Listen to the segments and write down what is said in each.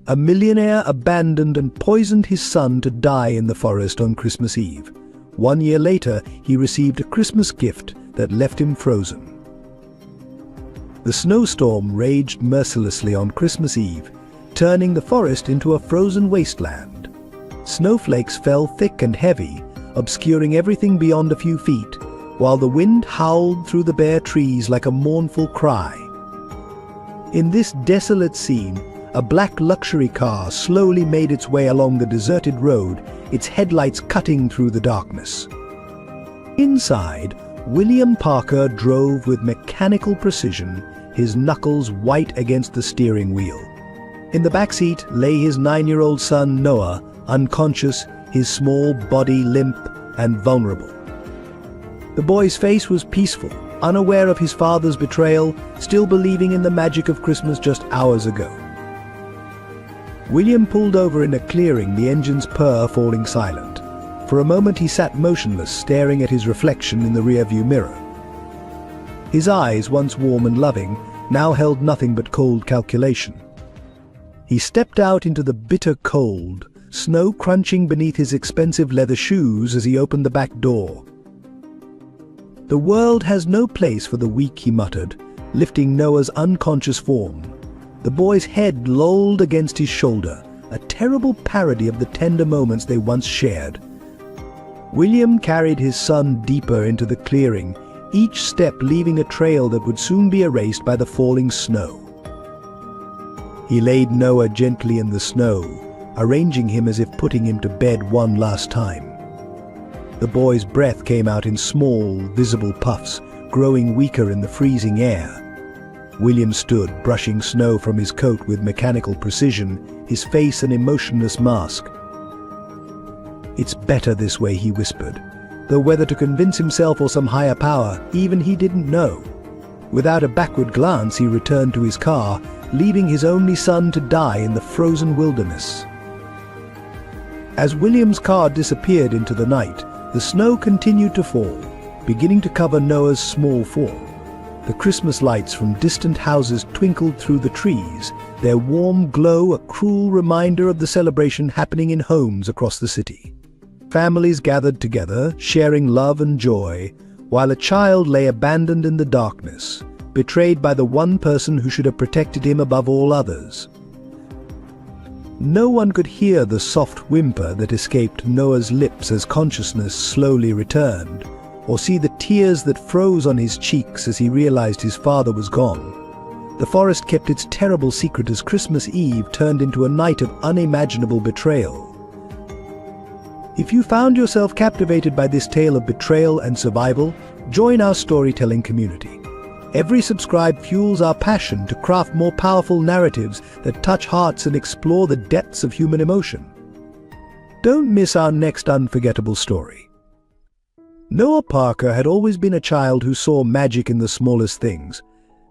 A millionaire abandoned and poisoned his son to die in the forest on Christmas Eve. 1 year later, he received a Christmas gift that left him frozen. The snowstorm raged mercilessly on Christmas Eve, turning the forest into a frozen wasteland. Snowflakes fell thick and heavy, obscuring everything beyond a few feet, while the wind howled through the bare trees like a mournful cry. In this desolate scene, a black luxury car slowly made its way along the deserted road, its headlights cutting through the darkness. Inside, William Parker drove with mechanical precision, his knuckles white against the steering wheel. In the backseat lay his 9-year-old son Noah, unconscious, his small body limp and vulnerable. The boy's face was peaceful, unaware of his father's betrayal, still believing in the magic of Christmas just hours ago. William pulled over in a clearing, the engine's purr falling silent. For a moment he sat motionless, staring at his reflection in the rearview mirror. His eyes, once warm and loving, now held nothing but cold calculation. He stepped out into the bitter cold, snow crunching beneath his expensive leather shoes as he opened the back door. "The world has no place for the weak," he muttered, lifting Noah's unconscious form. The boy's head lolled against his shoulder, a terrible parody of the tender moments they once shared. William carried his son deeper into the clearing, each step leaving a trail that would soon be erased by the falling snow. He laid Noah gently in the snow, arranging him as if putting him to bed one last time. The boy's breath came out in small, visible puffs, growing weaker in the freezing air. William stood, brushing snow from his coat with mechanical precision, his face an emotionless mask. "It's better this way," he whispered, though whether to convince himself or some higher power, even he didn't know. Without a backward glance, he returned to his car, leaving his only son to die in the frozen wilderness. As William's car disappeared into the night, the snow continued to fall, beginning to cover Noah's small form. The Christmas lights from distant houses twinkled through the trees, their warm glow a cruel reminder of the celebration happening in homes across the city. Families gathered together, sharing love and joy, while a child lay abandoned in the darkness, betrayed by the one person who should have protected him above all others. No one could hear the soft whimper that escaped Noah's lips as consciousness slowly returned, or see the tears that froze on his cheeks as he realized his father was gone. The forest kept its terrible secret as Christmas Eve turned into a night of unimaginable betrayal. If you found yourself captivated by this tale of betrayal and survival, join our storytelling community. Every subscribe fuels our passion to craft more powerful narratives that touch hearts and explore the depths of human emotion. Don't miss our next unforgettable story. Noah Parker had always been a child who saw magic in the smallest things.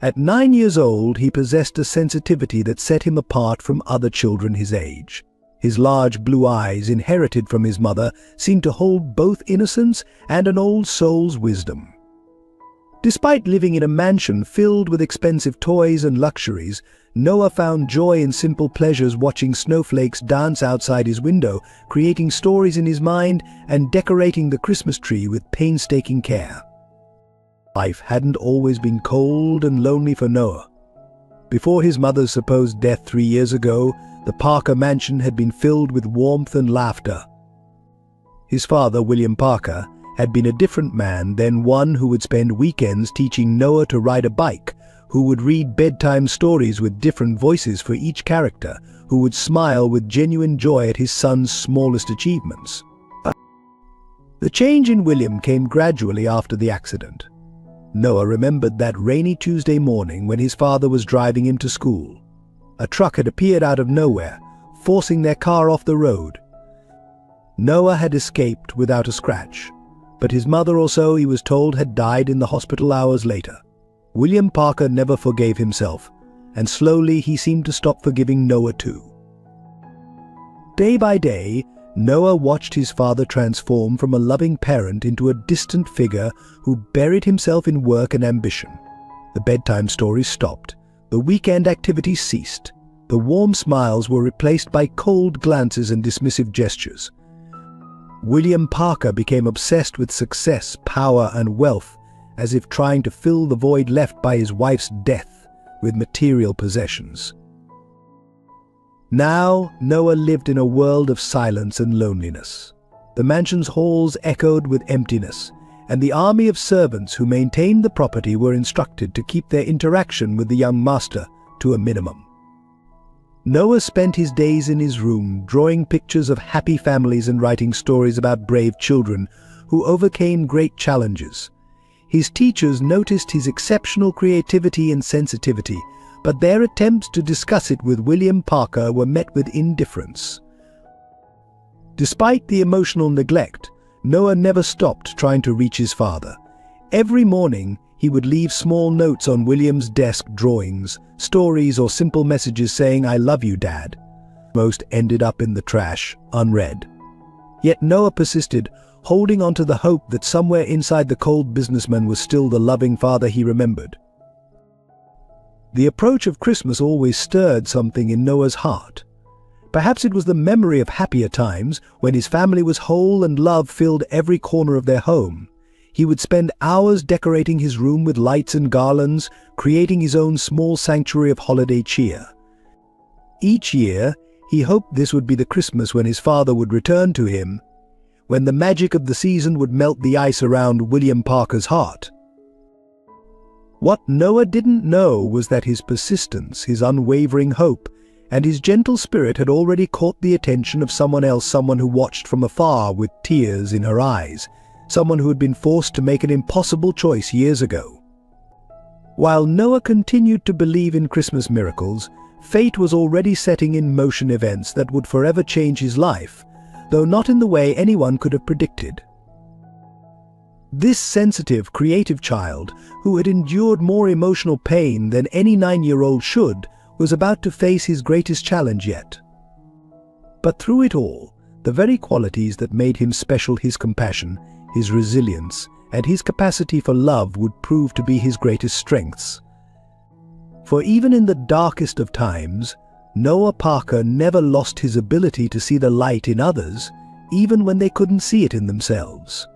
At 9 years old, he possessed a sensitivity that set him apart from other children his age. His large blue eyes, inherited from his mother, seemed to hold both innocence and an old soul's wisdom. Despite living in a mansion filled with expensive toys and luxuries, Noah found joy in simple pleasures, watching snowflakes dance outside his window, creating stories in his mind, and decorating the Christmas tree with painstaking care. Life hadn't always been cold and lonely for Noah. Before his mother's supposed death 3 years ago, the Parker mansion had been filled with warmth and laughter. His father, William Parker, had been a different man than one who would spend weekends teaching Noah to ride a bike, who would read bedtime stories with different voices for each character, who would smile with genuine joy at his son's smallest achievements. The change in William came gradually after the accident. Noah remembered that rainy Tuesday morning when his father was driving him to school. A truck had appeared out of nowhere, forcing their car off the road. Noah had escaped without a scratch, but his mother or so, he was told, had died in the hospital hours later. William Parker never forgave himself, and slowly he seemed to stop forgiving Noah too. Day by day, Noah watched his father transform from a loving parent into a distant figure who buried himself in work and ambition. The bedtime stories stopped. The weekend activities ceased. The warm smiles were replaced by cold glances and dismissive gestures. William Parker became obsessed with success, power, and wealth, as if trying to fill the void left by his wife's death with material possessions. Now, Noah lived in a world of silence and loneliness. The mansion's halls echoed with emptiness, and the army of servants who maintained the property were instructed to keep their interaction with the young master to a minimum. Noah spent his days in his room, drawing pictures of happy families and writing stories about brave children who overcame great challenges. His teachers noticed his exceptional creativity and sensitivity, but their attempts to discuss it with William Parker were met with indifference. Despite the emotional neglect, Noah never stopped trying to reach his father. Every morning, he would leave small notes on William's desk, drawings, stories, or simple messages saying, "I love you, Dad." Most ended up in the trash, unread. Yet Noah persisted, holding on to the hope that somewhere inside the cold businessman was still the loving father he remembered. The approach of Christmas always stirred something in Noah's heart. Perhaps it was the memory of happier times when his family was whole and love filled every corner of their home. He would spend hours decorating his room with lights and garlands, creating his own small sanctuary of holiday cheer. Each year, he hoped this would be the Christmas when his father would return to him, when the magic of the season would melt the ice around William Parker's heart. What Noah didn't know was that his persistence, his unwavering hope, and his gentle spirit had already caught the attention of someone else, someone who watched from afar with tears in her eyes, someone who had been forced to make an impossible choice years ago. While Noah continued to believe in Christmas miracles, fate was already setting in motion events that would forever change his life, though not in the way anyone could have predicted. This sensitive, creative child, who had endured more emotional pain than any 9-year-old should, was about to face his greatest challenge yet. But through it all, the very qualities that made him special, his compassion, his resilience, and his capacity for love, would prove to be his greatest strengths. For even in the darkest of times, Noah Parker never lost his ability to see the light in others, even when they couldn't see it in themselves.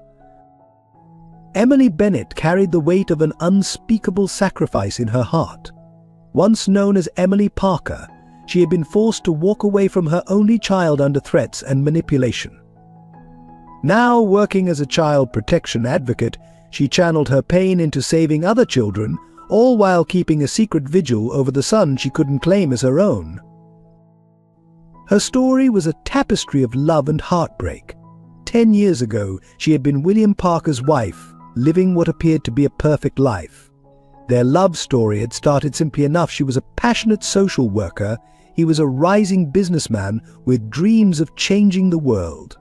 Emily Bennett carried the weight of an unspeakable sacrifice in her heart. Once known as Emily Parker, she had been forced to walk away from her only child under threats and manipulation. Now working as a child protection advocate, she channeled her pain into saving other children, all while keeping a secret vigil over the son she couldn't claim as her own. Her story was a tapestry of love and heartbreak. 10 years ago, she had been William Parker's wife, living what appeared to be a perfect life. Their love story had started simply enough. She was a passionate social worker. He was a rising businessman with dreams of changing the world.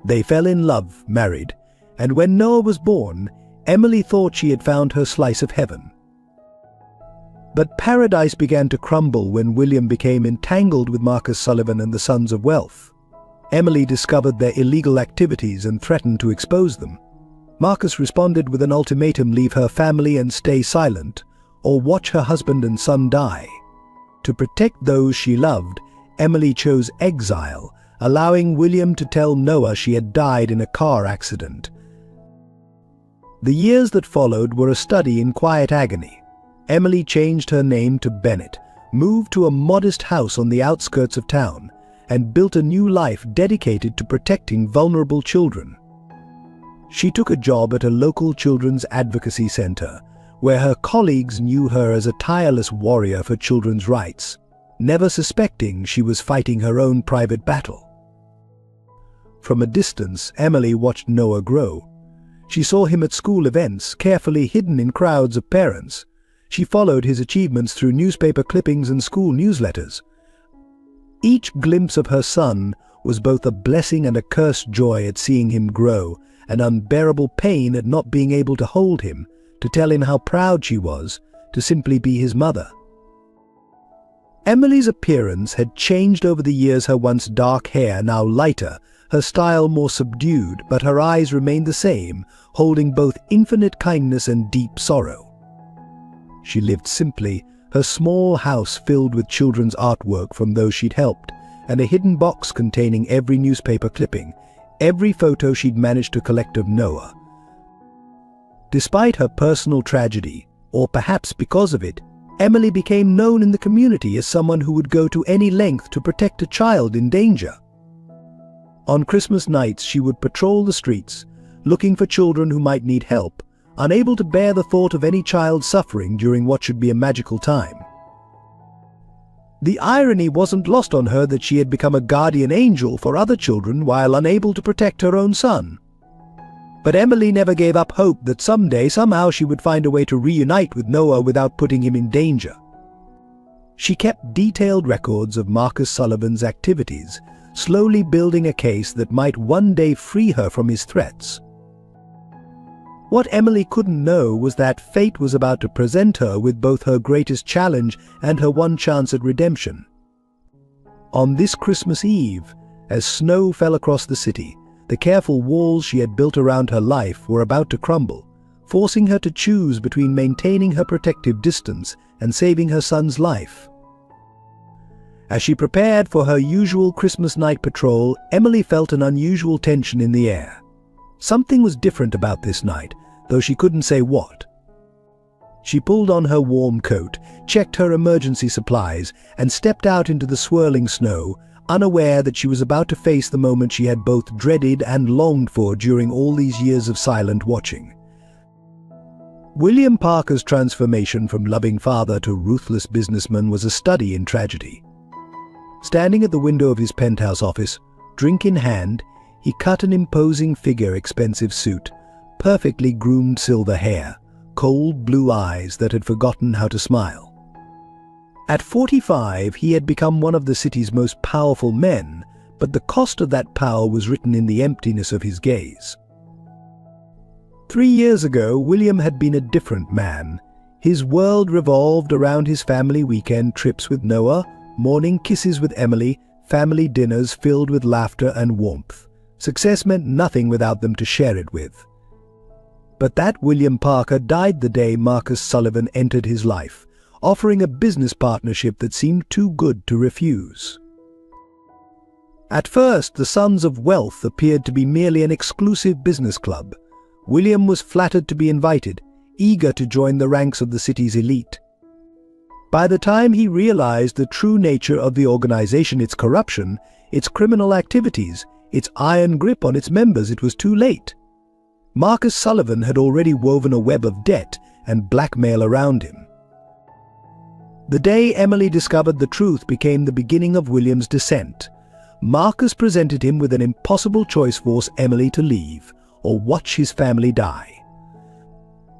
They fell in love, married, and when Noah was born, Emily thought she had found her slice of heaven. But paradise began to crumble when William became entangled with Marcus Sullivan and the Sons of Wealth. Emily discovered their illegal activities and threatened to expose them. Marcus responded with an ultimatum: leave her family and stay silent, or watch her husband and son die. To protect those she loved, Emily chose exile, allowing William to tell Noah she had died in a car accident. The years that followed were a study in quiet agony. Emily changed her name to Bennett, moved to a modest house on the outskirts of town, and built a new life dedicated to protecting vulnerable children. She took a job at a local children's advocacy center, where her colleagues knew her as a tireless warrior for children's rights, never suspecting she was fighting her own private battle. From a distance, Emily watched Noah grow. She saw him at school events, carefully hidden in crowds of parents. She followed his achievements through newspaper clippings and school newsletters. Each glimpse of her son was both a blessing and a cursed joy at seeing him grow, an unbearable pain at not being able to hold him, to tell him how proud she was to simply be his mother. Emily's appearance had changed over the years, her once dark hair now lighter, her style more subdued, but her eyes remained the same, holding both infinite kindness and deep sorrow. She lived simply, Her small house filled with children's artwork from those she'd helped, and a hidden box containing every newspaper clipping, every photo she'd managed to collect of Noah. Despite her personal tragedy, or perhaps because of it, Emily became known in the community as someone who would go to any length to protect a child in danger. On Christmas nights, she would patrol the streets, looking for children who might need help, unable to bear the thought of any child suffering during what should be a magical time. The irony wasn't lost on her that she had become a guardian angel for other children while unable to protect her own son. But Emily never gave up hope that someday, somehow, she would find a way to reunite with Noah without putting him in danger. She kept detailed records of Marcus Sullivan's activities, slowly building a case that might one day free her from his threats. What Emily couldn't know was that fate was about to present her with both her greatest challenge and her one chance at redemption. On this Christmas Eve, as snow fell across the city, the careful walls she had built around her life were about to crumble, forcing her to choose between maintaining her protective distance and saving her son's life. As she prepared for her usual Christmas night patrol, Emily felt an unusual tension in the air. Something was different about this night, though she couldn't say what. She pulled on her warm coat, checked her emergency supplies, and stepped out into the swirling snow, unaware that she was about to face the moment she had both dreaded and longed for during all these years of silent watching. William Parker's transformation from loving father to ruthless businessman was a study in tragedy. Standing at the window of his penthouse office, drink in hand, he cut an imposing figure, expensive suit, perfectly groomed silver hair, cold blue eyes that had forgotten how to smile. At 45, he had become one of the city's most powerful men, but the cost of that power was written in the emptiness of his gaze. 3 years ago, William had been a different man. His world revolved around his family weekend trips with Noah, morning kisses with Emily, family dinners filled with laughter and warmth. Success meant nothing without them to share it with. But that William Parker died the day Marcus Sullivan entered his life, offering a business partnership that seemed too good to refuse. At first, the Sons of Wealth appeared to be merely an exclusive business club. William was flattered to be invited, eager to join the ranks of the city's elite. By the time he realized the true nature of the organization, its corruption, its criminal activities, its iron grip on its members, it was too late. Marcus Sullivan had already woven a web of debt and blackmail around him. The day Emily discovered the truth became the beginning of William's descent. Marcus presented him with an impossible choice: force Emily to leave, or watch his family die.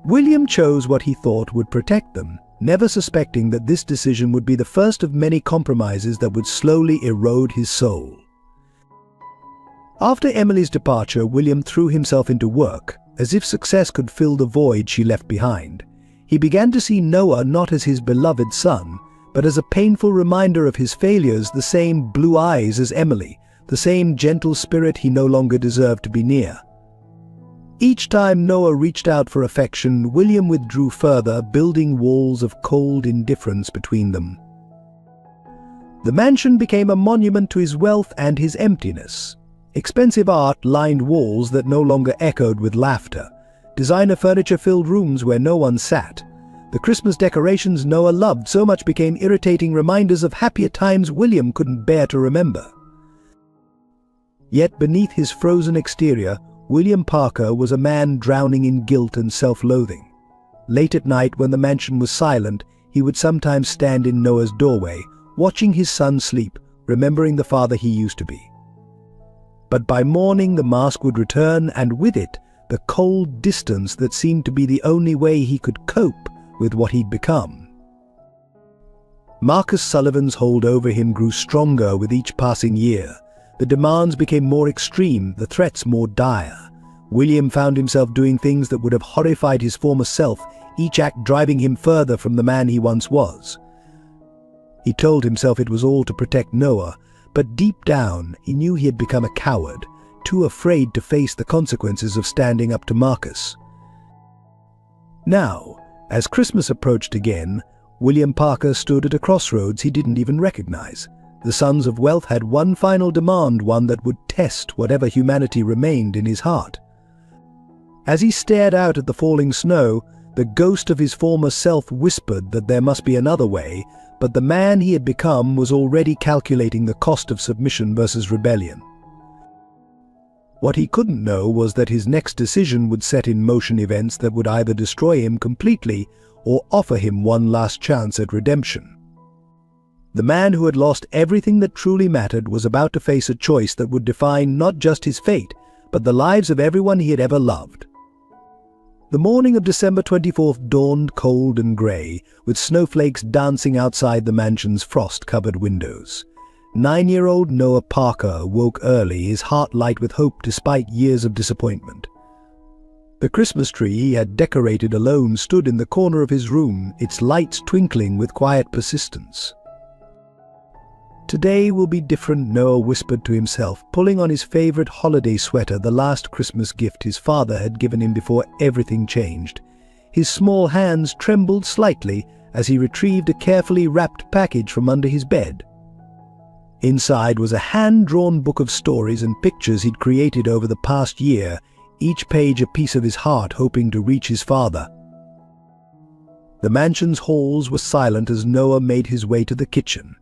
William chose what he thought would protect them, never suspecting that this decision would be the first of many compromises that would slowly erode his soul. After Emily's departure, William threw himself into work, as if success could fill the void she left behind. He began to see Noah not as his beloved son, but as a painful reminder of his failures, the same blue eyes as Emily, the same gentle spirit he no longer deserved to be near. Each time Noah reached out for affection, William withdrew further, building walls of cold indifference between them. The mansion became a monument to his wealth and his emptiness. Expensive art lined walls that no longer echoed with laughter. Designer furniture filled rooms where no one sat. The Christmas decorations Noah loved so much became irritating reminders of happier times William couldn't bear to remember. Yet beneath his frozen exterior, William Parker was a man drowning in guilt and self-loathing. Late at night, when the mansion was silent, he would sometimes stand in Noah's doorway, watching his son sleep, remembering the father he used to be. But by morning the mask would return, and with it, the cold distance that seemed to be the only way he could cope with what he'd become. Marcus Sullivan's hold over him grew stronger with each passing year. The demands became more extreme, the threats more dire. William found himself doing things that would have horrified his former self, each act driving him further from the man he once was. He told himself it was all to protect Noah, but deep down he knew he had become a coward, too afraid to face the consequences of standing up to Marcus. Now, as Christmas approached again, William Parker stood at a crossroads he didn't even recognize. The sons of wealth had one final demand, one that would test whatever humanity remained in his heart. As he stared out at the falling snow, the ghost of his former self whispered that there must be another way, but the man he had become was already calculating the cost of submission versus rebellion. What he couldn't know was that his next decision would set in motion events that would either destroy him completely or offer him one last chance at redemption. The man who had lost everything that truly mattered was about to face a choice that would define not just his fate, but the lives of everyone he had ever loved. The morning of December 24th dawned cold and grey, with snowflakes dancing outside the mansion's frost-covered windows. 9-year-old Noah Parker woke early, his heart light with hope despite years of disappointment. The Christmas tree he had decorated alone stood in the corner of his room, its lights twinkling with quiet persistence. "Today will be different," Noah whispered to himself, pulling on his favorite holiday sweater, the last Christmas gift his father had given him before everything changed. His small hands trembled slightly as he retrieved a carefully wrapped package from under his bed. Inside was a hand-drawn book of stories and pictures he'd created over the past year, each page a piece of his heart hoping to reach his father. The mansion's halls were silent as Noah made his way to the kitchen.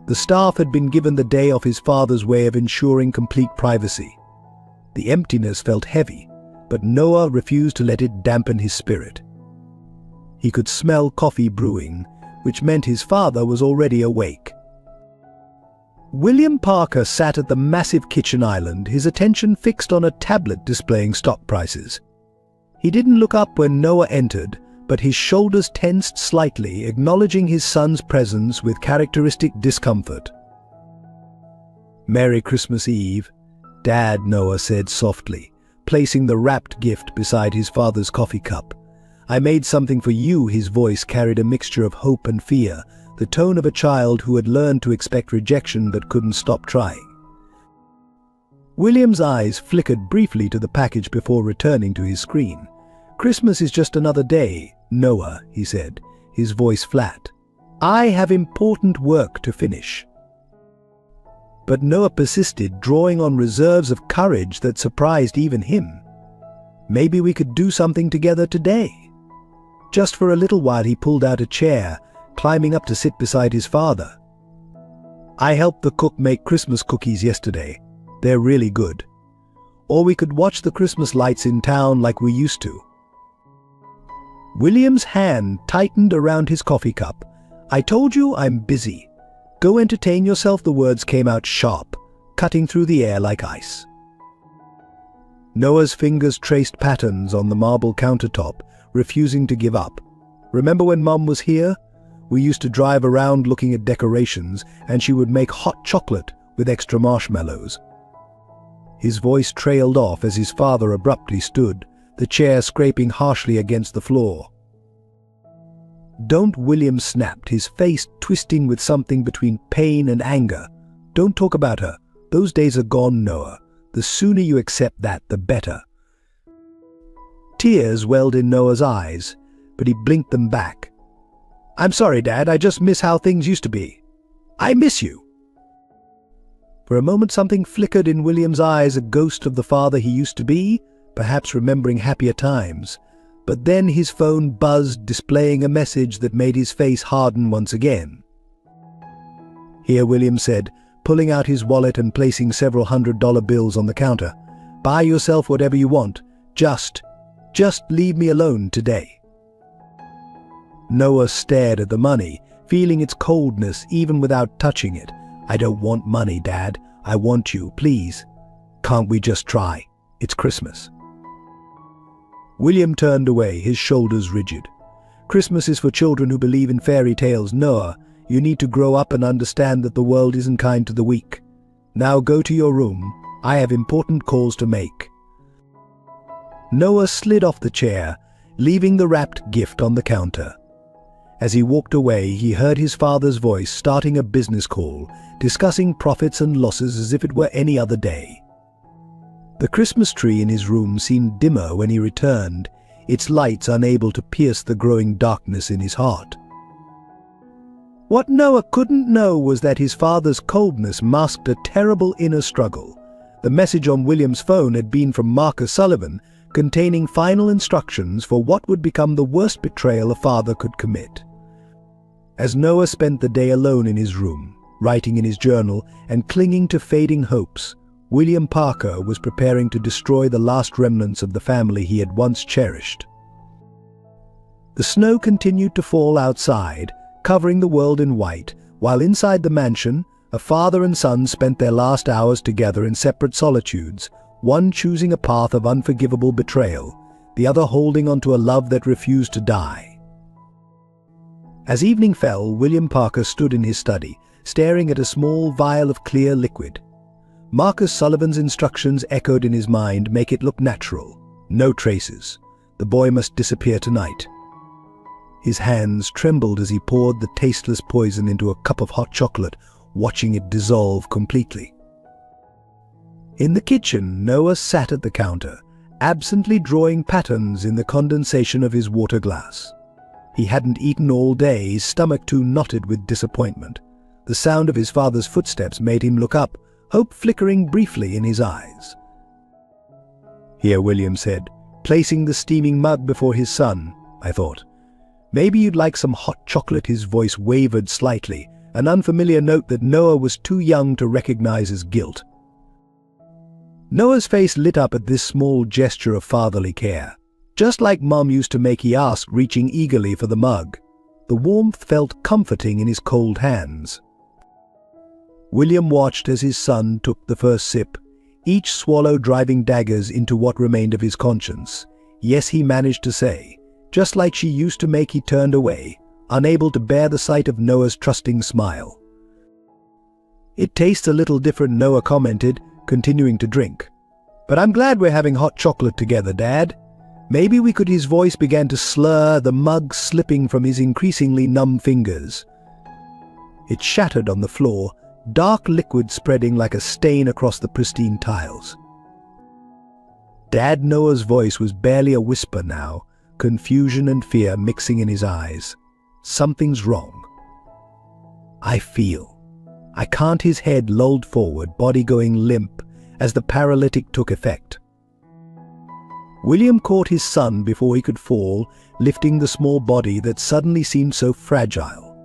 The staff had been given the day off his father's way of ensuring complete privacy. The emptiness felt heavy, but Noah refused to let it dampen his spirit. He could smell coffee brewing, which meant his father was already awake. William Parker sat at the massive kitchen island, his attention fixed on a tablet displaying stock prices. He didn't look up when Noah entered, but his shoulders tensed slightly, acknowledging his son's presence with characteristic discomfort. "Merry Christmas Eve, Dad," Noah said softly, placing the wrapped gift beside his father's coffee cup. "I made something for you." His voice carried a mixture of hope and fear, the tone of a child who had learned to expect rejection but couldn't stop trying. William's eyes flickered briefly to the package before returning to his screen. "Christmas is just another day, Noah," he said, his voice flat. "I have important work to finish." But Noah persisted, drawing on reserves of courage that surprised even him. "Maybe we could do something together today." Just for a little while he pulled out a chair, climbing up to sit beside his father. "I helped the cook make Christmas cookies yesterday. They're really good. Or we could watch the Christmas lights in town like we used to." William's hand tightened around his coffee cup. "I told you I'm busy. Go entertain yourself." The words came out sharp, cutting through the air like ice. Noah's fingers traced patterns on the marble countertop, refusing to give up. "Remember when Mum was here? We used to drive around looking at decorations, and she would make hot chocolate with extra marshmallows." His voice trailed off as his father abruptly stood, the chair scraping harshly against the floor. "Don't," William snapped, his face twisting with something between pain and anger. "Don't talk about her. Those days are gone, Noah. The sooner you accept that, the better." Tears welled in Noah's eyes, but he blinked them back. "I'm sorry, Dad, I just miss how things used to be. I miss you." For a moment something flickered in William's eyes, a ghost of the father he used to be, perhaps remembering happier times. But then his phone buzzed, displaying a message that made his face harden once again. "Here," William said, pulling out his wallet and placing several $100 bills on the counter. "Buy yourself whatever you want. Just leave me alone today." Noah stared at the money, feeling its coldness even without touching it. "I don't want money, Dad. I want you, please. Can't we just try? It's Christmas." William turned away, his shoulders rigid. "Christmas is for children who believe in fairy tales, Noah. You need to grow up and understand that the world isn't kind to the weak. Now go to your room. I have important calls to make." Noah slid off the chair, leaving the wrapped gift on the counter. As he walked away, he heard his father's voice starting a business call, discussing profits and losses as if it were any other day. The Christmas tree in his room seemed dimmer when he returned, its lights unable to pierce the growing darkness in his heart. What Noah couldn't know was that his father's coldness masked a terrible inner struggle. The message on William's phone had been from Marcus Sullivan, containing final instructions for what would become the worst betrayal a father could commit. As Noah spent the day alone in his room, writing in his journal and clinging to fading hopes, William Parker was preparing to destroy the last remnants of the family he had once cherished. The snow continued to fall outside, covering the world in white, while inside the mansion, a father and son spent their last hours together in separate solitudes, one choosing a path of unforgivable betrayal, the other holding on to a love that refused to die. As evening fell, William Parker stood in his study, staring at a small vial of clear liquid. Marcus Sullivan's instructions echoed in his mind, make it look natural. No traces. The boy must disappear tonight. His hands trembled as he poured the tasteless poison into a cup of hot chocolate, watching it dissolve completely. In the kitchen, Noah sat at the counter, absently drawing patterns in the condensation of his water glass. He hadn't eaten all day, his stomach too knotted with disappointment. The sound of his father's footsteps made him look up, hope flickering briefly in his eyes. "Here," William said, placing the steaming mug before his son. "I thought, maybe you'd like some hot chocolate." His voice wavered slightly, an unfamiliar note that Noah was too young to recognize as guilt. Noah's face lit up at this small gesture of fatherly care. Just like Mom used to make, he asked, reaching eagerly for the mug. The warmth felt comforting in his cold hands. William watched as his son took the first sip, each swallow driving daggers into what remained of his conscience. Yes, he managed to say, just like she used to make. He turned away, unable to bear the sight of Noah's trusting smile. "It tastes a little different," Noah commented, continuing to drink. "But I'm glad we're having hot chocolate together, Dad. Maybe we could." His voice began to slur, the mug slipping from his increasingly numb fingers. It shattered on the floor, dark liquid spreading like a stain across the pristine tiles. Dad, Noah's voice was barely a whisper now, confusion and fear mixing in his eyes. "Something's wrong. I feel. I can't." His head lolled forward, body going limp, as the paralytic took effect. William caught his son before he could fall, lifting the small body that suddenly seemed so fragile.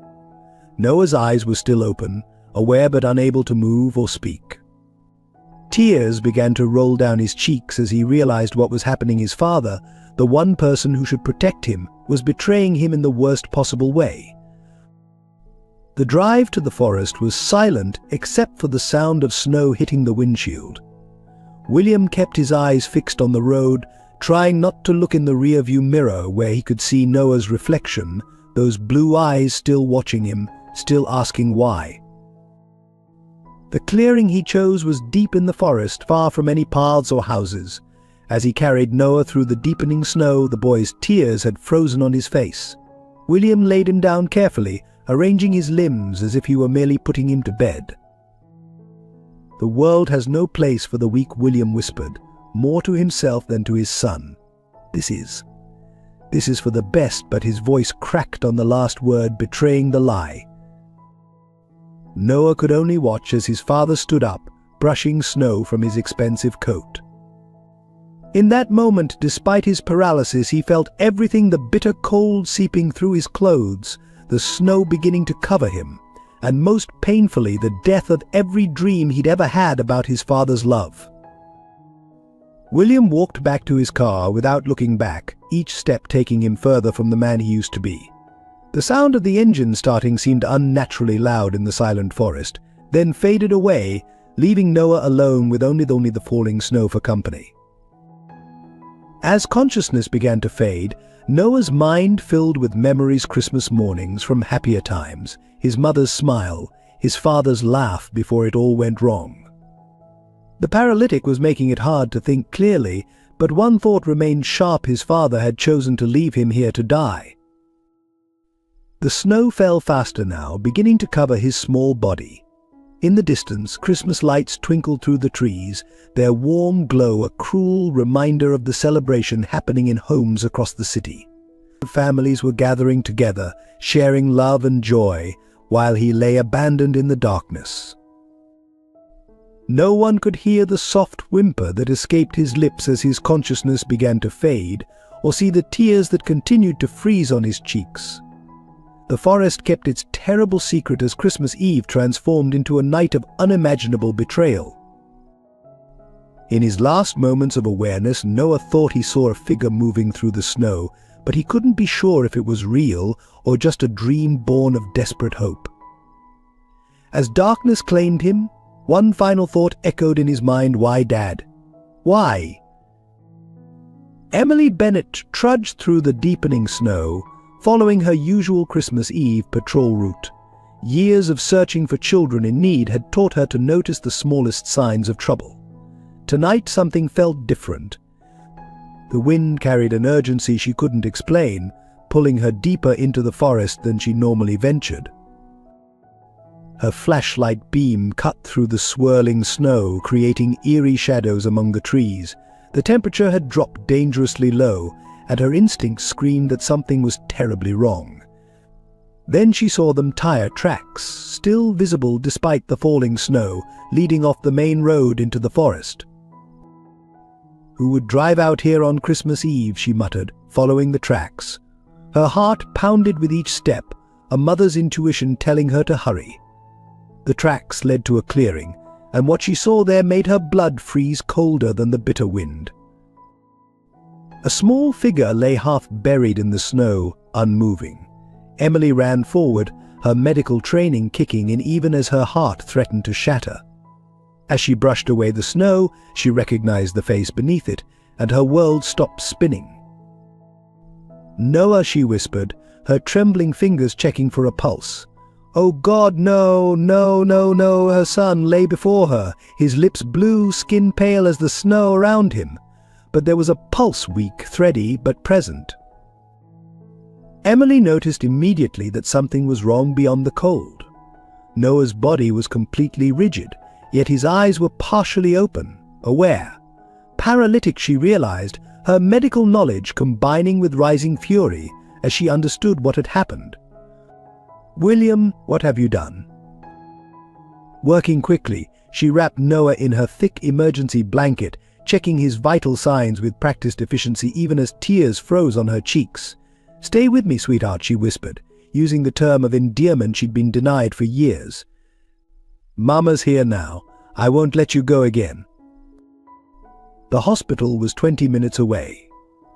Noah's eyes were still open, aware but unable to move or speak. Tears began to roll down his cheeks as he realized what was happening. His father, the one person who should protect him, was betraying him in the worst possible way. The drive to the forest was silent except for the sound of snow hitting the windshield. William kept his eyes fixed on the road, trying not to look in the rearview mirror where he could see Noah's reflection, those blue eyes still watching him, still asking why. The clearing he chose was deep in the forest, far from any paths or houses. As he carried Noah through the deepening snow, the boy's tears had frozen on his face. William laid him down carefully, arranging his limbs as if he were merely putting him to bed. "The world has no place for the weak," William whispered, more to himself than to his son. This is for the best," but his voice cracked on the last word, betraying the lie. Noah could only watch as his father stood up, brushing snow from his expensive coat. In that moment, despite his paralysis, he felt everything, the bitter cold seeping through his clothes, the snow beginning to cover him, and most painfully the death of every dream he'd ever had about his father's love. William walked back to his car without looking back, each step taking him further from the man he used to be. The sound of the engine starting seemed unnaturally loud in the silent forest, then faded away, leaving Noah alone with only the falling snow for company. As consciousness began to fade, Noah's mind filled with memories, Christmas mornings from happier times, his mother's smile, his father's laugh before it all went wrong. The paralytic was making it hard to think clearly, but one thought remained sharp: his father had chosen to leave him here to die. The snow fell faster now, beginning to cover his small body. In the distance, Christmas lights twinkled through the trees, their warm glow a cruel reminder of the celebration happening in homes across the city. Families were gathering together, sharing love and joy, while he lay abandoned in the darkness. No one could hear the soft whimper that escaped his lips as his consciousness began to fade, or see the tears that continued to freeze on his cheeks. The forest kept its terrible secret as Christmas Eve transformed into a night of unimaginable betrayal. In his last moments of awareness, Noah thought he saw a figure moving through the snow, but he couldn't be sure if it was real or just a dream born of desperate hope. As darkness claimed him, one final thought echoed in his mind: why, Dad? Why? Emily Bennett trudged through the deepening snow, following her usual Christmas Eve patrol route. Years of searching for children in need had taught her to notice the smallest signs of trouble. Tonight something felt different. The wind carried an urgency she couldn't explain, pulling her deeper into the forest than she normally ventured. Her flashlight beam cut through the swirling snow, creating eerie shadows among the trees. The temperature had dropped dangerously low, and her instincts screamed that something was terribly wrong. Then she saw them tire tracks, still visible despite the falling snow, leading off the main road into the forest. "Who would drive out here on Christmas Eve?" she muttered, following the tracks. Her heart pounded with each step, a mother's intuition telling her to hurry. The tracks led to a clearing, and what she saw there made her blood freeze colder than the bitter wind. A small figure lay half buried in the snow, unmoving. Emily ran forward, her medical training kicking in even as her heart threatened to shatter. As she brushed away the snow, she recognized the face beneath it, and her world stopped spinning. "Noah," she whispered, her trembling fingers checking for a pulse. "Oh God, no, no, no, no!" Her son lay before her, his lips blue, skin pale as the snow around him. But there was a pulse, weak, thready, but present. Emily noticed immediately that something was wrong beyond the cold. Noah's body was completely rigid, yet his eyes were partially open, aware. Paralytic, she realized, her medical knowledge combining with rising fury as she understood what had happened. "William, what have you done?" Working quickly, she wrapped Noah in her thick emergency blanket, checking his vital signs with practiced efficiency even as tears froze on her cheeks. "Stay with me, sweetheart," she whispered, using the term of endearment she'd been denied for years. "Mama's here now. I won't let you go again." The hospital was 20 minutes away.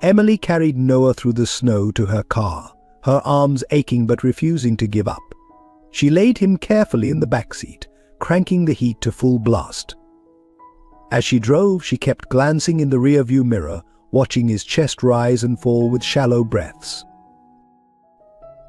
Emily carried Noah through the snow to her car, her arms aching but refusing to give up. She laid him carefully in the back seat, cranking the heat to full blast. As she drove, she kept glancing in the rearview mirror, watching his chest rise and fall with shallow breaths.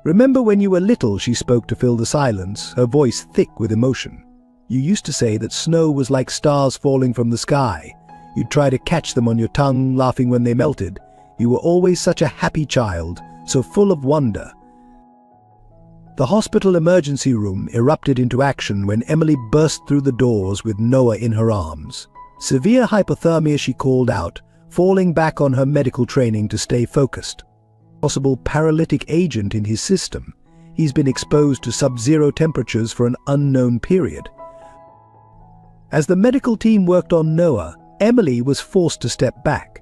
"Remember when you were little?" she spoke to fill the silence, her voice thick with emotion. "You used to say that snow was like stars falling from the sky. You'd try to catch them on your tongue, laughing when they melted. You were always such a happy child, so full of wonder." The hospital emergency room erupted into action when Emily burst through the doors with Noah in her arms. Severe hypothermia, she called out, falling back on her medical training to stay focused. Possible paralytic agent in his system. He's been exposed to sub-zero temperatures for an unknown period. As the medical team worked on Noah, Emily was forced to step back.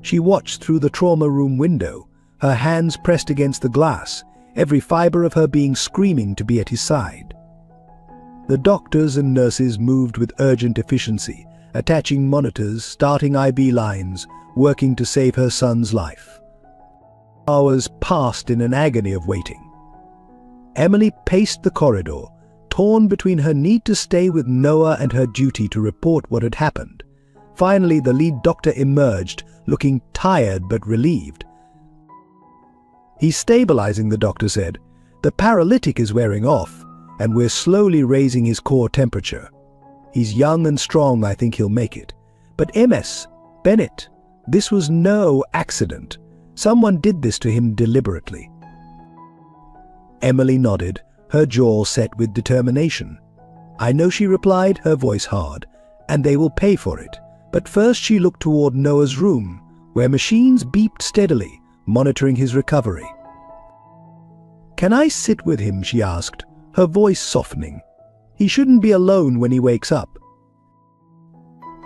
She watched through the trauma room window, her hands pressed against the glass, every fiber of her being screaming to be at his side. The doctors and nurses moved with urgent efficiency, attaching monitors, starting IV lines, working to save her son's life. Hours passed in an agony of waiting. Emily paced the corridor, torn between her need to stay with Noah and her duty to report what had happened. Finally, the lead doctor emerged, looking tired but relieved. "He's stabilizing," the doctor said. "The paralytic is wearing off, and we're slowly raising his core temperature. He's young and strong. I think he'll make it. But MS, Bennett, this was no accident. Someone did this to him deliberately." Emily nodded, her jaw set with determination. "I know," she replied, her voice hard, "and they will pay for it." But first she looked toward Noah's room, where machines beeped steadily, monitoring his recovery. "Can I sit with him?" she asked, her voice softening. "He shouldn't be alone when he wakes up."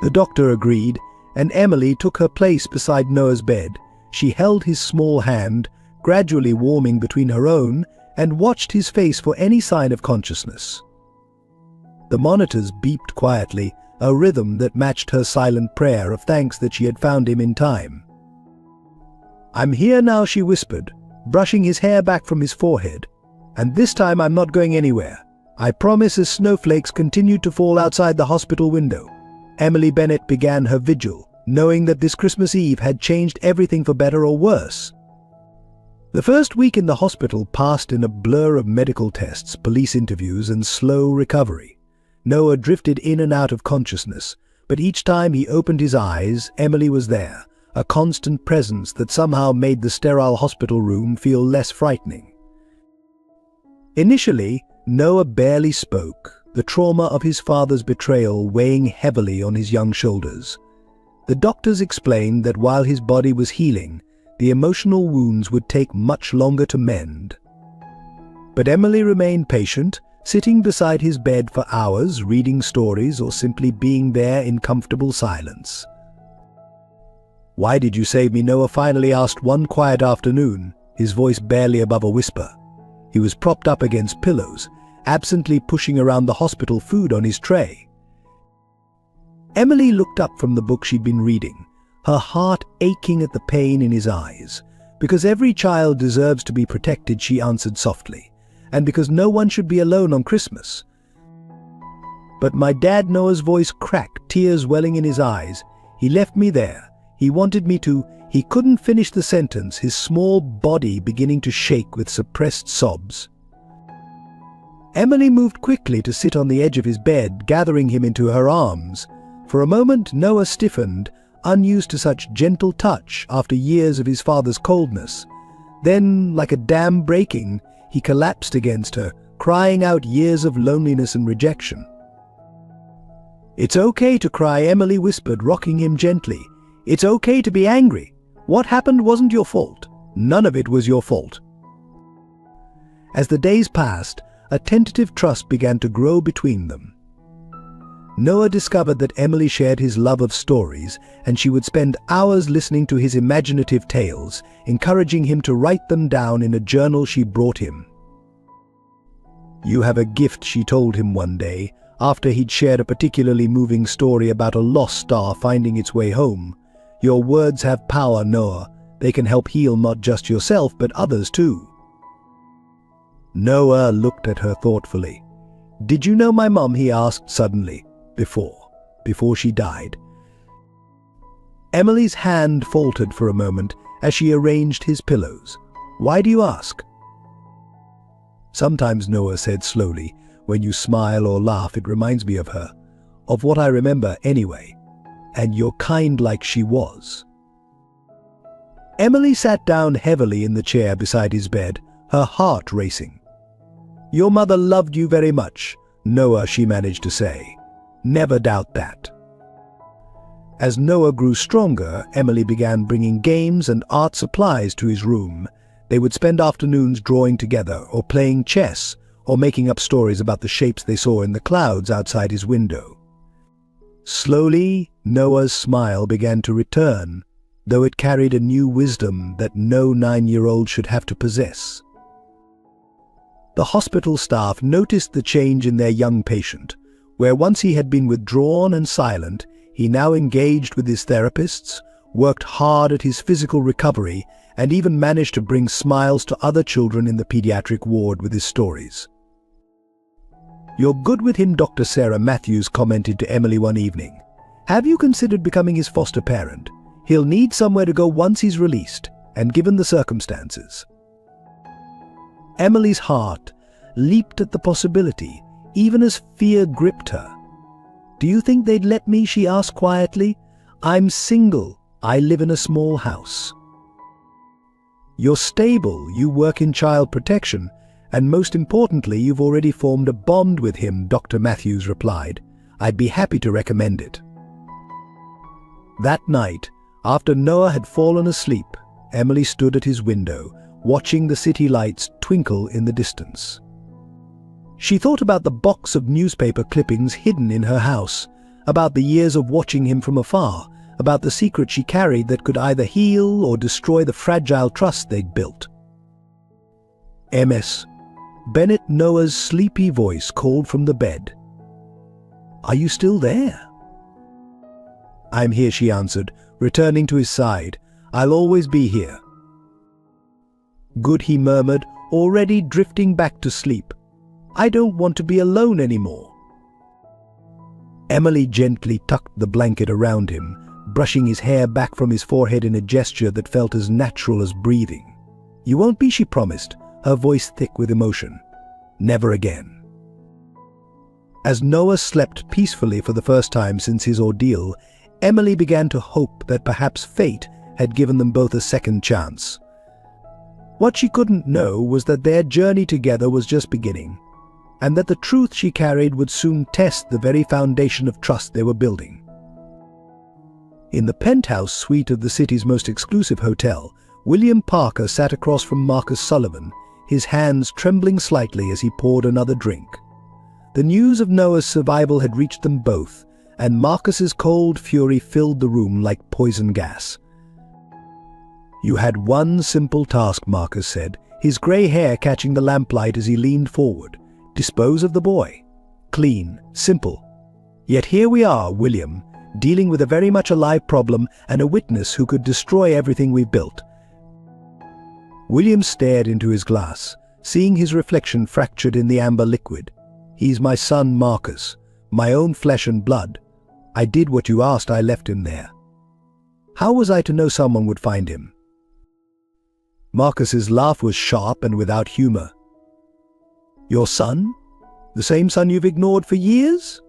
The doctor agreed, and Emily took her place beside Noah's bed. She held his small hand, gradually warming between her own, and watched his face for any sign of consciousness. The monitors beeped quietly, a rhythm that matched her silent prayer of thanks that she had found him in time. "I'm here now," she whispered, brushing his hair back from his forehead. "And this time I'm not going anywhere. I promise," as snowflakes continued to fall outside the hospital window. Emily Bennett began her vigil, knowing that this Christmas Eve had changed everything for better or worse. The first week in the hospital passed in a blur of medical tests, police interviews, and slow recovery. Noah drifted in and out of consciousness, but each time he opened his eyes, Emily was there, a constant presence that somehow made the sterile hospital room feel less frightening. Initially, Noah barely spoke, the trauma of his father's betrayal weighing heavily on his young shoulders. The doctors explained that while his body was healing, the emotional wounds would take much longer to mend. But Emily remained patient, sitting beside his bed for hours, reading stories or simply being there in comfortable silence. "Why did you save me?" Noah finally asked one quiet afternoon, his voice barely above a whisper. He was propped up against pillows, absently pushing around the hospital food on his tray. Emily looked up from the book she'd been reading, her heart aching at the pain in his eyes. "Because every child deserves to be protected," she answered softly, "and because no one should be alone on Christmas." "But my dad," Noah's voice cracked, tears welling in his eyes. "He left me there. He wanted me to—" He couldn't finish the sentence, his small body beginning to shake with suppressed sobs. Emily moved quickly to sit on the edge of his bed, gathering him into her arms. For a moment, Noah stiffened, unused to such gentle touch after years of his father's coldness. Then, like a dam breaking, he collapsed against her, crying out years of loneliness and rejection. "It's okay to cry," Emily whispered, rocking him gently. "It's okay to be angry. What happened wasn't your fault. None of it was your fault." As the days passed, a tentative trust began to grow between them. Noah discovered that Emily shared his love of stories, and she would spend hours listening to his imaginative tales, encouraging him to write them down in a journal she brought him. "You have a gift," she told him one day, after he'd shared a particularly moving story about a lost star finding its way home. "Your words have power, Noah. They can help heal not just yourself, but others too." Noah looked at her thoughtfully. "Did you know my mom?" he asked suddenly. Before she died." Emily's hand faltered for a moment as she arranged his pillows. "Why do you ask?" "Sometimes," Noah said slowly, "when you smile or laugh, it reminds me of her. Of what I remember anyway. And you're kind like she was." Emily sat down heavily in the chair beside his bed, her heart racing. "Your mother loved you very much, Noah," she managed to say. "Never doubt that." As Noah grew stronger, Emily began bringing games and art supplies to his room. They would spend afternoons drawing together, or playing chess, or making up stories about the shapes they saw in the clouds outside his window. Slowly, Noah's smile began to return, though it carried a new wisdom that no 9-year-old should have to possess. The hospital staff noticed the change in their young patient. Where once he had been withdrawn and silent, he now engaged with his therapists, worked hard at his physical recovery, and even managed to bring smiles to other children in the pediatric ward with his stories. "You're good with him," Dr. Sarah Matthews commented to Emily one evening. "Have you considered becoming his foster parent? He'll need somewhere to go once he's released, and given the circumstances." Emily's heart leaped at the possibility, even as fear gripped her. "Do you think they'd let me?" she asked quietly. "I'm single. I live in a small house." "You're stable, you work in child protection, and most importantly, you've already formed a bond with him," Dr. Matthews replied. "I'd be happy to recommend it." That night, after Noah had fallen asleep, Emily stood at his window, watching the city lights twinkle in the distance. She thought about the box of newspaper clippings hidden in her house, about the years of watching him from afar, about the secret she carried that could either heal or destroy the fragile trust they'd built. "MS." Bennett Noah's sleepy voice called from the bed. "Are you still there?" "I'm here," she answered, returning to his side. "I'll always be here." "Good," he murmured, already drifting back to sleep. "I don't want to be alone anymore." Emily gently tucked the blanket around him, brushing his hair back from his forehead in a gesture that felt as natural as breathing. "You won't be," she promised, her voice thick with emotion. "Never again." As Noah slept peacefully for the first time since his ordeal, Emily began to hope that perhaps fate had given them both a second chance. What she couldn't know was that their journey together was just beginning, and that the truth she carried would soon test the very foundation of trust they were building. In the penthouse suite of the city's most exclusive hotel, William Parker sat across from Marcus Sullivan, his hands trembling slightly as he poured another drink. The news of Noah's survival had reached them both, and Marcus's cold fury filled the room like poison gas. "You had one simple task," Marcus said, his grey hair catching the lamplight as he leaned forward. "Dispose of the boy. Clean, simple. Yet here we are, William, dealing with a very much alive problem and a witness who could destroy everything we've built." William stared into his glass, seeing his reflection fractured in the amber liquid. "He's my son Marcus, my own flesh and blood. I did what you asked, I left him there. How was I to know someone would find him?" Marcus's laugh was sharp and without humor. "Your son? The same son you've ignored for years?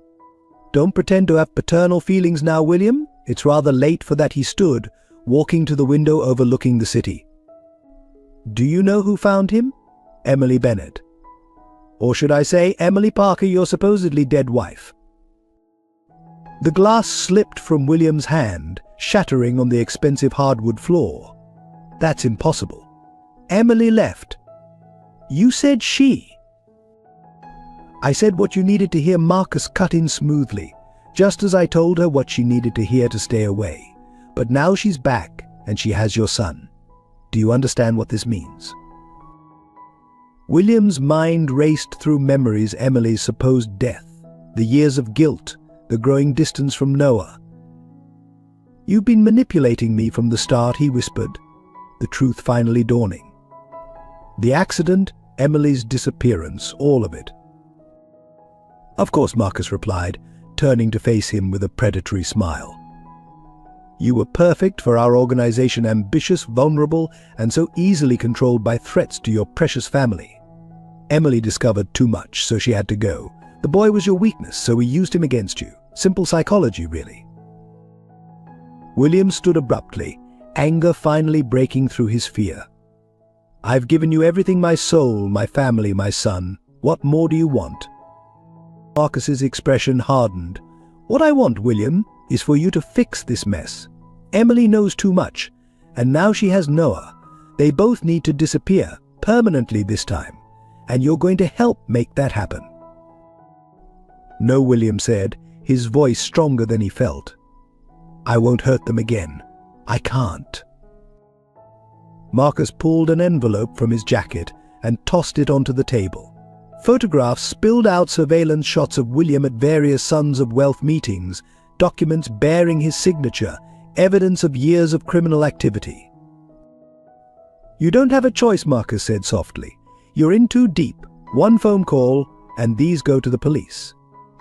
Don't pretend to have paternal feelings now, William. It's rather late for that," he stood, walking to the window overlooking the city. "Do you know who found him? Emily Bennett. Or should I say Emily Parker, your supposedly dead wife." The glass slipped from William's hand, shattering on the expensive hardwood floor. "That's impossible. Emily left." "You said she." "I said what you needed to hear," Marcus cut in smoothly, "just as I told her what she needed to hear to stay away. But now she's back, and she has your son. Do you understand what this means?" William's mind raced through memories: Emily's supposed death, the years of guilt, the growing distance from Noah. "You've been manipulating me from the start," he whispered, the truth finally dawning. "The accident, Emily's disappearance, all of it." "Of course," Marcus replied, turning to face him with a predatory smile. "You were perfect for our organization, ambitious, vulnerable, and so easily controlled by threats to your precious family. Emily discovered too much, so she had to go. The boy was your weakness, so we used him against you. Simple psychology, really." William stood abruptly, anger finally breaking through his fear. "I've given you everything: my soul, my family, my son. What more do you want?" Marcus's expression hardened. "What I want, William, is for you to fix this mess. Emily knows too much, and now she has Noah. They both need to disappear, permanently this time, and you're going to help make that happen." "No," William said, his voice stronger than he felt. "I won't hurt them again. I can't." Marcus pulled an envelope from his jacket and tossed it onto the table. Photographs spilled out: surveillance shots of William at various Sons of Wealth meetings, documents bearing his signature, evidence of years of criminal activity. "You don't have a choice," Marcus said softly. "You're in too deep. One phone call, and these go to the police.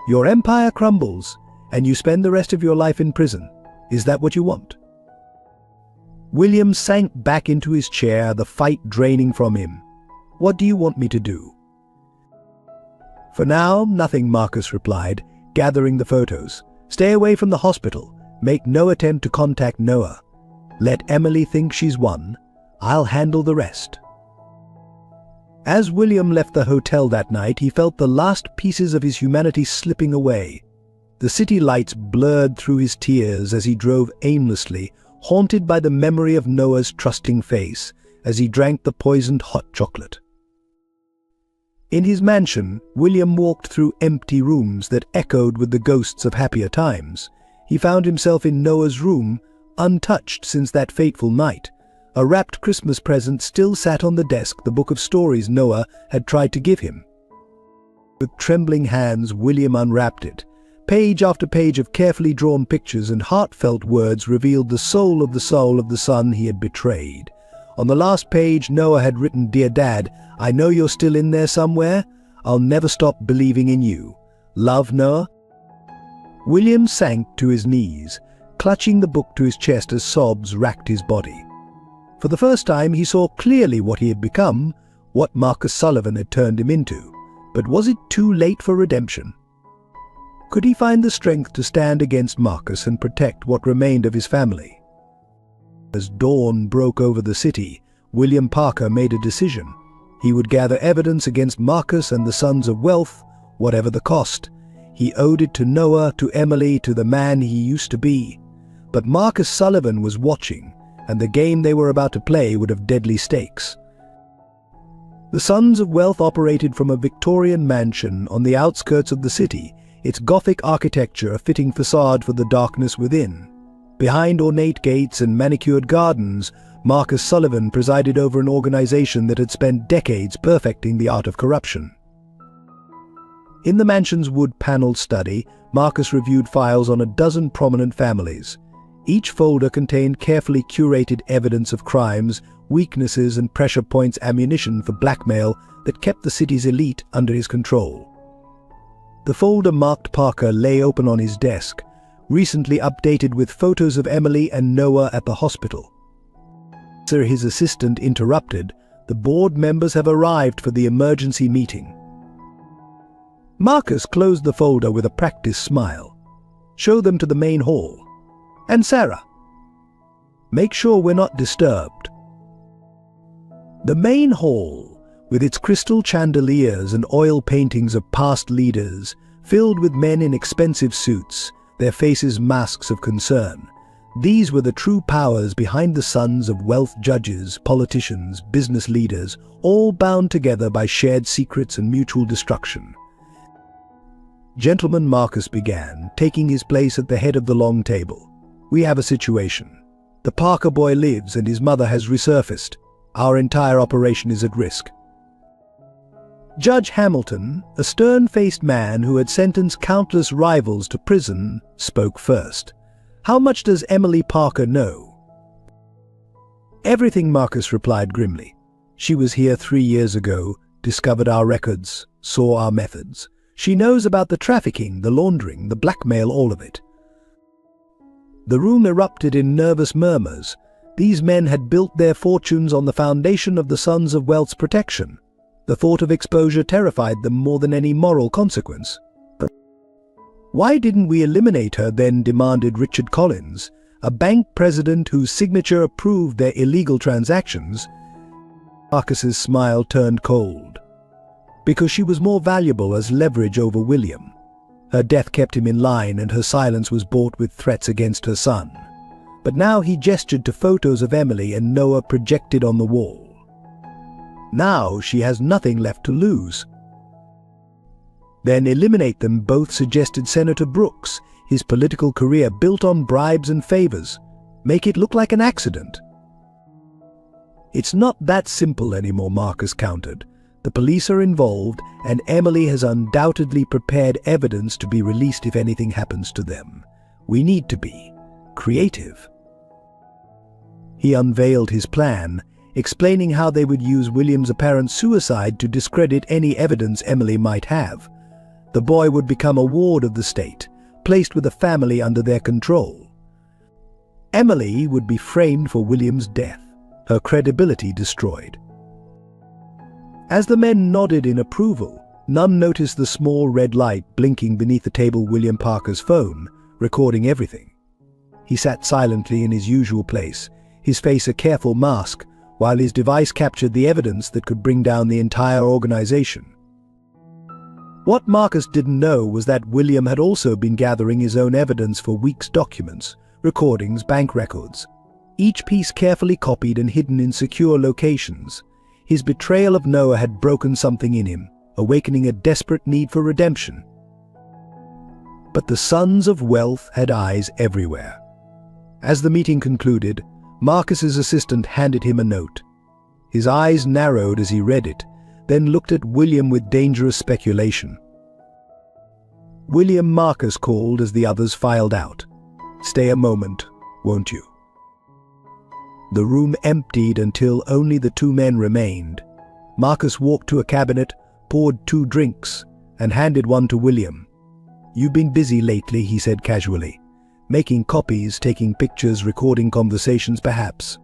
Your empire crumbles, and you spend the rest of your life in prison. Is that what you want?" William sank back into his chair, the fight draining from him. "What do you want me to do?" "For now, nothing," Marcus replied, gathering the photos. "Stay away from the hospital. Make no attempt to contact Noah. Let Emily think she's won. I'll handle the rest." As William left the hotel that night, he felt the last pieces of his humanity slipping away. The city lights blurred through his tears as he drove aimlessly, haunted by the memory of Noah's trusting face as he drank the poisoned hot chocolate. In his mansion, William walked through empty rooms that echoed with the ghosts of happier times. He found himself in Noah's room, untouched since that fateful night. A wrapped Christmas present still sat on the desk, the book of stories Noah had tried to give him. With trembling hands, William unwrapped it. Page after page of carefully drawn pictures and heartfelt words revealed the soul of the son he had betrayed. On the last page, Noah had written, "Dear Dad, I know you're still in there somewhere. I'll never stop believing in you. Love, Noah." William sank to his knees, clutching the book to his chest as sobs racked his body. For the first time, he saw clearly what he had become, what Marcus Sullivan had turned him into. But was it too late for redemption? Could he find the strength to stand against Marcus and protect what remained of his family? As dawn broke over the city, William Parker made a decision. He would gather evidence against Marcus and the Sons of Wealth, whatever the cost. He owed it to Noah, to Emily, to the man he used to be. But Marcus Sullivan was watching, and the game they were about to play would have deadly stakes. The Sons of Wealth operated from a Victorian mansion on the outskirts of the city, its Gothic architecture a fitting facade for the darkness within. Behind ornate gates and manicured gardens, Marcus Sullivan presided over an organization that had spent decades perfecting the art of corruption. In the mansion's wood-paneled study, Marcus reviewed files on a dozen prominent families. Each folder contained carefully curated evidence of crimes, weaknesses and pressure points, ammunition for blackmail that kept the city's elite under his control. The folder marked Parker lay open on his desk, recently updated with photos of Emily and Noah at the hospital. Sir, his assistant interrupted, "The board members have arrived for the emergency meeting." Marcus closed the folder with a practiced smile. "Show them to the main hall. And Sarah, make sure we're not disturbed." The main hall, with its crystal chandeliers and oil paintings of past leaders, filled with men in expensive suits, their faces masks of concern. These were the true powers behind the Sons of Wealth: judges, politicians, business leaders, all bound together by shared secrets and mutual destruction. Gentleman, Marcus began, taking his place at the head of the long table. "We have a situation. The Parker boy lives and his mother has resurfaced. Our entire operation is at risk." Judge Hamilton, a stern-faced man who had sentenced countless rivals to prison, spoke first. "How much does Emily Parker know?" "Everything," Marcus replied grimly. "She was here 3 years ago, discovered our records, saw our methods. She knows about the trafficking, the laundering, the blackmail, all of it." The room erupted in nervous murmurs. These men had built their fortunes on the foundation of the Sons of Wealth's protection. The thought of exposure terrified them more than any moral consequence. "But why didn't we eliminate her then?" demanded Richard Collins, a bank president whose signature approved their illegal transactions. Marcus's smile turned cold. "Because she was more valuable as leverage over William. Her death kept him in line and her silence was bought with threats against her son." But now he gestured to photos of Emily and Noah projected on the wall. "Now she has nothing left to lose." "Then eliminate them both," suggested Senator Brooks, his political career built on bribes and favors. "Make it look like an accident." "It's not that simple anymore," Marcus countered. "The police are involved, and Emily has undoubtedly prepared evidence to be released if anything happens to them. We need to be creative." He unveiled his plan, explaining how they would use William's apparent suicide to discredit any evidence Emily might have. The boy would become a ward of the state, placed with a family under their control. Emily would be framed for William's death, her credibility destroyed. As the men nodded in approval, none noticed the small red light blinking beneath the table William Parker's phone, recording everything. He sat silently in his usual place, his face a careful mask, while his device captured the evidence that could bring down the entire organization. What Marcus didn't know was that William had also been gathering his own evidence for weeks: documents, recordings, bank records, each piece carefully copied and hidden in secure locations. His betrayal of Noah had broken something in him, awakening a desperate need for redemption. But the sons of wealth had eyes everywhere. As the meeting concluded, Marcus's assistant handed him a note. His eyes narrowed as he read it, then looked at William with dangerous speculation. William, Marcus called as the others filed out. "Stay a moment, won't you?" The room emptied until only the two men remained. Marcus walked to a cabinet, poured 2 drinks, and handed one to William. "You've been busy lately," he said casually. "Making copies, taking pictures, recording conversations, perhaps."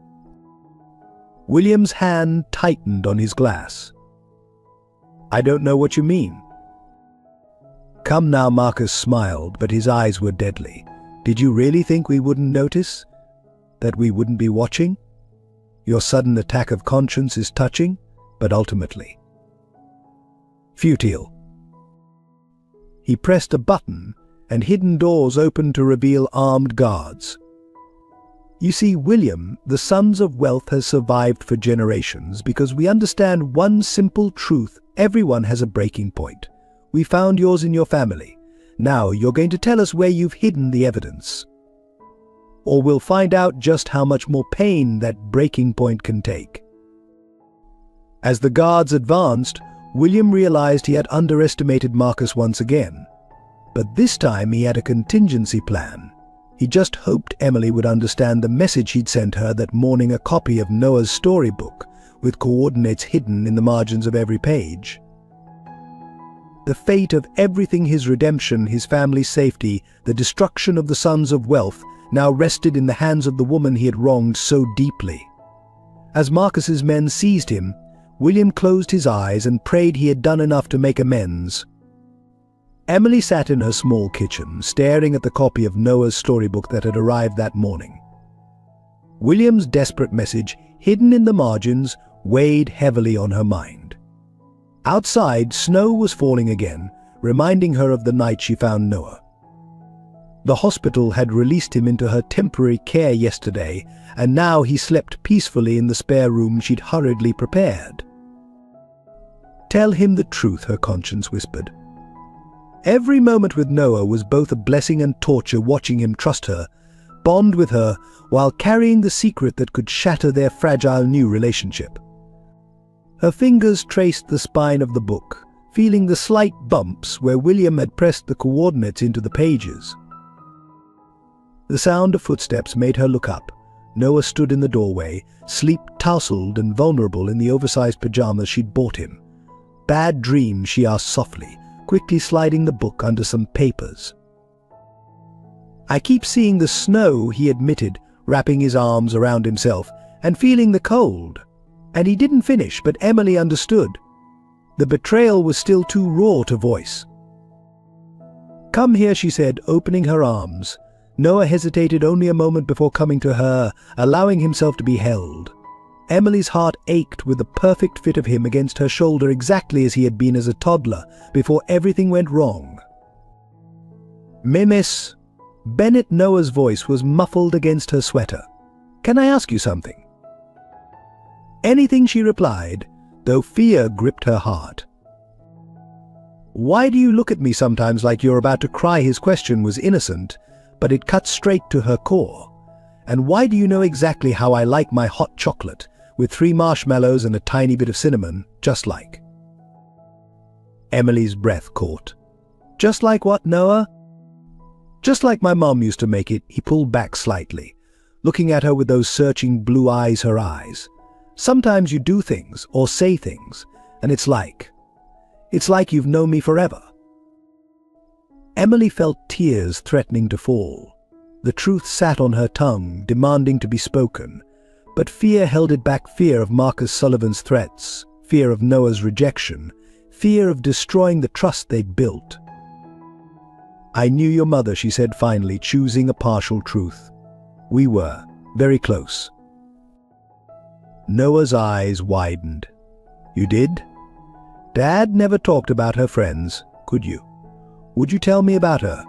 William's hand tightened on his glass. "I don't know what you mean." "Come now," Marcus smiled, but his eyes were deadly. "Did you really think we wouldn't notice? That we wouldn't be watching? Your sudden attack of conscience is touching, but ultimately futile." He pressed a button, and hidden doors opened to reveal armed guards. "You see, William, the sons of wealth has survived for generations because we understand one simple truth: everyone has a breaking point. We found yours in your family. Now you're going to tell us where you've hidden the evidence. Or we'll find out just how much more pain that breaking point can take." As the guards advanced, William realized he had underestimated Marcus once again. But this time he had a contingency plan. He just hoped Emily would understand the message he'd sent her that morning, a copy of Noah's storybook with coordinates hidden in the margins of every page. The fate of everything, his redemption, his family's safety, the destruction of the sons of wealth, now rested in the hands of the woman he had wronged so deeply. As Marcus's men seized him, William closed his eyes and prayed he had done enough to make amends. Emily sat in her small kitchen, staring at the copy of Noah's storybook that had arrived that morning. William's desperate message, hidden in the margins, weighed heavily on her mind. Outside, snow was falling again, reminding her of the night she found Noah. The hospital had released him into her temporary care yesterday, and now he slept peacefully in the spare room she'd hurriedly prepared. "Tell him the truth," her conscience whispered. Every moment with Noah was both a blessing and torture, watching him trust her, bond with her, while carrying the secret that could shatter their fragile new relationship. Her fingers traced the spine of the book, feeling the slight bumps where William had pressed the coordinates into the pages. The sound of footsteps made her look up. Noah stood in the doorway, sleep-tousled and vulnerable in the oversized pajamas she'd bought him. "Bad dream?" she asked softly, quickly sliding the book under some papers. "I keep seeing the snow," he admitted, wrapping his arms around himself, "and feeling the cold." And he didn't finish, but Emily understood. The betrayal was still too raw to voice. "Come here," she said, opening her arms. Noah hesitated only a moment before coming to her, allowing himself to be held. Emily's heart ached with the perfect fit of him against her shoulder, exactly as he had been as a toddler, before everything went wrong. "Miss Bennett," Noah's voice was muffled against her sweater. "Can I ask you something?" "Anything," she replied, though fear gripped her heart. "Why do you look at me sometimes like you're about to cry?" His question was innocent, but it cut straight to her core. "And why do you know exactly how I like my hot chocolate, with 3 marshmallows and a tiny bit of cinnamon, just like?" Emily's breath caught. "Just like what, Noah?" "Just like my mom used to make it." He pulled back slightly, looking at her with those searching blue eyes, her eyes. "Sometimes you do things, or say things, and it's like you've known me forever." Emily felt tears threatening to fall. The truth sat on her tongue, demanding to be spoken, but fear held it back. Fear of Marcus Sullivan's threats, fear of Noah's rejection, fear of destroying the trust they'd built. "I knew your mother," she said finally, choosing a partial truth. "We were very close." Noah's eyes widened. "You did? Dad never talked about her friends, could you? Would you tell me about her?"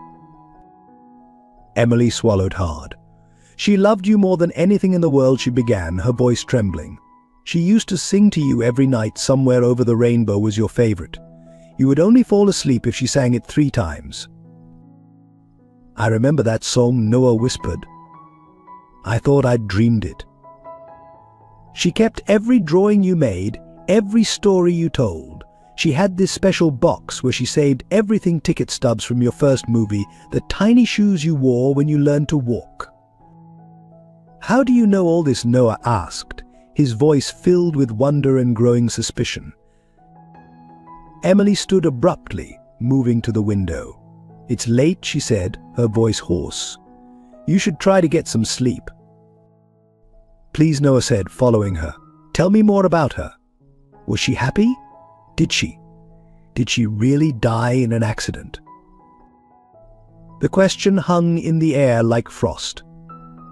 Emily swallowed hard. "She loved you more than anything in the world," she began, her voice trembling. "She used to sing to you every night. Somewhere Over the Rainbow was your favorite. You would only fall asleep if she sang it 3 times. I remember that song, Noah whispered. I thought I'd dreamed it. She kept every drawing you made, every story you told. She had this special box where she saved everything, ticket stubs from your first movie, the tiny shoes you wore when you learned to walk. How do you know all this? Noah asked, his voice filled with wonder and growing suspicion. Emily stood abruptly, moving to the window. It's late, she said, her voice hoarse. You should try to get some sleep. Please, Noah said, following her. Tell me more about her. Was she happy? Did she really die in an accident? The question hung in the air like frost.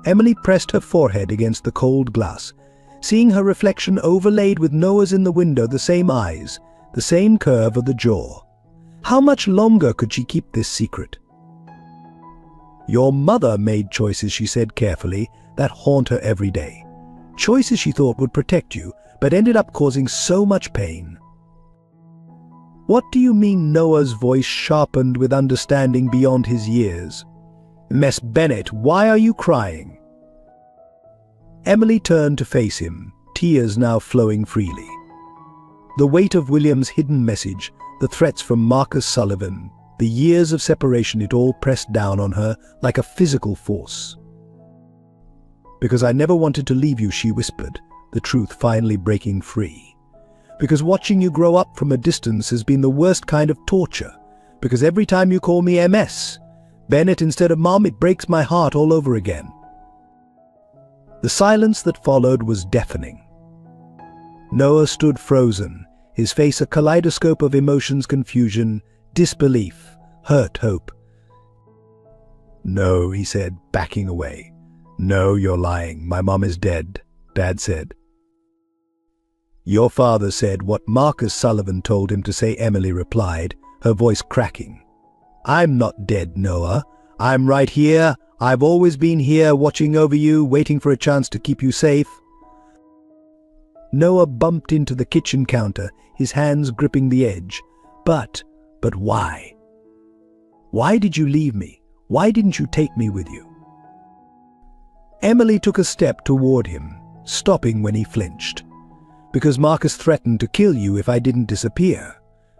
Emily pressed her forehead against the cold glass, seeing her reflection overlaid with Noah's in the window, the same eyes, the same curve of the jaw. How much longer could she keep this secret? Your mother made choices, she said carefully, that haunt her every day. Choices she thought would protect you, but ended up causing so much pain. What do you mean? Noah's voice sharpened with understanding beyond his years. Miss Bennet, why are you crying? Emily turned to face him, tears now flowing freely. The weight of William's hidden message, the threats from Marcus Sullivan, the years of separation, it all pressed down on her like a physical force. Because I never wanted to leave you, she whispered, the truth finally breaking free. Because watching you grow up from a distance has been the worst kind of torture. Because every time you call me MS, Bennett instead of Mom, it breaks my heart all over again. The silence that followed was deafening. Noah stood frozen, his face a kaleidoscope of emotions, confusion, disbelief, hurt, hope. No, he said, backing away. No, you're lying. My mom is dead, Dad said. Your father said what Marcus Sullivan told him to say, Emily replied, her voice cracking. I'm not dead, Noah. I'm right here. I've always been here, watching over you, waiting for a chance to keep you safe. Noah bumped into the kitchen counter, his hands gripping the edge. But why? Why did you leave me? Why didn't you take me with you? Emily took a step toward him, stopping when he flinched. Because Marcus threatened to kill you if I didn't disappear.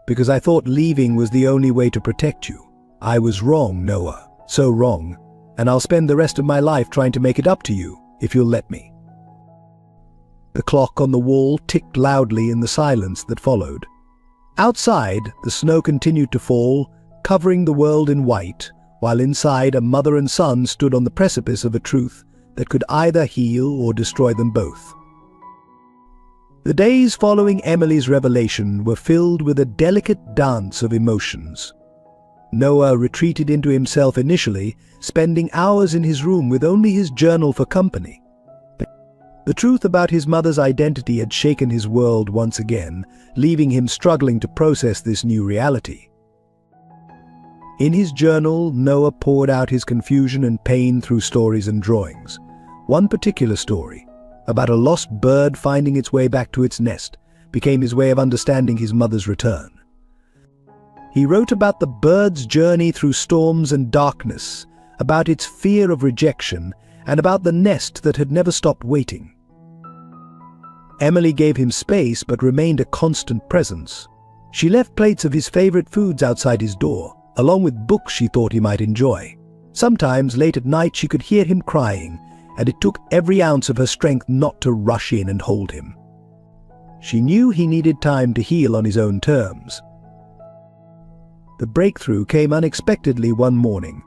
Because I thought leaving was the only way to protect you. I was wrong, Noah. So wrong. And I'll spend the rest of my life trying to make it up to you, if you'll let me. The clock on the wall ticked loudly in the silence that followed. Outside, the snow continued to fall, covering the world in white, while inside a mother and son stood on the precipice of a truth that could either heal or destroy them both. The days following Emily's revelation were filled with a delicate dance of emotions. Noah retreated into himself initially, spending hours in his room with only his journal for company. The truth about his mother's identity had shaken his world once again, leaving him struggling to process this new reality. In his journal, Noah poured out his confusion and pain through stories and drawings. One particular story, about a lost bird finding its way back to its nest, became his way of understanding his mother's return. He wrote about the bird's journey through storms and darkness, about its fear of rejection, and about the nest that had never stopped waiting. Emily gave him space but remained a constant presence. She left plates of his favorite foods outside his door, along with books she thought he might enjoy. Sometimes, late at night, she could hear him crying, and it took every ounce of her strength not to rush in and hold him. She knew he needed time to heal on his own terms. The breakthrough came unexpectedly one morning.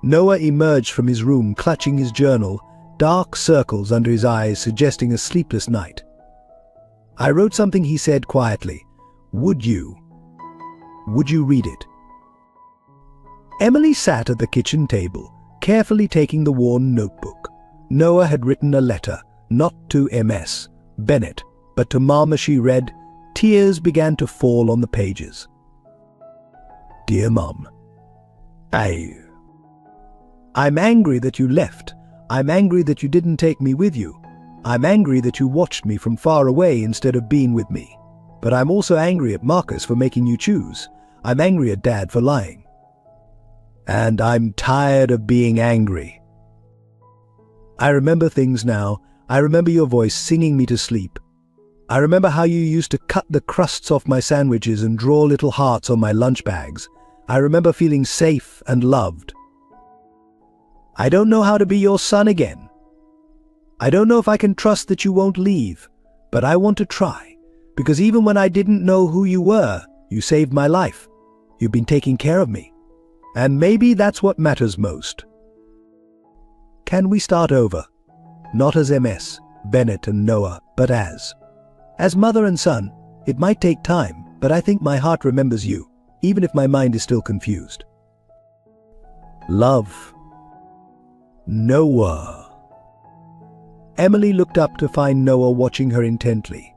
Noah emerged from his room clutching his journal, dark circles under his eyes suggesting a sleepless night. I wrote something, he said quietly. Would you read it? Emily sat at the kitchen table, carefully taking the worn notebook. Noah had written a letter, not to MS Bennett, but to Mama. She read. Tears began to fall on the pages. Dear Mom, I'm angry that you left. I'm angry that you didn't take me with you. I'm angry that you watched me from far away instead of being with me. But I'm also angry at Marcus for making you choose. I'm angry at Dad for lying. And I'm tired of being angry. I remember things now. I remember your voice singing me to sleep. I remember how you used to cut the crusts off my sandwiches and draw little hearts on my lunch bags. I remember feeling safe and loved. I don't know how to be your son again. I don't know if I can trust that you won't leave, but I want to try, because even when I didn't know who you were, you saved my life. You've been taking care of me. And maybe that's what matters most. Can we start over? Not as MS, Bennett and Noah, but as mother and son. It might take time, but I think my heart remembers you, even if my mind is still confused. Love. Noah. Emily looked up to find Noah watching her intently.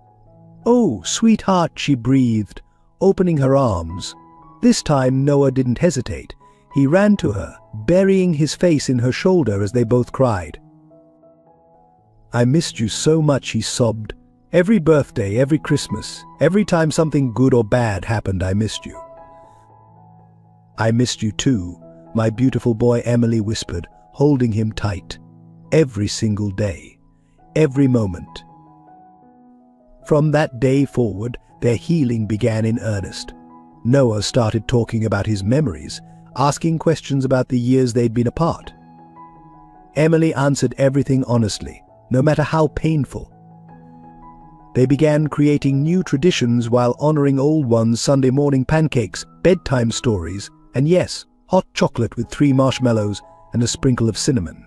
Oh, sweetheart, she breathed, opening her arms. This time Noah didn't hesitate. He ran to her, burying his face in her shoulder as they both cried. I missed you so much, he sobbed. Every birthday, every Christmas, every time something good or bad happened, I missed you. I missed you too, my beautiful boy, Emily whispered, holding him tight. Every single day, every moment. From that day forward, their healing began in earnest. Noah started talking about his memories, asking questions about the years they'd been apart. Emily answered everything honestly, no matter how painful. They began creating new traditions while honoring old ones: Sunday morning pancakes, bedtime stories, and yes, hot chocolate with 3 marshmallows and a sprinkle of cinnamon.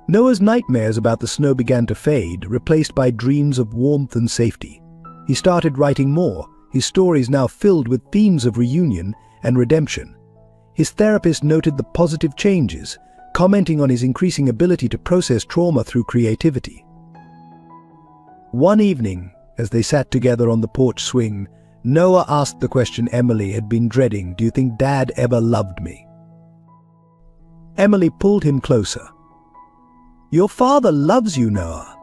Noah's nightmares about the snow began to fade, replaced by dreams of warmth and safety. He started writing more, his stories now filled with themes of reunion and redemption. His therapist noted the positive changes, commenting on his increasing ability to process trauma through creativity. One evening, as they sat together on the porch swing, Noah asked the question Emily had been dreading: do you think Dad ever loved me? Emily pulled him closer. Your father loves you, Noah,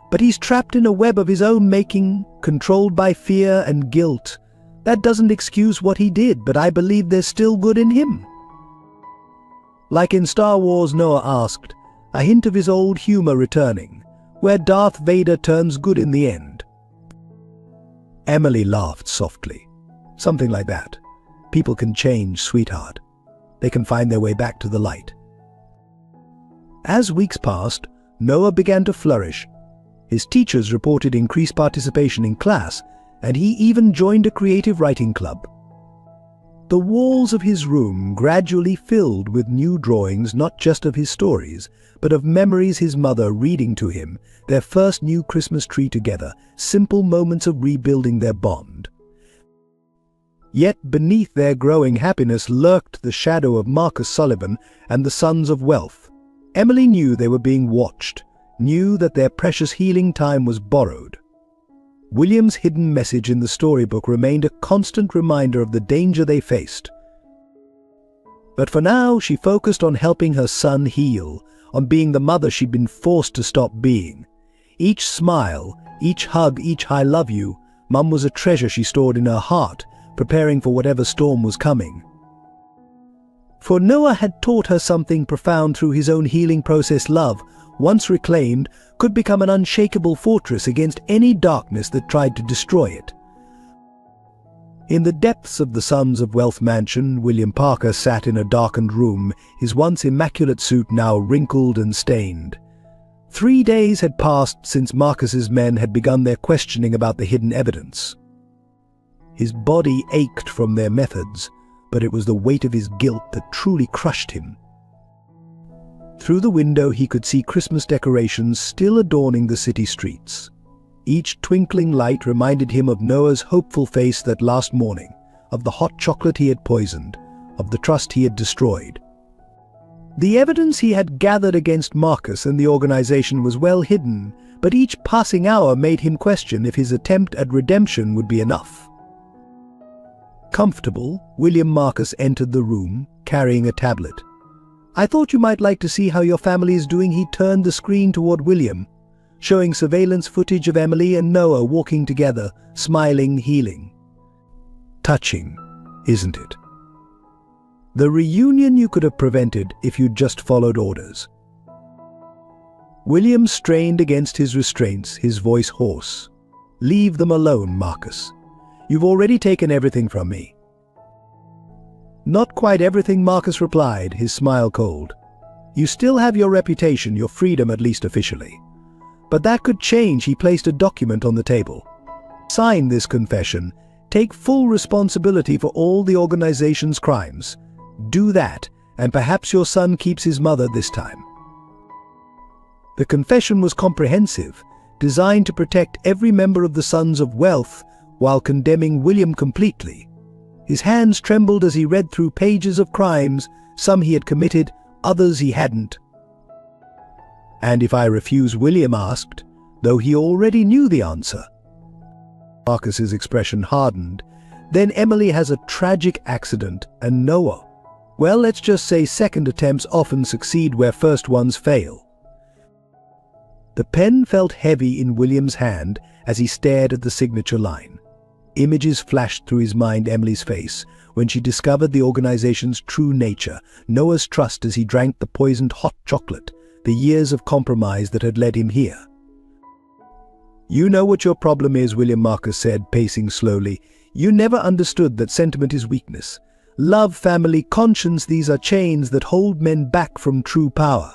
but he's trapped in a web of his own making, controlled by fear and guilt. That doesn't excuse what he did, but I believe there's still good in him. Like in Star Wars, Noah asked, a hint of his old humor returning, where Darth Vader turns good in the end. Emily laughed softly. Something like that. People can change, sweetheart. They can find their way back to the light. As weeks passed, Noah began to flourish. His teachers reported increased participation in class, and he even joined a creative writing club. The walls of his room gradually filled with new drawings, not just of his stories, but of memories his mother reading to him, their first new Christmas tree together, simple moments of rebuilding their bond. Yet beneath their growing happiness lurked the shadow of Marcus Sullivan and the Sons of Wealth. Emily knew they were being watched, knew that their precious healing time was borrowed. William's hidden message in the storybook remained a constant reminder of the danger they faced. But for now, she focused on helping her son heal, on being the mother she'd been forced to stop being. Each smile, each hug, each "I love you," Mum was a treasure she stored in her heart, preparing for whatever storm was coming. For Noah had taught her something profound through his own healing process. Love, once reclaimed, could become an unshakable fortress against any darkness that tried to destroy it. In the depths of the Sons of Wealth mansion, William Parker sat in a darkened room, his once immaculate suit now wrinkled and stained. 3 days had passed since Marcus's men had begun their questioning about the hidden evidence. His body ached from their methods, but it was the weight of his guilt that truly crushed him. Through the window he could see Christmas decorations still adorning the city streets. Each twinkling light reminded him of Noah's hopeful face that last morning, of the hot chocolate he had poisoned, of the trust he had destroyed. The evidence he had gathered against Marcus and the organization was well hidden, but each passing hour made him question if his attempt at redemption would be enough. Comfortable, William Marcus entered the room, carrying a tablet. I thought you might like to see how your family is doing. He turned the screen toward William, showing surveillance footage of Emily and Noah walking together, smiling, healing. Touching, isn't it? The reunion you could have prevented if you'd just followed orders. William strained against his restraints, his voice hoarse. "Leave them alone, Marcus. You've already taken everything from me." "Not quite everything," Marcus replied, his smile cold. "You still have your reputation, your freedom, at least officially. But that could change." He placed a document on the table. "Sign this confession. Take full responsibility for all the organization's crimes. Do that, and perhaps your son keeps his mother this time." The confession was comprehensive, designed to protect every member of the Sons of Wealth while condemning William completely. His hands trembled as he read through pages of crimes, some he had committed, others he hadn't. "And if I refuse?" William asked, though he already knew the answer. Marcus's expression hardened. "Then Emily has a tragic accident, and Noah. Well, let's just say second attempts often succeed where first ones fail." The pen felt heavy in William's hand as he stared at the signature line. Images flashed through his mind: Emily's face when she discovered the organization's true nature, Noah's trust as he drank the poisoned hot chocolate, the years of compromise that had led him here. "You know what your problem is," William Marcus said, pacing slowly. "You never understood that sentiment is weakness. Love, family, conscience, these are chains that hold men back from true power.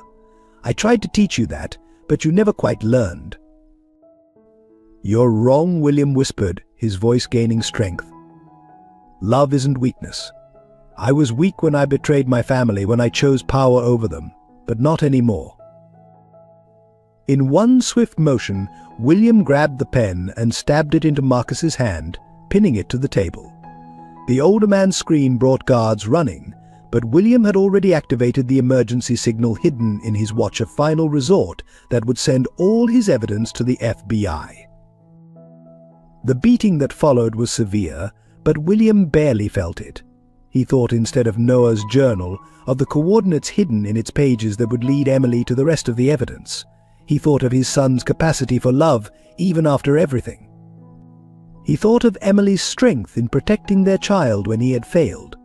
I tried to teach you that, but you never quite learned." "You're wrong," William whispered, his voice gaining strength. "Love isn't weakness. I was weak when I betrayed my family, when I chose power over them, but not anymore." In one swift motion, William grabbed the pen and stabbed it into Marcus's hand, pinning it to the table. The older man's scream brought guards running, but William had already activated the emergency signal hidden in his watch, a final resort that would send all his evidence to the FBI. The beating that followed was severe, but William barely felt it. He thought, instead of Noah's journal, of the coordinates hidden in its pages that would lead Emily to the rest of the evidence. He thought of his son's capacity for love, even after everything. He thought of Emily's strength in protecting their child when he had failed.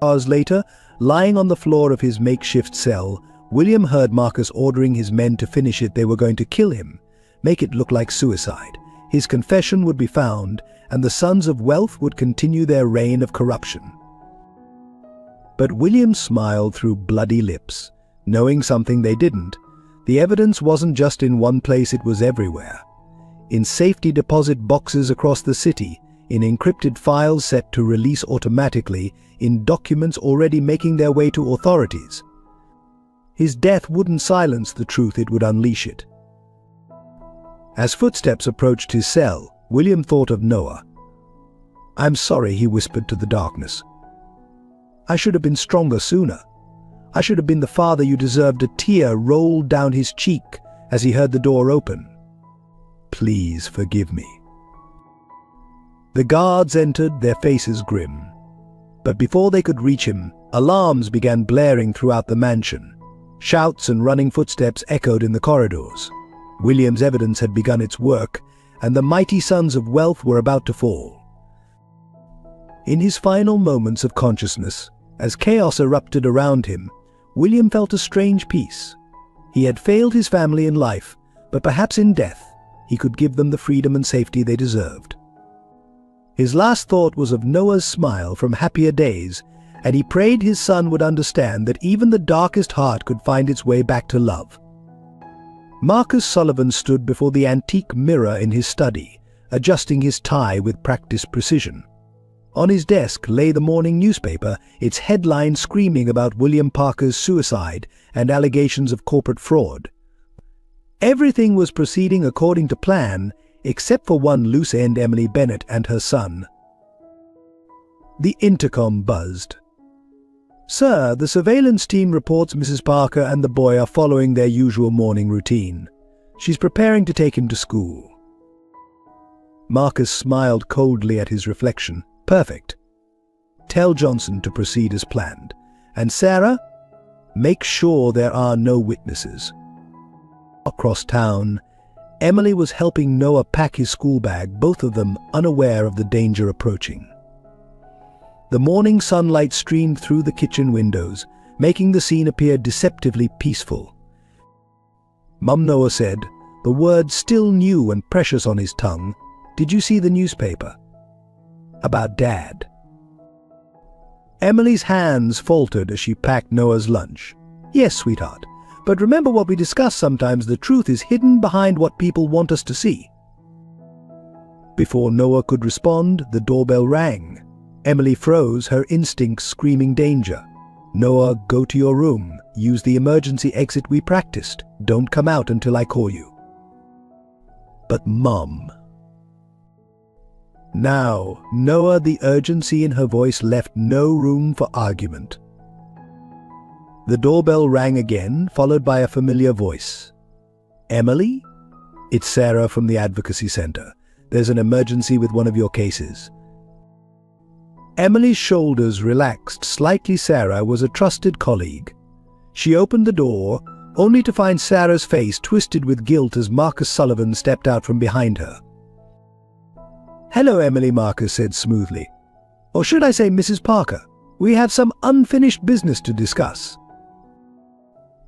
Hours later, lying on the floor of his makeshift cell, William heard Marcus ordering his men to finish it. They were going to kill him, make it look like suicide. His confession would be found, and the Sons of Wealth would continue their reign of corruption. But William smiled through bloody lips, knowing something they didn't. The evidence wasn't just in one place, it was everywhere. In safety deposit boxes across the city, in encrypted files set to release automatically, in documents already making their way to authorities. His death wouldn't silence the truth, it would unleash it. As footsteps approached his cell, William thought of Noah. "I'm sorry," he whispered to the darkness. "I should have been stronger sooner. I should have been the father you deserved." A tear rolled down his cheek as he heard the door open. "Please forgive me." The guards entered, their faces grim. But before they could reach him, alarms began blaring throughout the mansion. Shouts and running footsteps echoed in the corridors. William's evidence had begun its work, and the mighty Sons of Wealth were about to fall. In his final moments of consciousness, as chaos erupted around him, William felt a strange peace. He had failed his family in life, but perhaps in death, he could give them the freedom and safety they deserved. His last thought was of Noah's smile from happier days, and he prayed his son would understand that even the darkest heart could find its way back to love. Marcus Sullivan stood before the antique mirror in his study, adjusting his tie with practiced precision. On his desk lay the morning newspaper, its headline screaming about William Parker's suicide and allegations of corporate fraud. Everything was proceeding according to plan, except for one loose end: Emily Bennett and her son. The intercom buzzed. "Sir, the surveillance team reports Mrs. Parker and the boy are following their usual morning routine. She's preparing to take him to school." Marcus smiled coldly at his reflection. "Perfect. Tell Johnson to proceed as planned. And Sarah, make sure there are no witnesses." Across town, Emily was helping Noah pack his school bag, both of them unaware of the danger approaching. The morning sunlight streamed through the kitchen windows, making the scene appear deceptively peaceful. Mum, Noah said, the words still new and precious on his tongue, "Did you see the newspaper? About Dad?" Emily's hands faltered as she packed Noah's lunch. "Yes, sweetheart, but remember what we discussed sometimes, the truth is hidden behind what people want us to see." Before Noah could respond, the doorbell rang. Emily froze, her instincts screaming danger. "Noah, go to your room. Use the emergency exit we practiced. Don't come out until I call you." "But Mum..." Now, Noah, the urgency in her voice left no room for argument. The doorbell rang again, followed by a familiar voice. "Emily? It's Sarah from the Advocacy Center. There's an emergency with one of your cases." Emily's shoulders relaxed slightly. Sarah was a trusted colleague. She opened the door, only to find Sarah's face twisted with guilt as Marcus Sullivan stepped out from behind her. "Hello, Emily," Marcus said smoothly. "Or should I say Mrs. Parker? We have some unfinished business to discuss."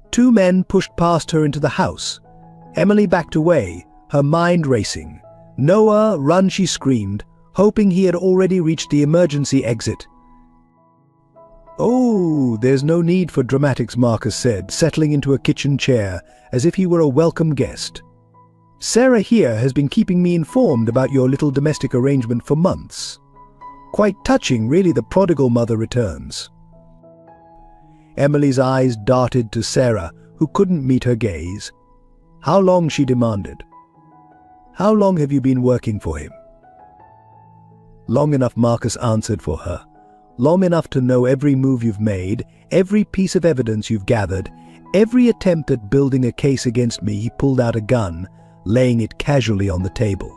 Two men pushed past her into the house. Emily backed away, her mind racing. "Noah, run," she screamed, hoping he had already reached the emergency exit. "Oh, there's no need for dramatics," Marcus said, settling into a kitchen chair as if he were a welcome guest. "Sarah here has been keeping me informed about your little domestic arrangement for months. Quite touching, really. The prodigal mother returns." Emily's eyes darted to Sarah, who couldn't meet her gaze. "How long?" she demanded. "How long have you been working for him?" "Long enough," Marcus answered for her. "Long enough to know every move you've made, every piece of evidence you've gathered, every attempt at building a case against me." He pulled out a gun, laying it casually on the table.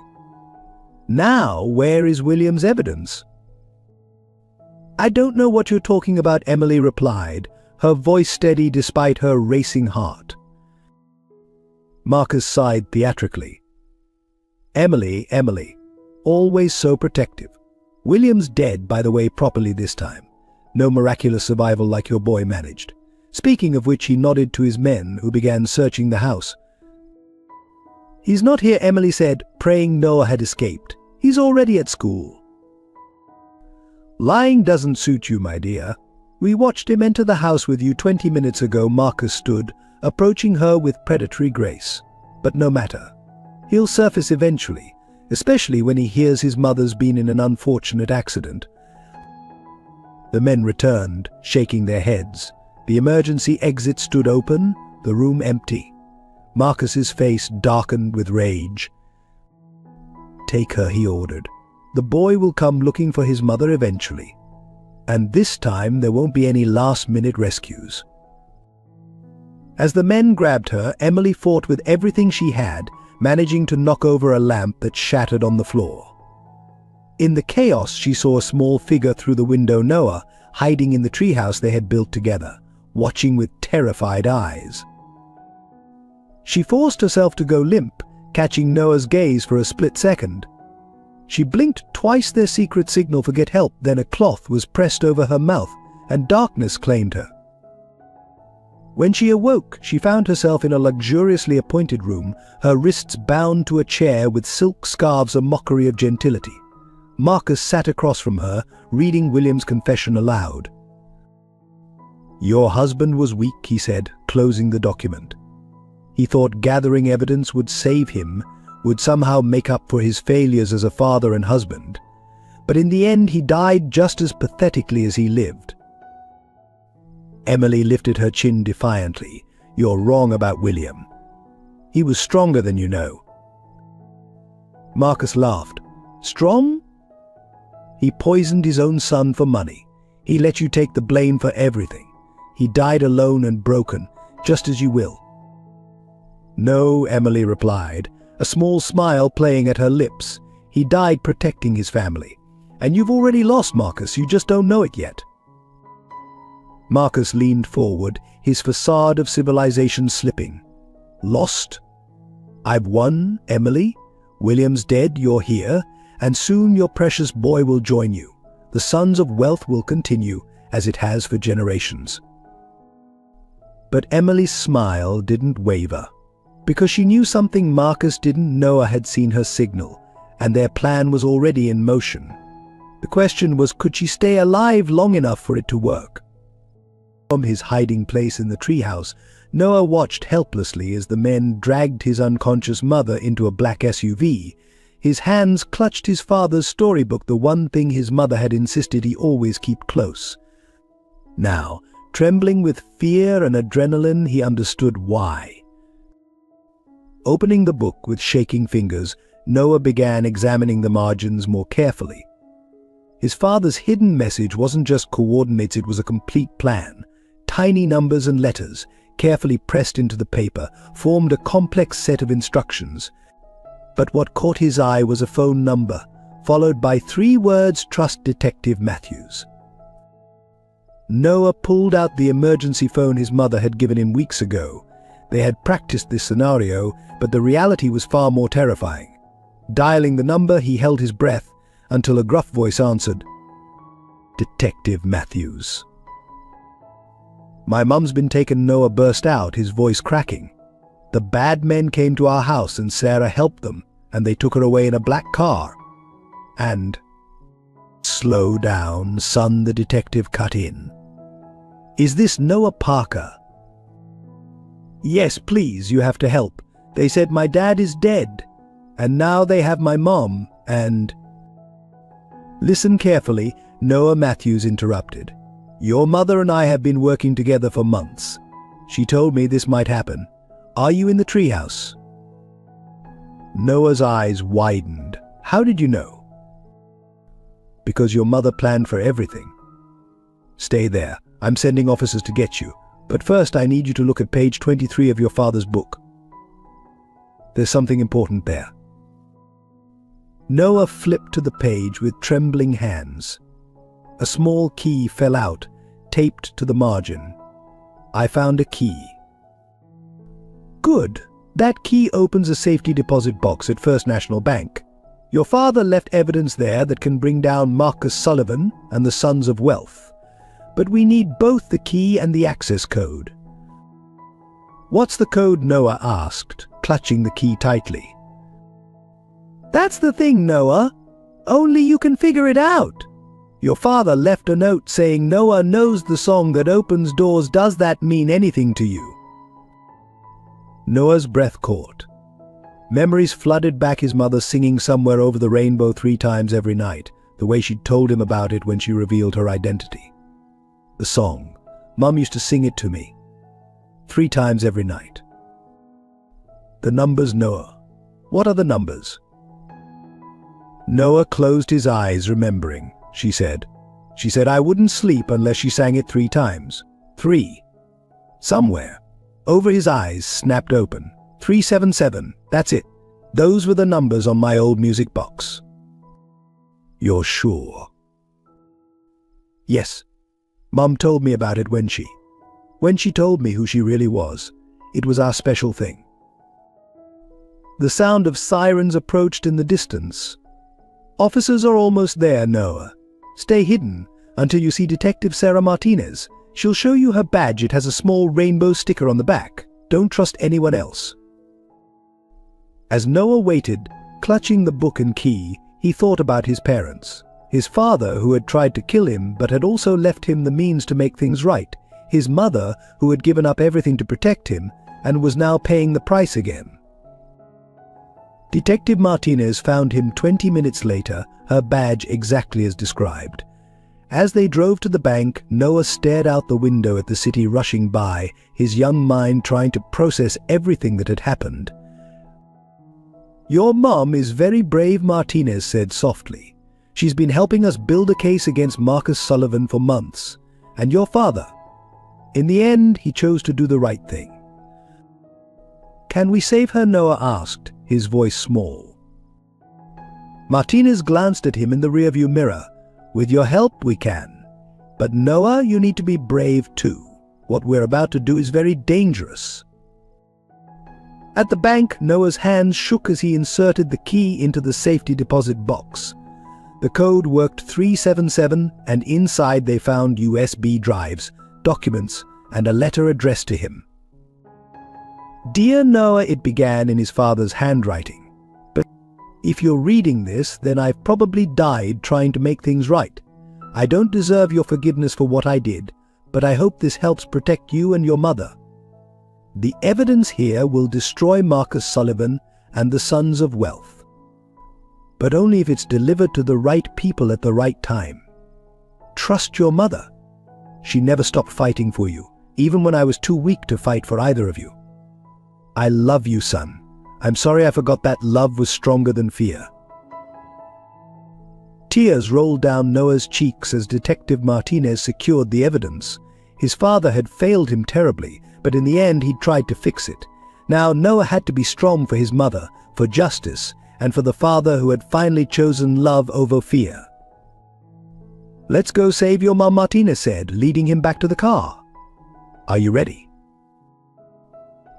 "Now, where is William's evidence?" "I don't know what you're talking about," Emily replied, her voice steady despite her racing heart. Marcus sighed theatrically. Emily, always so protective. William's dead, by the way, properly this time. No miraculous survival like your boy managed." Speaking of which, he nodded to his men, who began searching the house. "He's not here," Emily said, praying Noah had escaped. "He's already at school." "Lying doesn't suit you, my dear. We watched him enter the house with you 20 minutes ago." Marcus stood, approaching her with predatory grace. "But no matter. He'll surface eventually, especially when he hears his mother's been in an unfortunate accident." The men returned, shaking their heads. The emergency exit stood open, the room empty. Marcus's face darkened with rage. "Take her," he ordered. "The boy will come looking for his mother eventually. And this time there won't be any last-minute rescues." As the men grabbed her, Emily fought with everything she had, managing to knock over a lamp that shattered on the floor. In the chaos, she saw a small figure through the window, Noah, hiding in the treehouse they had built together, watching with terrified eyes. She forced herself to go limp, catching Noah's gaze for a split second. She blinked twice, their secret signal for get help, then a cloth was pressed over her mouth, and darkness claimed her. When she awoke, she found herself in a luxuriously appointed room, her wrists bound to a chair with silk scarves, a mockery of gentility. Marcus sat across from her, reading William's confession aloud. "Your husband was weak," he said, closing the document. He thought gathering evidence would save him, would somehow make up for his failures as a father and husband. But in the end, he died just as pathetically as he lived. Emily lifted her chin defiantly. "You're wrong about William. He was stronger than you know." Marcus laughed. "Strong? He poisoned his own son for money. He let you take the blame for everything. He died alone and broken, just as you will." "No," Emily replied, a small smile playing at her lips. "He died protecting his family. And you've already lost, Marcus, you just don't know it yet." Marcus leaned forward, his facade of civilization slipping. "Lost? I've won, Emily. William's dead, you're here, and soon your precious boy will join you. The sons of wealth will continue, as it has for generations. But Emily's smile didn't waver, because she knew something Marcus didn't know. Had seen her signal, and their plan was already in motion. The question was, could she stay alive long enough for it to work? From his hiding place in the treehouse, Noah watched helplessly as the men dragged his unconscious mother into a black SUV. His hands clutched his father's storybook, the one thing his mother had insisted he always keep close. Now, trembling with fear and adrenaline, he understood why. Opening the book with shaking fingers, Noah began examining the margins more carefully. His father's hidden message wasn't just coordinates, it was a complete plan. Tiny numbers and letters, carefully pressed into the paper, formed a complex set of instructions. But what caught his eye was a phone number, followed by 3 words: "Trust Detective Matthews." Noah pulled out the emergency phone his mother had given him weeks ago. They had practiced this scenario, but the reality was far more terrifying. Dialing the number, he held his breath until a gruff voice answered. "Detective Matthews." "My mum's been taken," Noah burst out, his voice cracking. "The bad men came to our house and Sarah helped them, and they took her away in a black car. And—" "Slow down, son," the detective cut in. "Is this Noah Parker?" "Yes, please, you have to help. They said my dad is dead, and now they have my mom, and—" "Listen carefully," Noah Matthews interrupted. "Your mother and I have been working together for months. She told me this might happen. Are you in the treehouse?" Noah's eyes widened. "How did you know?" "Because your mother planned for everything." "Stay there. I'm sending officers to get you. But first I need you to look at page 23 of your father's book. There's something important there." Noah flipped to the page with trembling hands. A small key fell out, taped to the margin. "I found a key." "Good. That key opens a safety deposit box at First National Bank. Your father left evidence there that can bring down Marcus Sullivan and the Sons of Wealth. But we need both the key and the access code." "What's the code?" Noah asked, clutching the key tightly. "That's the thing, Noah. Only you can figure it out. Your father left a note saying Noah knows the song that opens doors. Does that mean anything to you?" Noah's breath caught. Memories flooded back, his mother singing "Somewhere Over the Rainbow" 3 times every night, the way she'd told him about it when she revealed her identity. The song. Mum used to sing it to me. 3 times every night. The numbers, Noah. What are the numbers? Noah closed his eyes, remembering. She said, I wouldn't sleep unless she sang it 3 times. 3. Somewhere. Over his eyes snapped open. 377. That's it. Those were the numbers on my old music box. You're sure? Yes. Mum told me about it when she told me who she really was. It was our special thing. The sound of sirens approached in the distance. Officers are almost there, Noah. Stay hidden until you see Detective Sarah Martinez. She'll show you her badge. It has a small rainbow sticker on the back. Don't trust anyone else. As Noah waited, clutching the book and key, he thought about his parents. His father, who had tried to kill him but had also left him the means to make things right. His mother, who had given up everything to protect him and was now paying the price again. Detective Martinez found him 20 minutes later, her badge exactly as described. As they drove to the bank, Noah stared out the window at the city rushing by, his young mind trying to process everything that had happened. Your mom is very brave, Martinez said softly. She's been helping us build a case against Marcus Sullivan for months. And your father. In the end, he chose to do the right thing. Can we save her? Noah asked, his voice small. Martinez glanced at him in the rearview mirror. With your help, we can. But Noah, you need to be brave too. What we're about to do is very dangerous. At the bank, Noah's hands shook as he inserted the key into the safety deposit box. The code worked 377, and inside they found USB drives, documents, and a letter addressed to him. "Dear Noah," it began in his father's handwriting. "But if you're reading this, then I've probably died trying to make things right. I don't deserve your forgiveness for what I did, but I hope this helps protect you and your mother. The evidence here will destroy Marcus Sullivan and the Sons of Wealth. But only if it's delivered to the right people at the right time. Trust your mother. She never stopped fighting for you, even when I was too weak to fight for either of you. I love you, son. I'm sorry I forgot that love was stronger than fear." Tears rolled down Noah's cheeks as Detective Martinez secured the evidence. His father had failed him terribly, but in the end he'd tried to fix it. Now Noah had to be strong for his mother, for justice, and for the father who had finally chosen love over fear. "Let's go save your mom," Martinez said, leading him back to the car. "Are you ready?"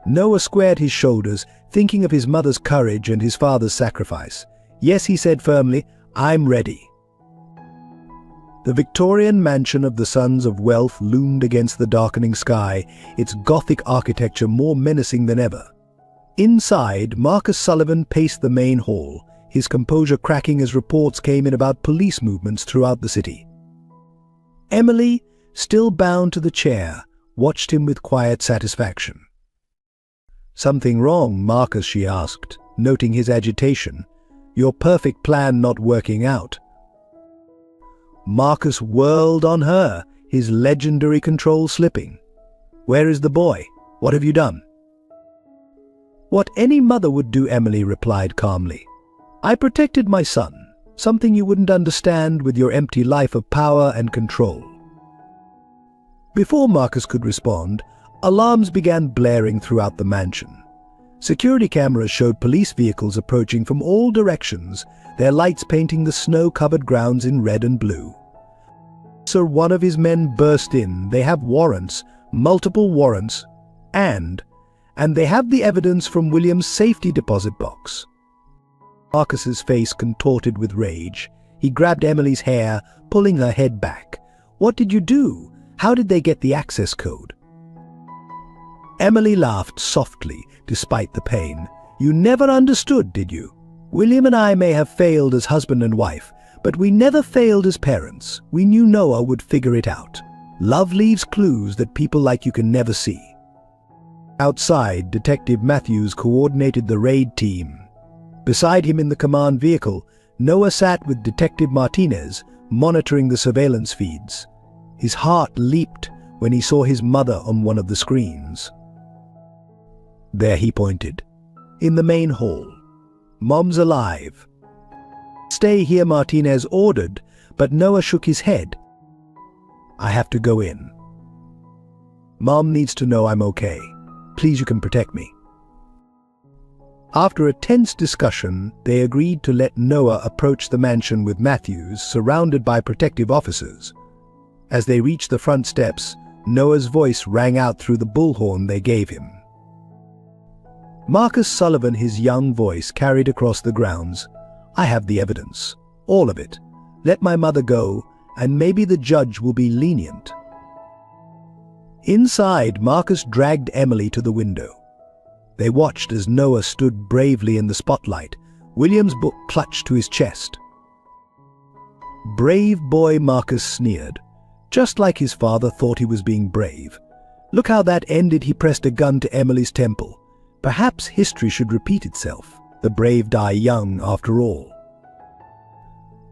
Noah squared his shoulders, thinking of his mother's courage and his father's sacrifice. "Yes," he said firmly, "I'm ready." The Victorian mansion of the Sons of Wealth loomed against the darkening sky, its Gothic architecture more menacing than ever. Inside, Marcus Sullivan paced the main hall, his composure cracking as reports came in about police movements throughout the city. Emily, still bound to the chair, watched him with quiet satisfaction. "Something wrong, Marcus?" she asked, noting his agitation. "Your perfect plan not working out." Marcus whirled on her, his legendary control slipping. "Where is the boy? What have you done?" "What any mother would do," Emily replied calmly. "I protected my son, something you wouldn't understand with your empty life of power and control." Before Marcus could respond, alarms began blaring throughout the mansion. Security cameras showed police vehicles approaching from all directions, their lights painting the snow-covered grounds in red and blue. So one of his men burst in. "They have warrants, multiple warrants, and they have the evidence from William's safety deposit box." Marcus's face contorted with rage. He grabbed Emily's hair, pulling her head back. "What did you do? How did they get the access code?" Emily laughed softly, despite the pain. "You never understood, did you? William and I may have failed as husband and wife, but we never failed as parents. We knew Noah would figure it out. Love leaves clues that people like you can never see." Outside, Detective Matthews coordinated the raid team. Beside him in the command vehicle, Noah sat with Detective Martinez, monitoring the surveillance feeds. His heart leaped when he saw his mother on one of the screens. "There," he pointed. "In the main hall. Mom's alive." "Stay here," Martinez ordered, but Noah shook his head. "I have to go in. Mom needs to know I'm okay. Please, you can protect me." After a tense discussion, they agreed to let Noah approach the mansion with Matthews, surrounded by protective officers. As they reached the front steps, Noah's voice rang out through the bullhorn they gave him. Marcus Sullivan, his young voice carried across the grounds. "I have the evidence. All of it. Let my mother go, and maybe the judge will be lenient." Inside, Marcus dragged Emily to the window. They watched as Noah stood bravely in the spotlight, William's book clutched to his chest. "Brave boy," Marcus sneered. Just like his father thought he was being brave. Look how that ended. He pressed a gun to Emily's temple. Perhaps history should repeat itself. The brave die young, after all.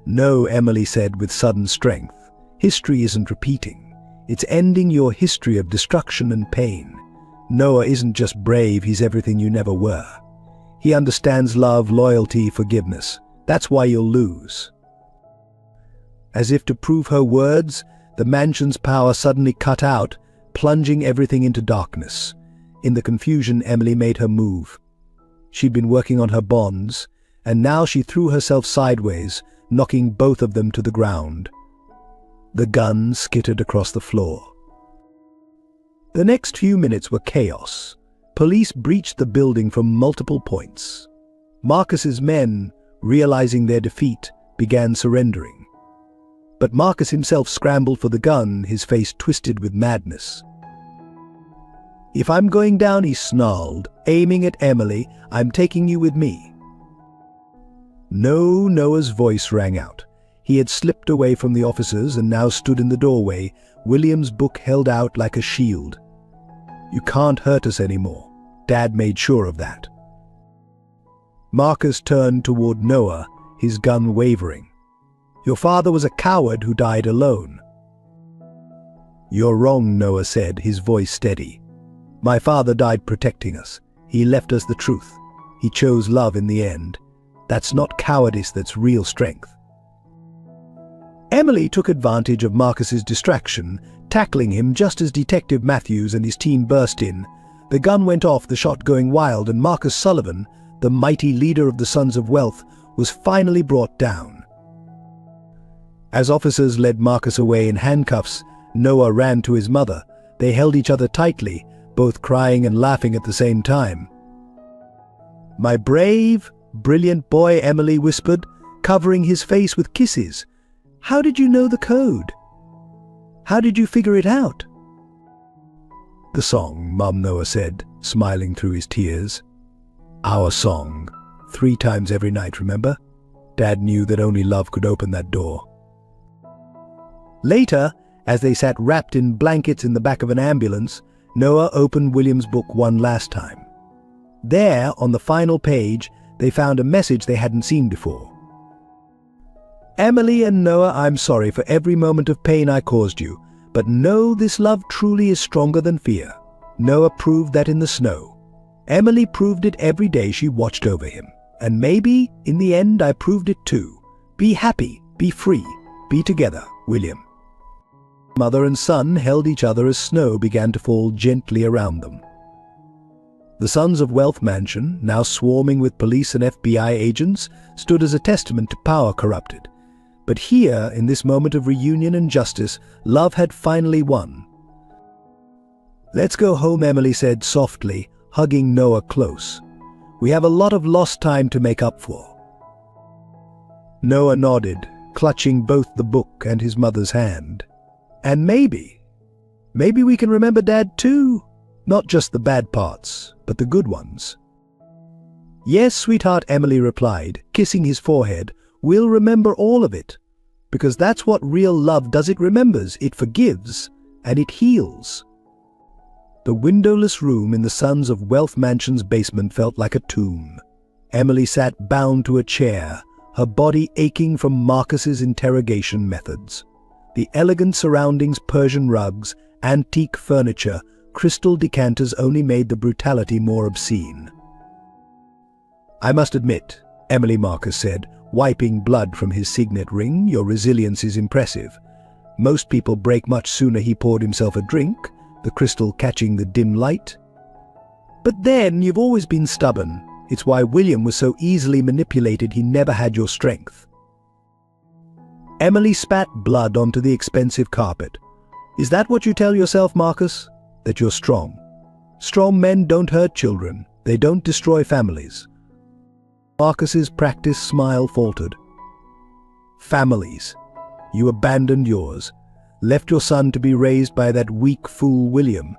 "No," Emily said with sudden strength. "History isn't repeating. It's ending your history of destruction and pain. Noah isn't just brave, he's everything you never were. He understands love, loyalty, forgiveness. That's why you'll lose." As if to prove her words, the mansion's power suddenly cut out, plunging everything into darkness. In the confusion, Emily made her move. She'd been working on her bonds, and now she threw herself sideways, knocking both of them to the ground. The gun skittered across the floor. The next few minutes were chaos. Police breached the building from multiple points. Marcus's men, realizing their defeat, began surrendering. But Marcus himself scrambled for the gun, his face twisted with madness. "If I'm going down," he snarled, aiming at Emily, "I'm taking you with me." No, Noah's voice rang out. He had slipped away from the officers and now stood in the doorway, William's book held out like a shield. "You can't hurt us anymore. Dad made sure of that." Marcus turned toward Noah, his gun wavering. "Your father was a coward who died alone." "You're wrong," Noah said, his voice steady. "My father died protecting us. He left us the truth. He chose love in the end. That's not cowardice, that's real strength." Emily took advantage of Marcus's distraction, tackling him just as Detective Matthews and his team burst in. The gun went off, the shot going wild, and Marcus Sullivan, the mighty leader of the Sons of Wealth, was finally brought down. As officers led Marcus away in handcuffs, Noah ran to his mother. They held each other tightly, both crying and laughing at the same time. "My brave, brilliant boy," Emily whispered, covering his face with kisses. "How did you know the code? How did you figure it out?" "The song," Mom, Noah said, smiling through his tears. "Our song. 3 times every night, remember? Dad knew that only love could open that door." Later, as they sat wrapped in blankets in the back of an ambulance, Noah opened William's book one last time. There, on the final page, they found a message they hadn't seen before. "Emily and Noah, I'm sorry for every moment of pain I caused you, but know this love truly is stronger than fear. Noah proved that in the snow. Emily proved it every day she watched over him. And maybe, in the end, I proved it too. Be happy, be free, be together, William." Mother and son held each other as snow began to fall gently around them. The Sons of Wealth mansion, now swarming with police and FBI agents, stood as a testament to power corrupted. But here, in this moment of reunion and justice, love had finally won. "Let's go home," Emily said softly, hugging Noah close. "We have a lot of lost time to make up for." Noah nodded, clutching both the book and his mother's hand. "And maybe we can remember Dad too. Not just the bad parts, but the good ones." "Yes, sweetheart," Emily replied, kissing his forehead. "We'll remember all of it. Because that's what real love does. It remembers, it forgives, and it heals." The windowless room in the Sons of Wealth mansion's basement felt like a tomb. Emily sat bound to a chair, her body aching from Marcus's interrogation methods. The elegant surroundings, Persian rugs, antique furniture, crystal decanters only made the brutality more obscene. "I must admit," Emily, Marcus said, wiping blood from his signet ring, "your resilience is impressive. Most people break much sooner." He poured himself a drink, the crystal catching the dim light. "But then, you've always been stubborn. It's why William was so easily manipulated. He never had your strength." Emily spat blood onto the expensive carpet. "Is that what you tell yourself, Marcus? That you're strong? Strong men don't hurt children. They don't destroy families." Marcus's practiced smile faltered. "Families. You abandoned yours. Left your son to be raised by that weak fool William.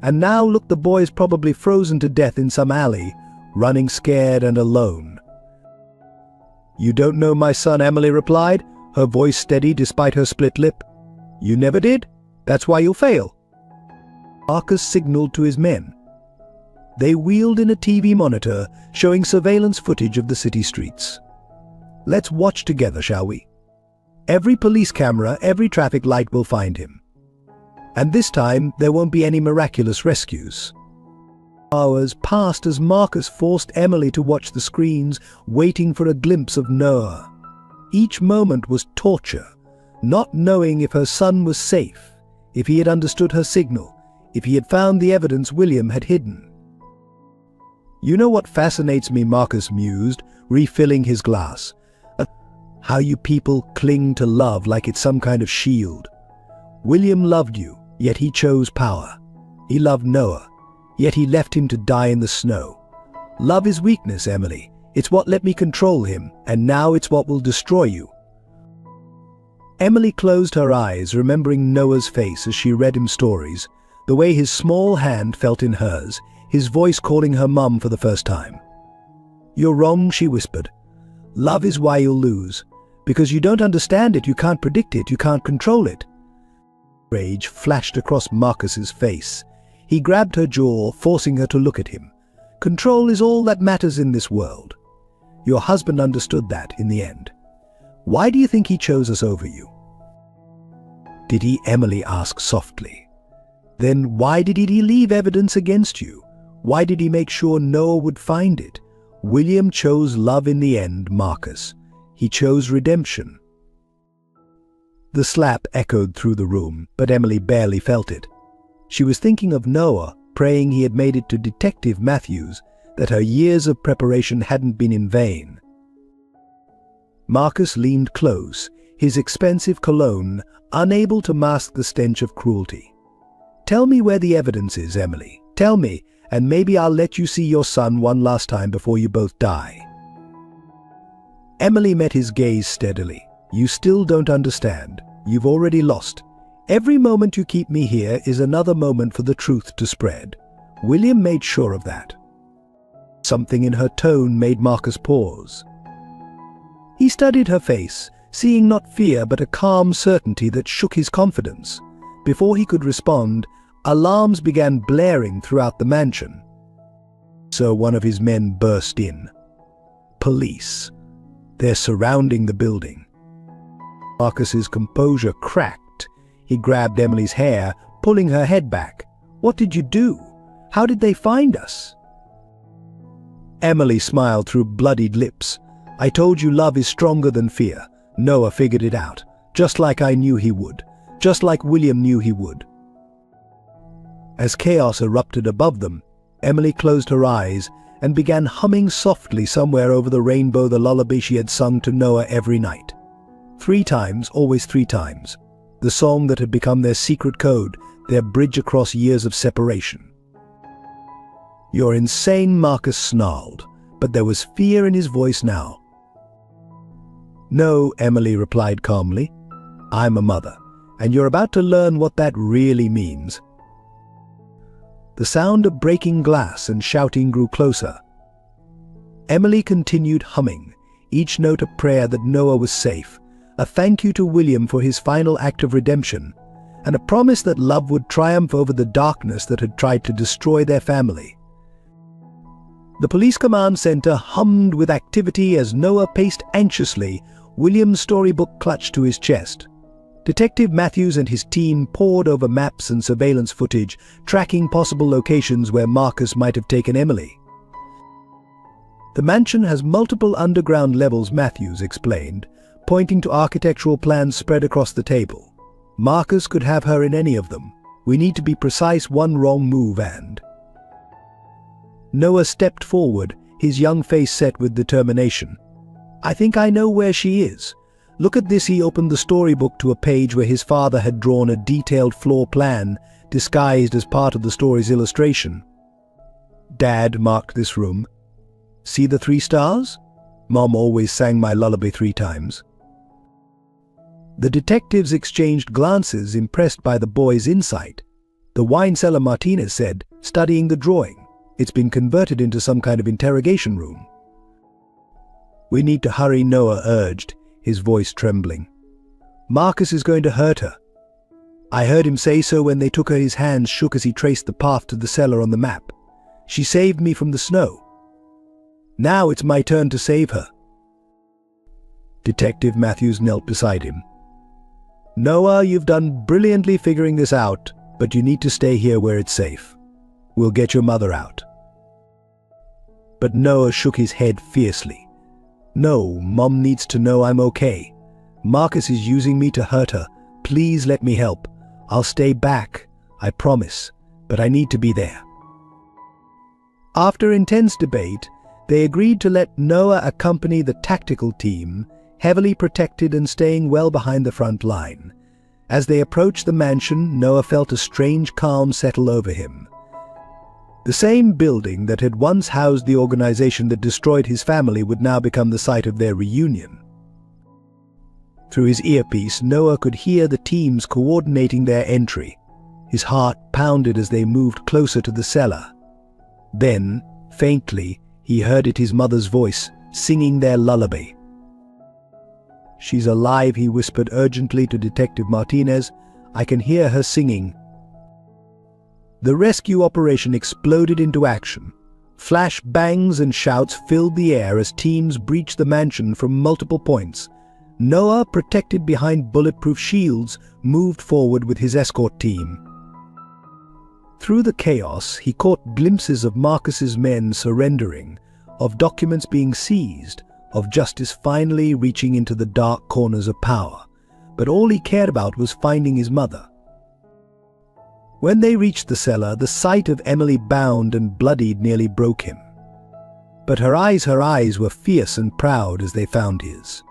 And now look, the boy's probably frozen to death in some alley, running scared and alone." "You don't know my son," Emily replied, her voice steady despite her split lip. "You never did. That's why you'll fail." Marcus signaled to his men. They wheeled in a TV monitor showing surveillance footage of the city streets. "Let's watch together, shall we? Every police camera, every traffic light will find him. And this time, there won't be any miraculous rescues." Hours passed as Marcus forced Emily to watch the screens, waiting for a glimpse of Noah. Each moment was torture, not knowing if her son was safe, if he had understood her signal, if he had found the evidence William had hidden. "You know what fascinates me," Marcus mused, refilling his glass. "How you people cling to love like it's some kind of shield. William loved you, yet he chose power. He loved Noah, yet he left him to die in the snow. Love is weakness, Emily. It's what let me control him, and now it's what will destroy you." Emily closed her eyes, remembering Noah's face as she read him stories, the way his small hand felt in hers, his voice calling her mum for the first time. "You're wrong," she whispered. "Love is why you'll lose. Because you don't understand it, you can't predict it, you can't control it." Rage flashed across Marcus's face. He grabbed her jaw, forcing her to look at him. "Control is all that matters in this world. Your husband understood that in the end. Why do you think he chose us over you?" "Did he?" Emily asked softly. "Then why did he leave evidence against you? Why did he make sure Noah would find it? William chose love in the end, Marcus. He chose redemption." The slap echoed through the room, but Emily barely felt it. She was thinking of Noah, praying he had made it to Detective Matthews, that her years of preparation hadn't been in vain. Marcus leaned close, his expensive cologne unable to mask the stench of cruelty. "Tell me where the evidence is, Emily. Tell me, and maybe I'll let you see your son one last time before you both die." Emily met his gaze steadily. "You still don't understand. You've already lost. Every moment you keep me here is another moment for the truth to spread. William made sure of that." Something in her tone made Marcus pause. He studied her face, seeing not fear but a calm certainty that shook his confidence. Before he could respond, alarms began blaring throughout the mansion. So one of his men burst in. Police. They're surrounding the building. Marcus's composure cracked. He grabbed Emily's hair, pulling her head back. "What did you do? How did they find us?" Emily smiled through bloodied lips. "I told you love is stronger than fear. Noah figured it out, just like I knew he would, just like William knew he would." As chaos erupted above them, Emily closed her eyes and began humming softly somewhere over the rainbow the lullaby she had sung to Noah every night. 3 times, always 3 times. The song that had become their secret code, their bridge across years of separation. "You're insane," Marcus snarled, but there was fear in his voice now. "No," Emily replied calmly. "I'm a mother, and you're about to learn what that really means." The sound of breaking glass and shouting grew closer. Emily continued humming, each note a prayer that Noah was safe, a thank you to William for his final act of redemption, and a promise that love would triumph over the darkness that had tried to destroy their family. The police command center hummed with activity as Noah paced anxiously, William's storybook clutched to his chest. Detective Matthews and his team pored over maps and surveillance footage, tracking possible locations where Marcus might have taken Emily. "The mansion has multiple underground levels," Matthews explained, pointing to architectural plans spread across the table. "Marcus could have her in any of them. We need to be precise, one wrong move and—" Noah stepped forward, his young face set with determination. "I think I know where she is. Look at this." He opened the storybook to a page where his father had drawn a detailed floor plan, disguised as part of the story's illustration. "Dad marked this room. See the 3 stars? Mom always sang my lullaby 3 times. The detectives exchanged glances, impressed by the boy's insight. The wine cellar, Martinez said, studying the drawing. "It's been converted into some kind of interrogation room." "We need to hurry," Noah urged, his voice trembling. "Marcus is going to hurt her. I heard him say so when they took her." His hands shook as he traced the path to the cellar on the map. "She saved me from the snow. Now it's my turn to save her." Detective Matthews knelt beside him. "Noah, you've done brilliantly figuring this out, but you need to stay here where it's safe. We'll get your mother out." But Noah shook his head fiercely. "No, Mom needs to know I'm okay. Marcus is using me to hurt her. Please let me help. I'll stay back, I promise, but I need to be there." After intense debate, they agreed to let Noah accompany the tactical team, heavily protected and staying well behind the front line. As they approached the mansion, Noah felt a strange calm settle over him. The same building that had once housed the organization that destroyed his family would now become the site of their reunion. Through his earpiece, Noah could hear the teams coordinating their entry. His heart pounded as they moved closer to the cellar. Then, faintly, he heard his mother's voice, singing their lullaby. "She's alive," he whispered urgently to Detective Martinez. "I can hear her singing." The rescue operation exploded into action. Flash bangs and shouts filled the air as teams breached the mansion from multiple points. Noah, protected behind bulletproof shields, moved forward with his escort team. Through the chaos, he caught glimpses of Marcus's men surrendering, of documents being seized, of justice finally reaching into the dark corners of power. But all he cared about was finding his mother. When they reached the cellar, the sight of Emily bound and bloodied nearly broke him. But her eyes were fierce and proud as they found his.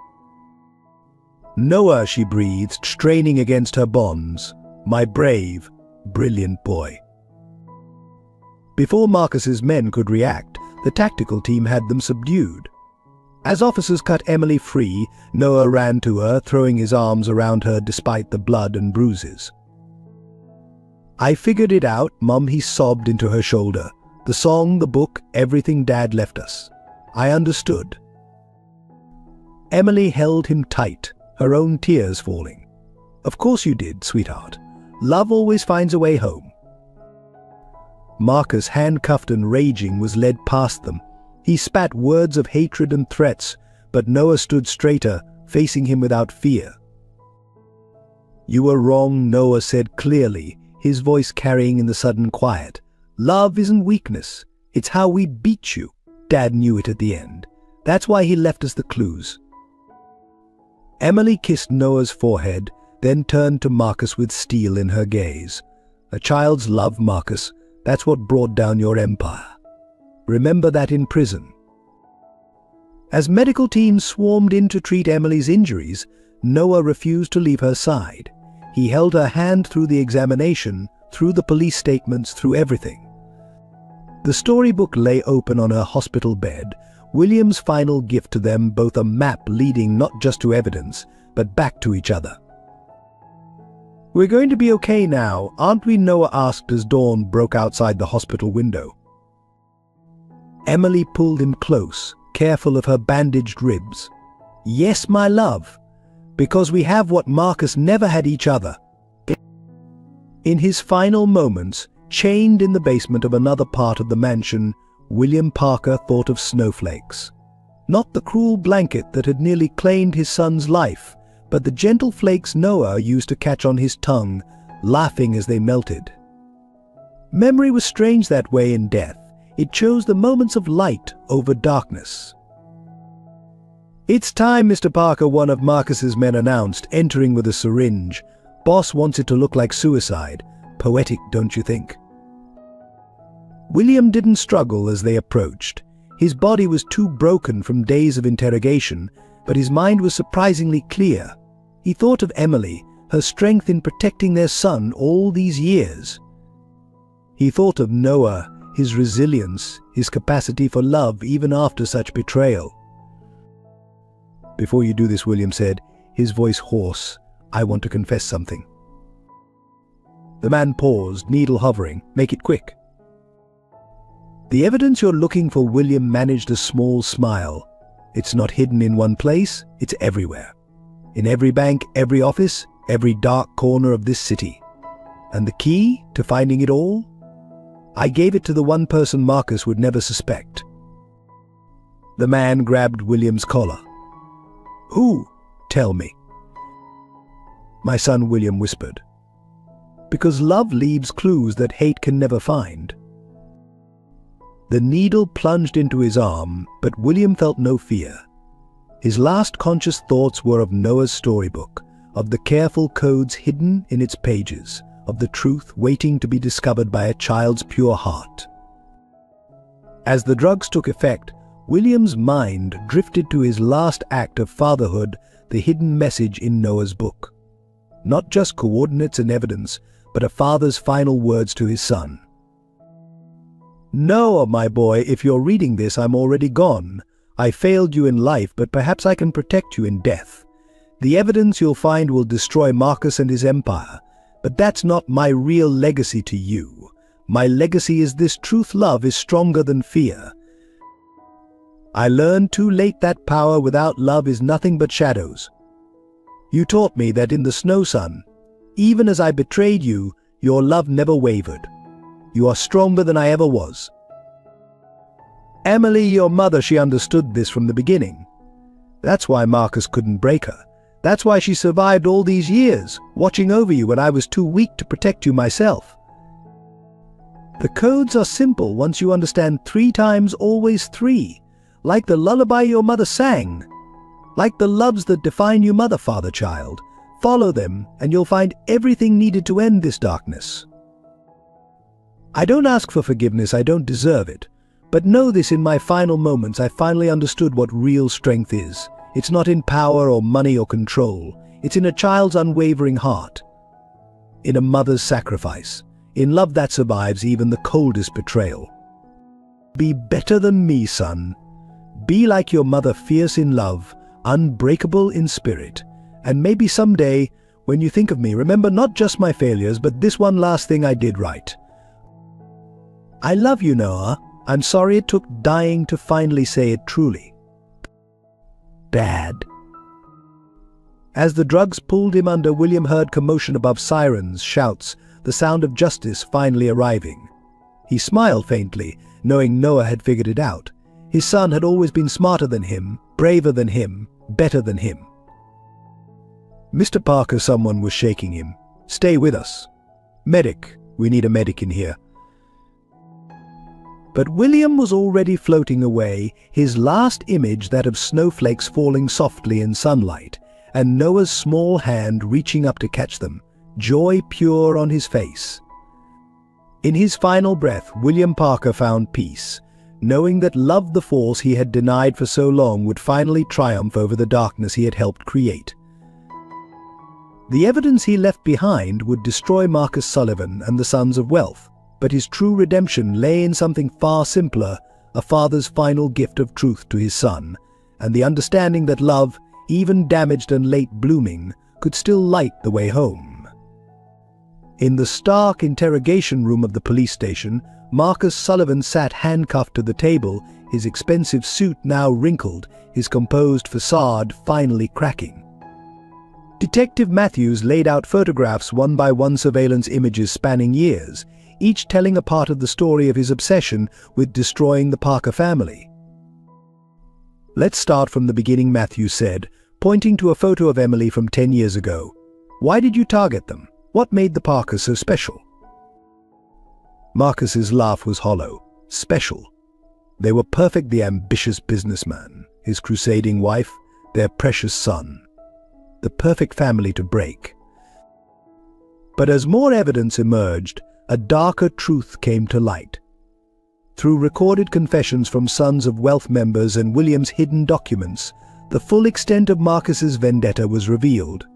"Noah," she breathed, straining against her bonds. "My brave, brilliant boy." Before Marcus's men could react, the tactical team had them subdued. As officers cut Emily free, Noah ran to her, throwing his arms around her despite the blood and bruises. "I figured it out, Mum," he sobbed into her shoulder. "The song, the book, everything Dad left us. I understood." Emily held him tight, her own tears falling. "Of course you did, sweetheart. Love always finds a way home." Marcus, handcuffed and raging, was led past them. He spat words of hatred and threats, but Noah stood straighter, facing him without fear. "You were wrong," Noah said clearly, his voice carrying in the sudden quiet. "Love isn't weakness. It's how we beat you. Dad knew it at the end. That's why he left us the clues." Emily kissed Noah's forehead, then turned to Marcus with steel in her gaze. "A child's love, Marcus. That's what brought down your empire. Remember that in prison." As medical teams swarmed in to treat Emily's injuries, Noah refused to leave her side. He held her hand through the examination, through the police statements, through everything. The storybook lay open on her hospital bed, William's final gift to them, both a map leading not just to evidence, but back to each other. "We're going to be okay now, aren't we?" Noah asked as dawn broke outside the hospital window. Emily pulled him close, careful of her bandaged ribs. "Yes, my love, because we have what Marcus never had, each other." In his final moments, chained in the basement of another part of the mansion, William Parker thought of snowflakes. Not the cruel blanket that had nearly claimed his son's life, but the gentle flakes Noah used to catch on his tongue, laughing as they melted. Memory was strange that way in death. It chose the moments of light over darkness. "It's time, Mr. Parker," one of Marcus's men announced, entering with a syringe. "Boss wants it to look like suicide. Poetic, don't you think?" William didn't struggle as they approached. His body was too broken from days of interrogation, but his mind was surprisingly clear. He thought of Emily, her strength in protecting their son all these years. He thought of Noah, his resilience, his capacity for love even after such betrayal. "Before you do this," William said, his voice hoarse, "I want to confess something." The man paused, needle hovering. "Make it quick." "The evidence you're looking for," William managed a small smile. "It's not hidden in one place, it's everywhere. In every bank, every office, every dark corner of this city. And the key to finding it all? I gave it to the one person Marcus would never suspect." The man grabbed William's collar. "Who? Tell me." "My son," William whispered. "Because love leaves clues that hate can never find." The needle plunged into his arm, but William felt no fear. His last conscious thoughts were of Noah's storybook, of the careful codes hidden in its pages, of the truth waiting to be discovered by a child's pure heart. As the drugs took effect, William's mind drifted to his last act of fatherhood, the hidden message in Noah's book. Not just coordinates and evidence, but a father's final words to his son. No, my boy, if you're reading this, I'm already gone. I failed you in life, but perhaps I can protect you in death. The evidence you'll find will destroy Marcus and his empire, but that's not my real legacy to you. My legacy is this: truth. Love is stronger than fear. I learned too late that power without love is nothing but shadows. You taught me that in the snow, sun, even as I betrayed you, your love never wavered. You are stronger than I ever was. Emily, your mother, she understood this from the beginning. That's why Marcus couldn't break her. That's why she survived all these years, watching over you when I was too weak to protect you myself. The codes are simple once you understand: 3 times always 3. Like the lullaby your mother sang. Like the loves that define you, mother, father, child. Follow them, and you'll find everything needed to end this darkness. I don't ask for forgiveness, I don't deserve it. But know this: in my final moments, I finally understood what real strength is. It's not in power or money or control. It's in a child's unwavering heart. In a mother's sacrifice. In love that survives even the coldest betrayal. Be better than me, son. Be like your mother, fierce in love, unbreakable in spirit. And maybe someday, when you think of me, remember not just my failures, but this one last thing I did right. I love you, Noah. I'm sorry it took dying to finally say it truly. Dad. As the drugs pulled him under, William heard commotion above, sirens, shouts, the sound of justice finally arriving. He smiled faintly, knowing Noah had figured it out. His son had always been smarter than him, braver than him, better than him. Mr. Parker, someone was shaking him. Stay with us. Medic, we need a medic in here. But William was already floating away, his last image that of snowflakes falling softly in sunlight, and Noah's small hand reaching up to catch them, joy pure on his face. In his final breath, William Parker found peace, knowing that love, the force he had denied for so long, would finally triumph over the darkness he had helped create. The evidence he left behind would destroy Marcus Sullivan and the Sons of Wealth, but his true redemption lay in something far simpler: a father's final gift of truth to his son, and the understanding that love, even damaged and late blooming, could still light the way home. In the stark interrogation room of the police station, Marcus Sullivan sat handcuffed to the table, his expensive suit now wrinkled, his composed facade finally cracking. Detective Matthews laid out photographs, one by one surveillance images spanning years, each telling a part of the story of his obsession with destroying the Parker family. Let's start from the beginning, Matthews said, pointing to a photo of Emily from 10 years ago. Why did you target them? What made the Parkers so special? Marcus's laugh was hollow. Special. They were perfect: the ambitious businessman, his crusading wife, their precious son. The perfect family to break. But as more evidence emerged, a darker truth came to light. Through recorded confessions from Sons of Wealth members and William's hidden documents, the full extent of Marcus's vendetta was revealed.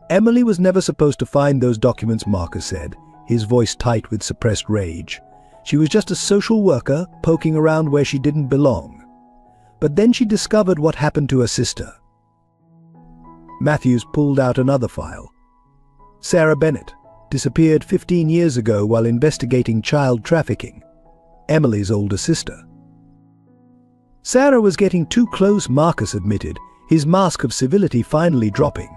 Emily was never supposed to find those documents, Marcus said, his voice tight with suppressed rage. She was just a social worker poking around where she didn't belong. But then she discovered what happened to her sister. Matthews pulled out another file. Sarah Bennett disappeared 15 years ago while investigating child trafficking, Emily's older sister. Sarah was getting too close, Marcus admitted, his mask of civility finally dropping.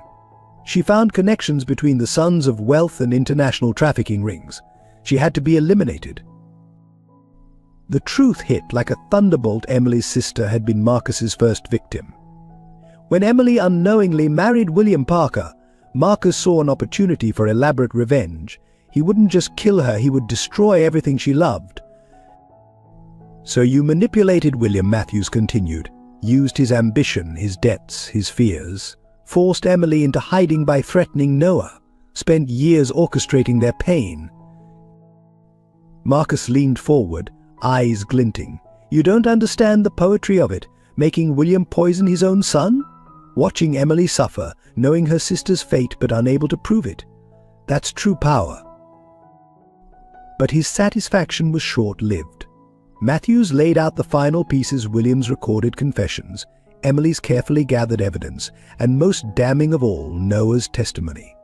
She found connections between the Sons of Wealth and international trafficking rings. She had to be eliminated. The truth hit like a thunderbolt. Emily's sister had been Marcus's first victim. When Emily unknowingly married William Parker, Marcus saw an opportunity for elaborate revenge. He wouldn't just kill her, he would destroy everything she loved. So you manipulated William, Matthews continued, used his ambition, his debts, his fears, forced Emily into hiding by threatening Noah, spent years orchestrating their pain. Marcus leaned forward, eyes glinting. You don't understand the poetry of it, making William poison his own son? Watching Emily suffer, knowing her sister's fate but unable to prove it. That's true power. But his satisfaction was short-lived. Matthews laid out the final pieces: William's recorded confessions, Emily's carefully gathered evidence, and most damning of all, Noah's testimony.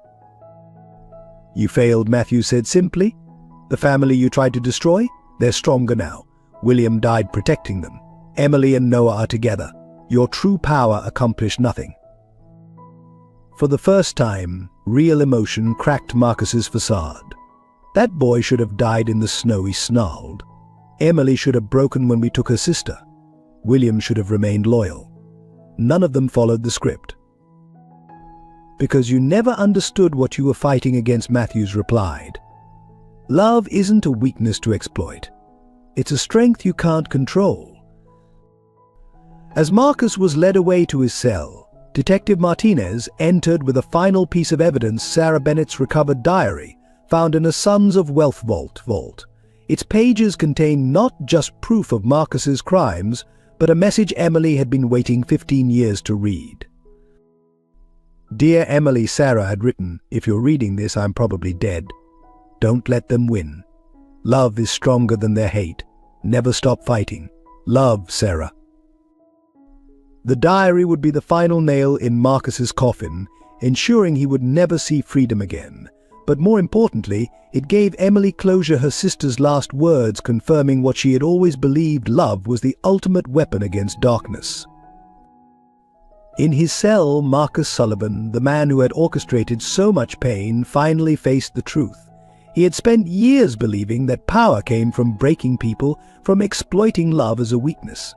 "You failed," Matthews said simply. "The family you tried to destroy? They're stronger now. William died protecting them. Emily and Noah are together. Your true power accomplished nothing." For the first time, real emotion cracked Marcus's facade. "That boy should have died in the snow," he snarled. "Emily should have broken when we took her sister. William should have remained loyal." None of them followed the script. "Because you never understood what you were fighting against," Matthews replied. "Love isn't a weakness to exploit. It's a strength you can't control." As Marcus was led away to his cell, Detective Martinez entered with a final piece of evidence: Sarah Bennett's recovered diary, found in a Sons of Wealth vault. Its pages contained not just proof of Marcus's crimes, but a message Emily had been waiting 15 years to read. "Dear Emily," Sarah had written, "if you're reading this, I'm probably dead. Don't let them win. Love is stronger than their hate. Never stop fighting. Love, Sarah." The diary would be the final nail in Marcus's coffin, ensuring he would never see freedom again. But more importantly, it gave Emily closure, her sister's last words confirming what she had always believed: love was the ultimate weapon against darkness. In his cell, Marcus Sullivan, the man who had orchestrated so much pain, finally faced the truth. He had spent years believing that power came from breaking people, from exploiting love as a weakness.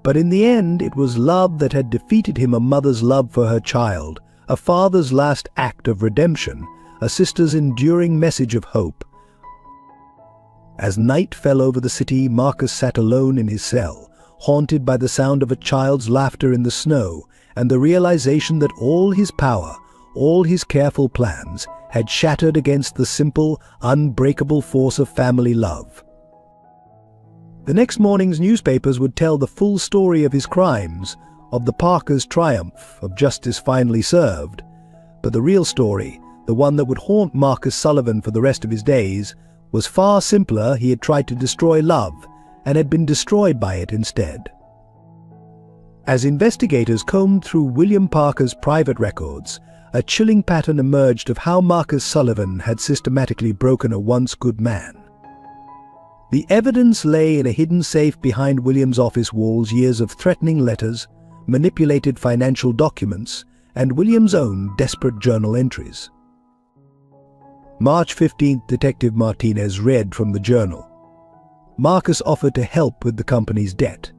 But in the end, it was love that had defeated him: a mother's love for her child, a father's last act of redemption, a sister's enduring message of hope. As night fell over the city, Marcus sat alone in his cell, haunted by the sound of a child's laughter in the snow and the realization that all his power, all his careful plans, had shattered against the simple, unbreakable force of family love. The next morning's newspapers would tell the full story of his crimes, of the Parkers' triumph, of justice finally served. But the real story, the one that would haunt Marcus Sullivan for the rest of his days, was far simpler. He had tried to destroy love, and had been destroyed by it instead. As investigators combed through William Parker's private records, a chilling pattern emerged of how Marcus Sullivan had systematically broken a once good man. The evidence lay in a hidden safe behind William's office walls: years of threatening letters, manipulated financial documents, and William's own desperate journal entries. March 15th, Detective Martinez read from the journal. Marcus offered to help with the company's debt.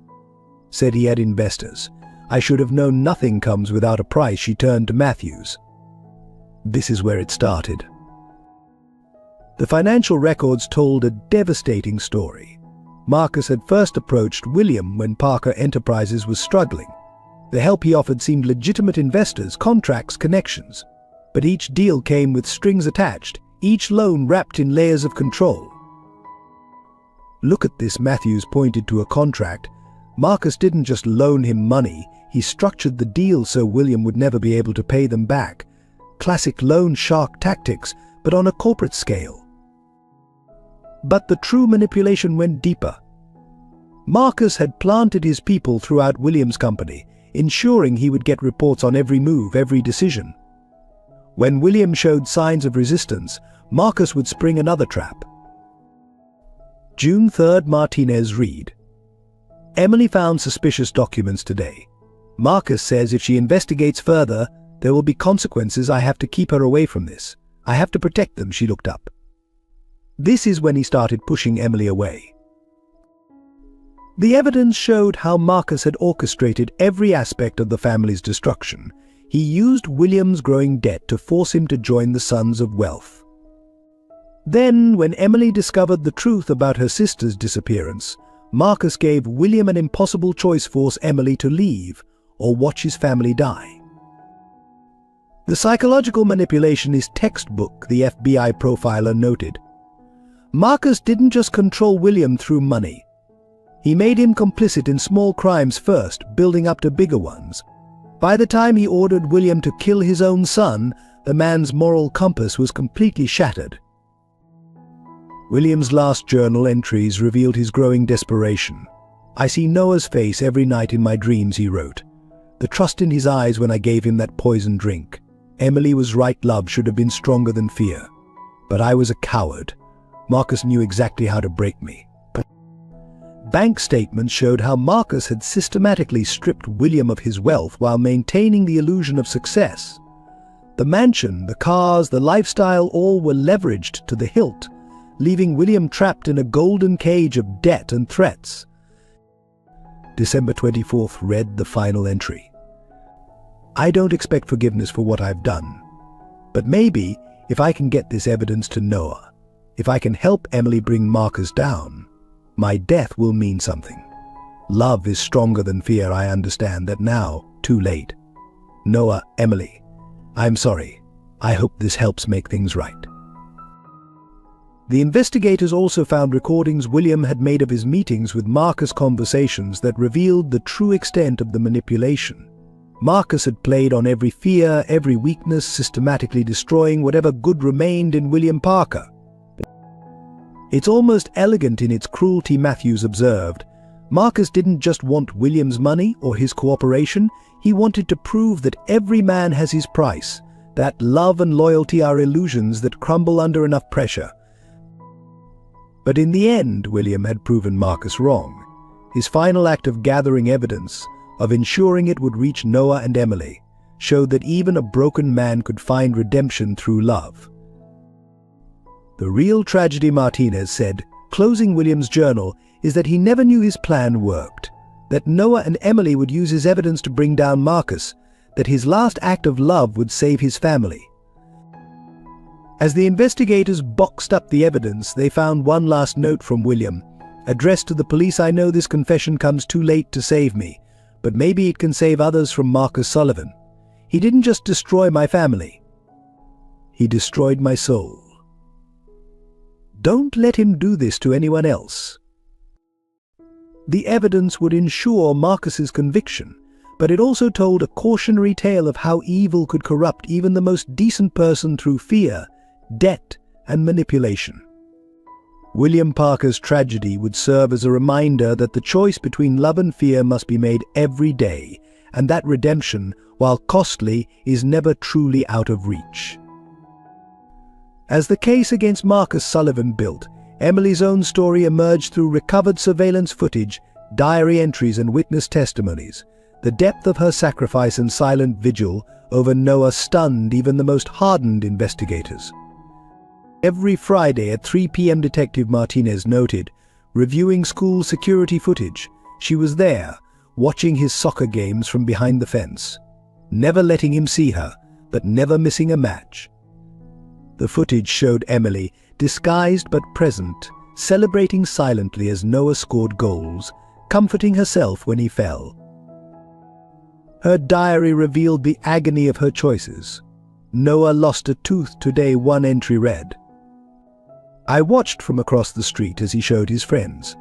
Said he had investors. "I should have known nothing comes without a price." She turned to Matthews. This is where it started. The financial records told a devastating story. Marcus had first approached William when Parker Enterprises was struggling. The help he offered seemed legitimate: investors, contracts, connections. But each deal came with strings attached, each loan wrapped in layers of control. "Look at this," Matthews pointed to a contract. Marcus didn't just loan him money, he structured the deal so William would never be able to pay them back. Classic loan shark tactics, but on a corporate scale. But the true manipulation went deeper. Marcus had planted his people throughout William's company, ensuring he would get reports on every move, every decision. When William showed signs of resistance, Marcus would spring another trap. June 3rd, Martinez read. "Emily found suspicious documents today. Marcus says if she investigates further, there will be consequences. I have to keep her away from this. I have to protect them." She looked up. This is when he started pushing Emily away. The evidence showed how Marcus had orchestrated every aspect of the family's destruction. He used William's growing debt to force him to join the Sons of Wealth. Then, when Emily discovered the truth about her sister's disappearance, Marcus gave William an impossible choice: force Emily to leave or watch his family die. The psychological manipulation is textbook, the FBI profiler noted. Marcus didn't just control William through money. He made him complicit in small crimes first, building up to bigger ones. By the time he ordered William to kill his own son, the man's moral compass was completely shattered. William's last journal entries revealed his growing desperation. "I see Noah's face every night in my dreams," he wrote. "The trust in his eyes when I gave him that poison drink. Emily was right, love should have been stronger than fear. But I was a coward. Marcus knew exactly how to break me." Bank statements showed how Marcus had systematically stripped William of his wealth while maintaining the illusion of success. The mansion, the cars, the lifestyle, all were leveraged to the hilt, leaving William trapped in a golden cage of debt and threats. December 24th read the final entry. "I don't expect forgiveness for what I've done. But maybe, if I can get this evidence to Noah, if I can help Emily bring Marcus down, my death will mean something. Love is stronger than fear. I understand that now, too late. Noah, Emily, I'm sorry. I hope this helps make things right." The investigators also found recordings William had made of his meetings with Marcus, conversations that revealed the true extent of the manipulation. Marcus had played on every fear, every weakness, systematically destroying whatever good remained in William Parker. "It's almost elegant in its cruelty," Matthews observed. "Marcus didn't just want William's money or his cooperation, he wanted to prove that every man has his price, that love and loyalty are illusions that crumble under enough pressure." But in the end, William had proven Marcus wrong. His final act of gathering evidence, of ensuring it would reach Noah and Emily, showed that even a broken man could find redemption through love. The real tragedy, Martinez said, closing William's journal, is that he never knew his plan worked, that Noah and Emily would use his evidence to bring down Marcus, that his last act of love would save his family. As the investigators boxed up the evidence, they found one last note from William, addressed to the police. "I know this confession comes too late to save me, but maybe it can save others from Marcus Sullivan. He didn't just destroy my family. He destroyed my soul. Don't let him do this to anyone else." The evidence would ensure Marcus's conviction, but it also told a cautionary tale of how evil could corrupt even the most decent person through fear, debt, and manipulation. William Parker's tragedy would serve as a reminder that the choice between love and fear must be made every day, and that redemption, while costly, is never truly out of reach. As the case against Marcus Sullivan built, Emily's own story emerged through recovered surveillance footage, diary entries, and witness testimonies. The depth of her sacrifice and silent vigil over Noah stunned even the most hardened investigators. Every Friday at 3 p.m., Detective Martinez noted, reviewing school security footage, she was there, watching his soccer games from behind the fence, never letting him see her, but never missing a match. The footage showed Emily, disguised but present, celebrating silently as Noah scored goals, comforting herself when he fell. Her diary revealed the agony of her choices. "Noah lost a tooth today," one entry read. "I watched from across the street as he showed his friends.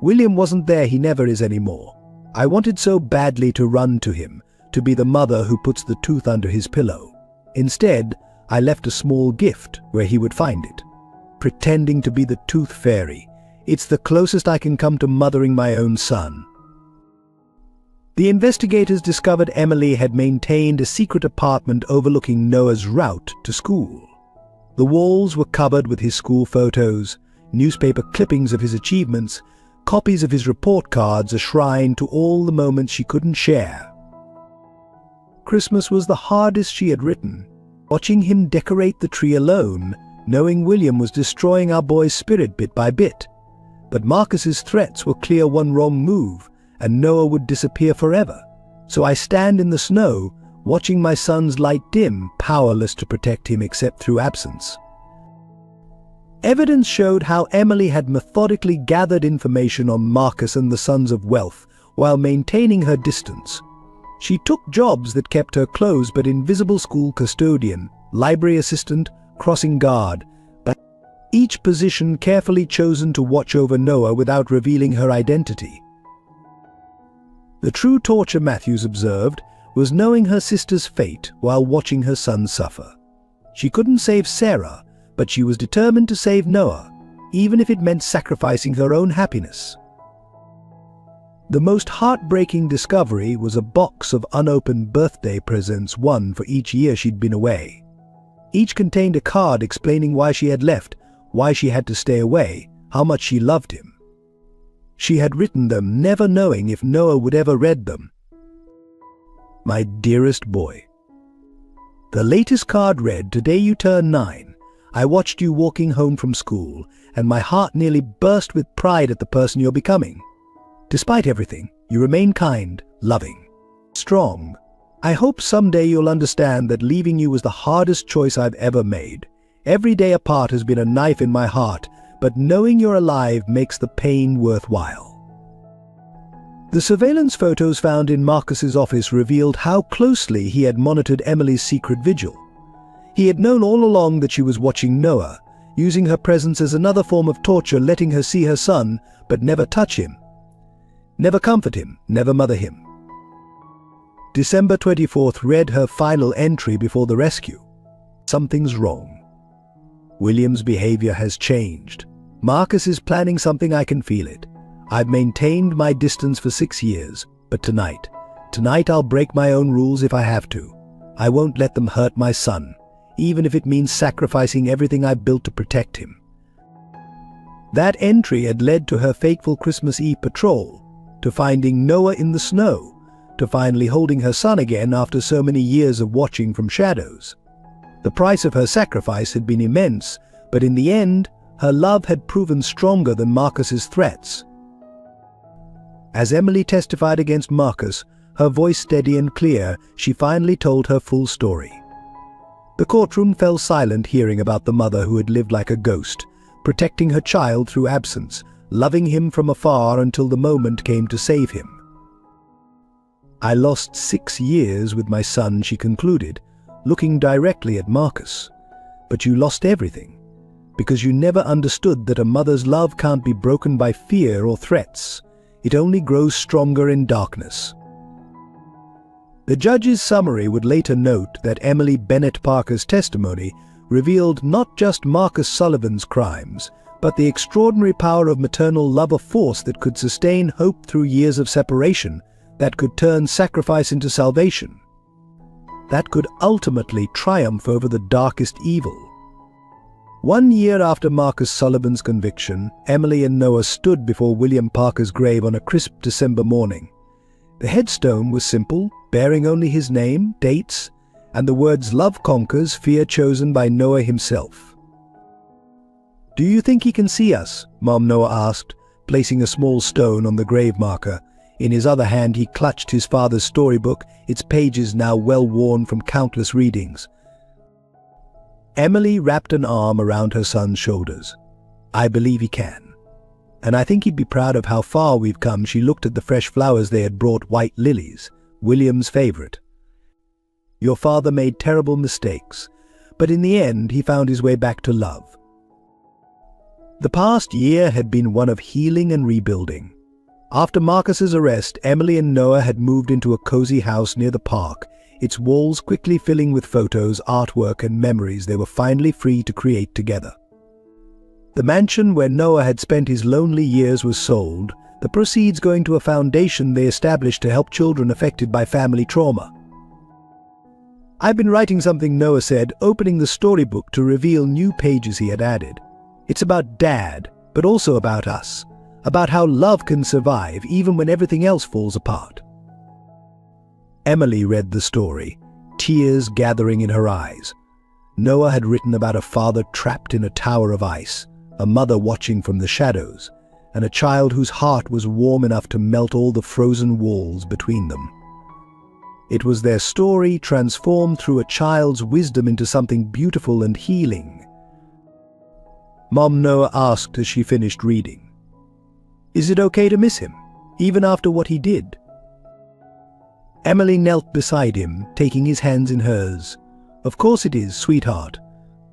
William wasn't there, he never is anymore. I wanted so badly to run to him, to be the mother who puts the tooth under his pillow. Instead, I left a small gift where he would find it. Pretending to be the tooth fairy. It's the closest I can come to mothering my own son." The investigators discovered Emily had maintained a secret apartment overlooking Noah's route to school. The walls were covered with his school photos, newspaper clippings of his achievements, copies of his report cards, a shrine to all the moments she couldn't share. Christmas was the hardest she had written. Watching him decorate the tree alone, knowing William was destroying our boy's spirit bit by bit. But Marcus's threats were clear: one wrong move, and Noah would disappear forever. So I stand in the snow, watching my son's light dim, powerless to protect him except through absence. Evidence showed how Emily had methodically gathered information on Marcus and the Sons of Wealth while maintaining her distance. She took jobs that kept her close, but invisible: school custodian, library assistant, crossing guard, but each position carefully chosen to watch over Noah without revealing her identity. The true torture, Matthews observed, was knowing her sister's fate while watching her son suffer. She couldn't save Sarah, but she was determined to save Noah. even if it meant sacrificing her own happiness. The most heartbreaking discovery was a box of unopened birthday presents, one for each year she'd been away. Each contained a card explaining why she had left, why she had to stay away, how much she loved him. She had written them, never knowing if Noah would ever read them. My dearest boy. The latest card read, "Today you turn 9. I watched you walking home from school, and my heart nearly burst with pride at the person you're becoming. Despite everything, you remain kind, loving, strong. I hope someday you'll understand that leaving you was the hardest choice I've ever made. Every day apart has been a knife in my heart, but knowing you're alive makes the pain worthwhile." The surveillance photos found in Marcus's office revealed how closely he had monitored Emily's secret vigil. He had known all along that she was watching Noah, using her presence as another form of torture, letting her see her son, but never touch him. Never comfort him, never mother him. December 24th read her final entry before the rescue. Something's wrong. William's behavior has changed. Marcus is planning something, I can feel it. I've maintained my distance for 6 years, but tonight I'll break my own rules if I have to. I won't let them hurt my son, even if it means sacrificing everything I've built to protect him. That entry had led to her fateful Christmas Eve patrol, to finding Noah in the snow, to finally holding her son again after so many years of watching from shadows. The price of her sacrifice had been immense, but in the end, her love had proven stronger than Marcus's threats. As Emily testified against Marcus, her voice steady and clear, she finally told her full story. The courtroom fell silent hearing about the mother who had lived like a ghost, protecting her child through absence, loving him from afar until the moment came to save him. "I lost 6 years with my son," she concluded, looking directly at Marcus. "But you lost everything, because you never understood that a mother's love can't be broken by fear or threats. It only grows stronger in darkness." The judge's summary would later note that Emily Bennett Parker's testimony revealed not just Marcus Sullivan's crimes, but the extraordinary power of maternal love, a force that could sustain hope through years of separation, that could turn sacrifice into salvation, that could ultimately triumph over the darkest evil. 1 year after Marcus Sullivan's conviction, Emily and Noah stood before William Parker's grave on a crisp December morning. The headstone was simple, bearing only his name, dates, and the words "Love conquers, fear," chosen by Noah himself. "Do you think he can see us?" Mom Noah asked, placing a small stone on the grave marker. In his other hand he clutched his father's storybook, its pages now well worn from countless readings. Emily wrapped an arm around her son's shoulders. "I believe he can. And I think he'd be proud of how far we've come." She looked at the fresh flowers they had brought, white lilies, William's favorite. "Your father made terrible mistakes, but in the end he found his way back to love." The past year had been one of healing and rebuilding. After Marcus's arrest, Emily and Noah had moved into a cozy house near the park, its walls quickly filling with photos, artwork, and memories they were finally free to create together. The mansion where Noah had spent his lonely years was sold, the proceeds going to a foundation they established to help children affected by family trauma. "I've been writing something," Noah said, opening the storybook to reveal new pages he had added. "It's about Dad, but also about us, about how love can survive even when everything else falls apart." Emily read the story, tears gathering in her eyes. Noah had written about a father trapped in a tower of ice, a mother watching from the shadows, and a child whose heart was warm enough to melt all the frozen walls between them. It was their story transformed through a child's wisdom into something beautiful and healing. Mom Noah asked as she finished reading, "Is it okay to miss him, even after what he did?" Emily knelt beside him, taking his hands in hers. "Of course it is, sweetheart.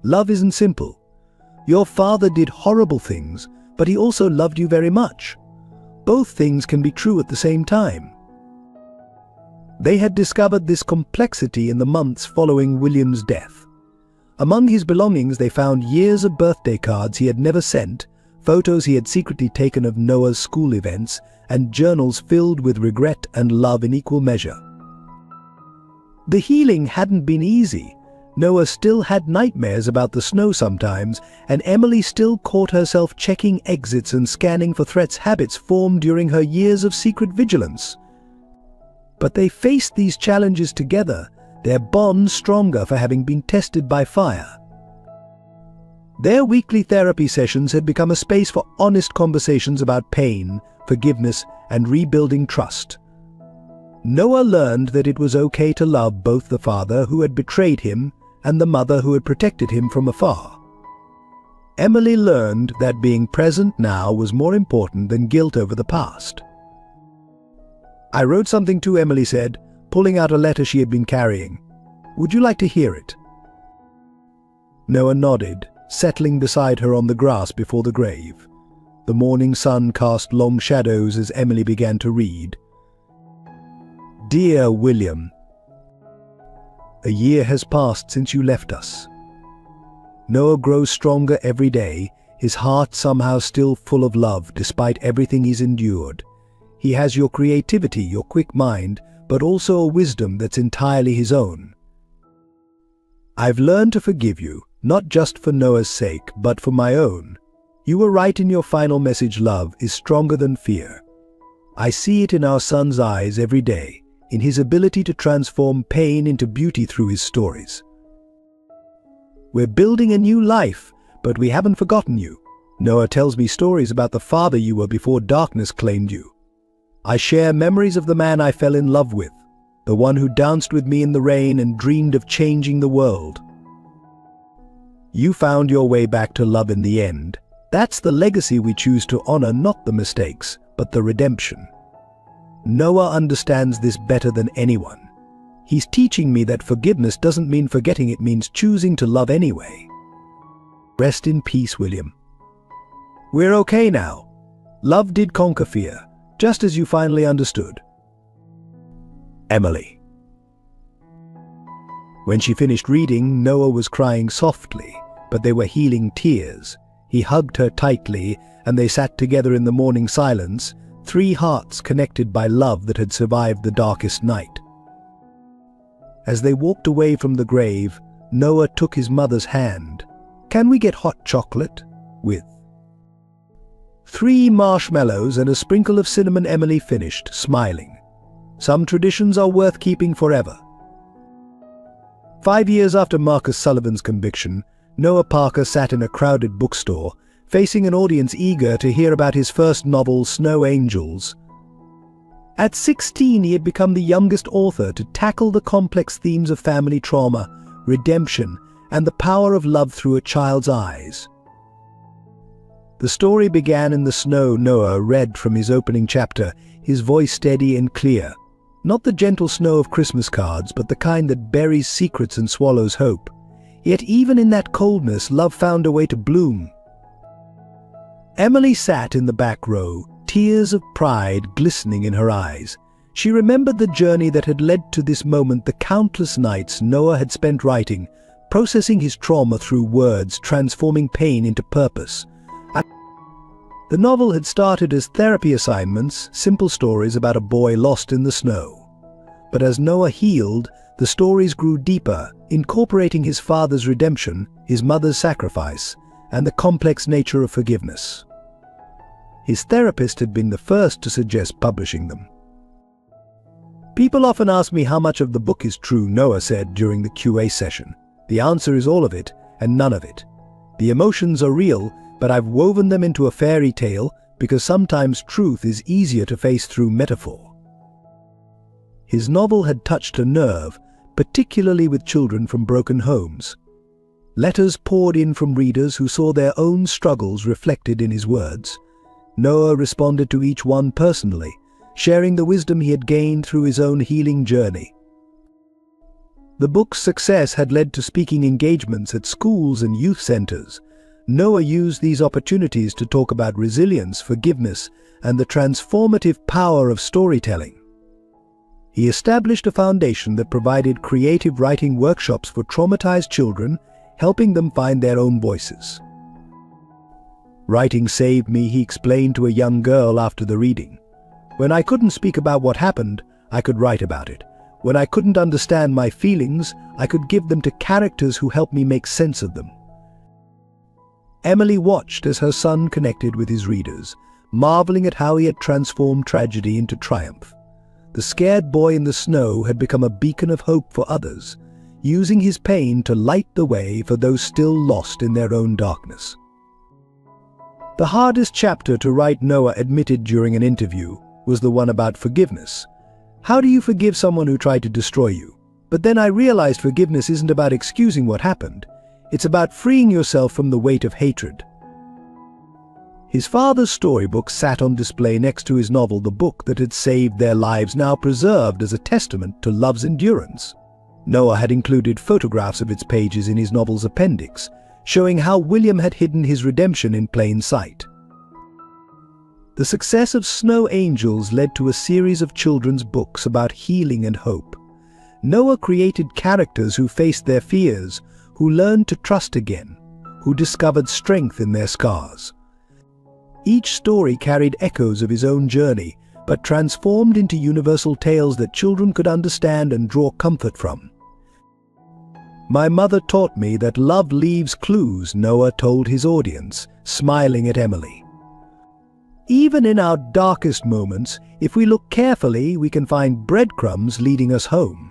Love isn't simple. Your father did horrible things, but he also loved you very much. Both things can be true at the same time." They had discovered this complexity in the months following William's death. Among his belongings they found years of birthday cards he had never sent, photos he had secretly taken of Noah's school events, and journals filled with regret and love in equal measure. The healing hadn't been easy. Noah still had nightmares about the snow sometimes, and Emily still caught herself checking exits and scanning for threats, habits formed during her years of secret vigilance. But they faced these challenges together, their bond stronger for having been tested by fire. Their weekly therapy sessions had become a space for honest conversations about pain, forgiveness, and rebuilding trust. Noah learned that it was okay to love both the father who had betrayed him and the mother who had protected him from afar. Emily learned that being present now was more important than guilt over the past. "I wrote something too," Emily said, pulling out a letter she had been carrying. "Would you like to hear it?" Noah nodded, settling beside her on the grass before the grave. The morning sun cast long shadows as Emily began to read. "Dear William, a year has passed since you left us. Noah grows stronger every day, his heart somehow still full of love despite everything he's endured. He has your creativity, your quick mind, but also a wisdom that's entirely his own. I've learned to forgive you, not just for Noah's sake, but for my own. You were right in your final message. Love is stronger than fear. I see it in our son's eyes every day, in his ability to transform pain into beauty through his stories. We're building a new life, but we haven't forgotten you. Noah tells me stories about the father you were before darkness claimed you. I share memories of the man I fell in love with, the one who danced with me in the rain and dreamed of changing the world. You found your way back to love in the end. That's the legacy we choose to honor, not the mistakes, but the redemption. Noah understands this better than anyone. He's teaching me that forgiveness doesn't mean forgetting, it means choosing to love anyway. Rest in peace, William. We're okay now. Love did conquer fear, just as you finally understood. Emily." When she finished reading, Noah was crying softly, but they were healing tears. He hugged her tightly, and they sat together in the morning silence, three hearts connected by love that had survived the darkest night. As they walked away from the grave, Noah took his mother's hand. "Can we get hot chocolate?" "With 3 marshmallows and a sprinkle of cinnamon," Emily finished, smiling. "Some traditions are worth keeping forever." 5 years after Marcus Sullivan's conviction, Noah Parker sat in a crowded bookstore, facing an audience eager to hear about his first novel, Snow Angels. At 16, he had become the youngest author to tackle the complex themes of family trauma, redemption, and the power of love through a child's eyes. The story began in the snow. Noah read from his opening chapter, his voice steady and clear. Not the gentle snow of Christmas cards, but the kind that buries secrets and swallows hope. Yet even in that coldness, love found a way to bloom. Emily sat in the back row, tears of pride glistening in her eyes. She remembered the journey that had led to this moment, the countless nights Noah had spent writing, processing his trauma through words, transforming pain into purpose. The novel had started as therapy assignments, simple stories about a boy lost in the snow. But as Noah healed, the stories grew deeper, incorporating his father's redemption, his mother's sacrifice, and the complex nature of forgiveness. His therapist had been the first to suggest publishing them. "People often ask me how much of the book is true," Noah said during the QA session. "The answer is all of it and none of it. The emotions are real, but I've woven them into a fairy tale because sometimes truth is easier to face through metaphor." His novel had touched a nerve, particularly with children from broken homes. Letters poured in from readers who saw their own struggles reflected in his words. Noah responded to each one personally, sharing the wisdom he had gained through his own healing journey. The book's success had led to speaking engagements at schools and youth centers. Noah used these opportunities to talk about resilience, forgiveness, and the transformative power of storytelling. He established a foundation that provided creative writing workshops for traumatized children, helping them find their own voices. Writing saved me, he explained to a young girl after the reading. When I couldn't speak about what happened, I could write about it. When I couldn't understand my feelings, I could give them to characters who helped me make sense of them. Emily watched as her son connected with his readers, marveling at how he had transformed tragedy into triumph. The scared boy in the snow had become a beacon of hope for others, using his pain to light the way for those still lost in their own darkness. The hardest chapter to write, Noah admitted during an interview, was the one about forgiveness. How do you forgive someone who tried to destroy you? But then I realized forgiveness isn't about excusing what happened. It's about freeing yourself from the weight of hatred. His father's storybook sat on display next to his novel, the book that had saved their lives, now preserved as a testament to love's endurance. Noah had included photographs of its pages in his novel's appendix, showing how William had hidden his redemption in plain sight. The success of Snow Angels led to a series of children's books about healing and hope. Noah created characters who faced their fears, who learned to trust again, who discovered strength in their scars. Each story carried echoes of his own journey, but transformed into universal tales that children could understand and draw comfort from. My mother taught me that love leaves clues, Noah told his audience, smiling at Emily. Even in our darkest moments, if we look carefully, we can find breadcrumbs leading us home.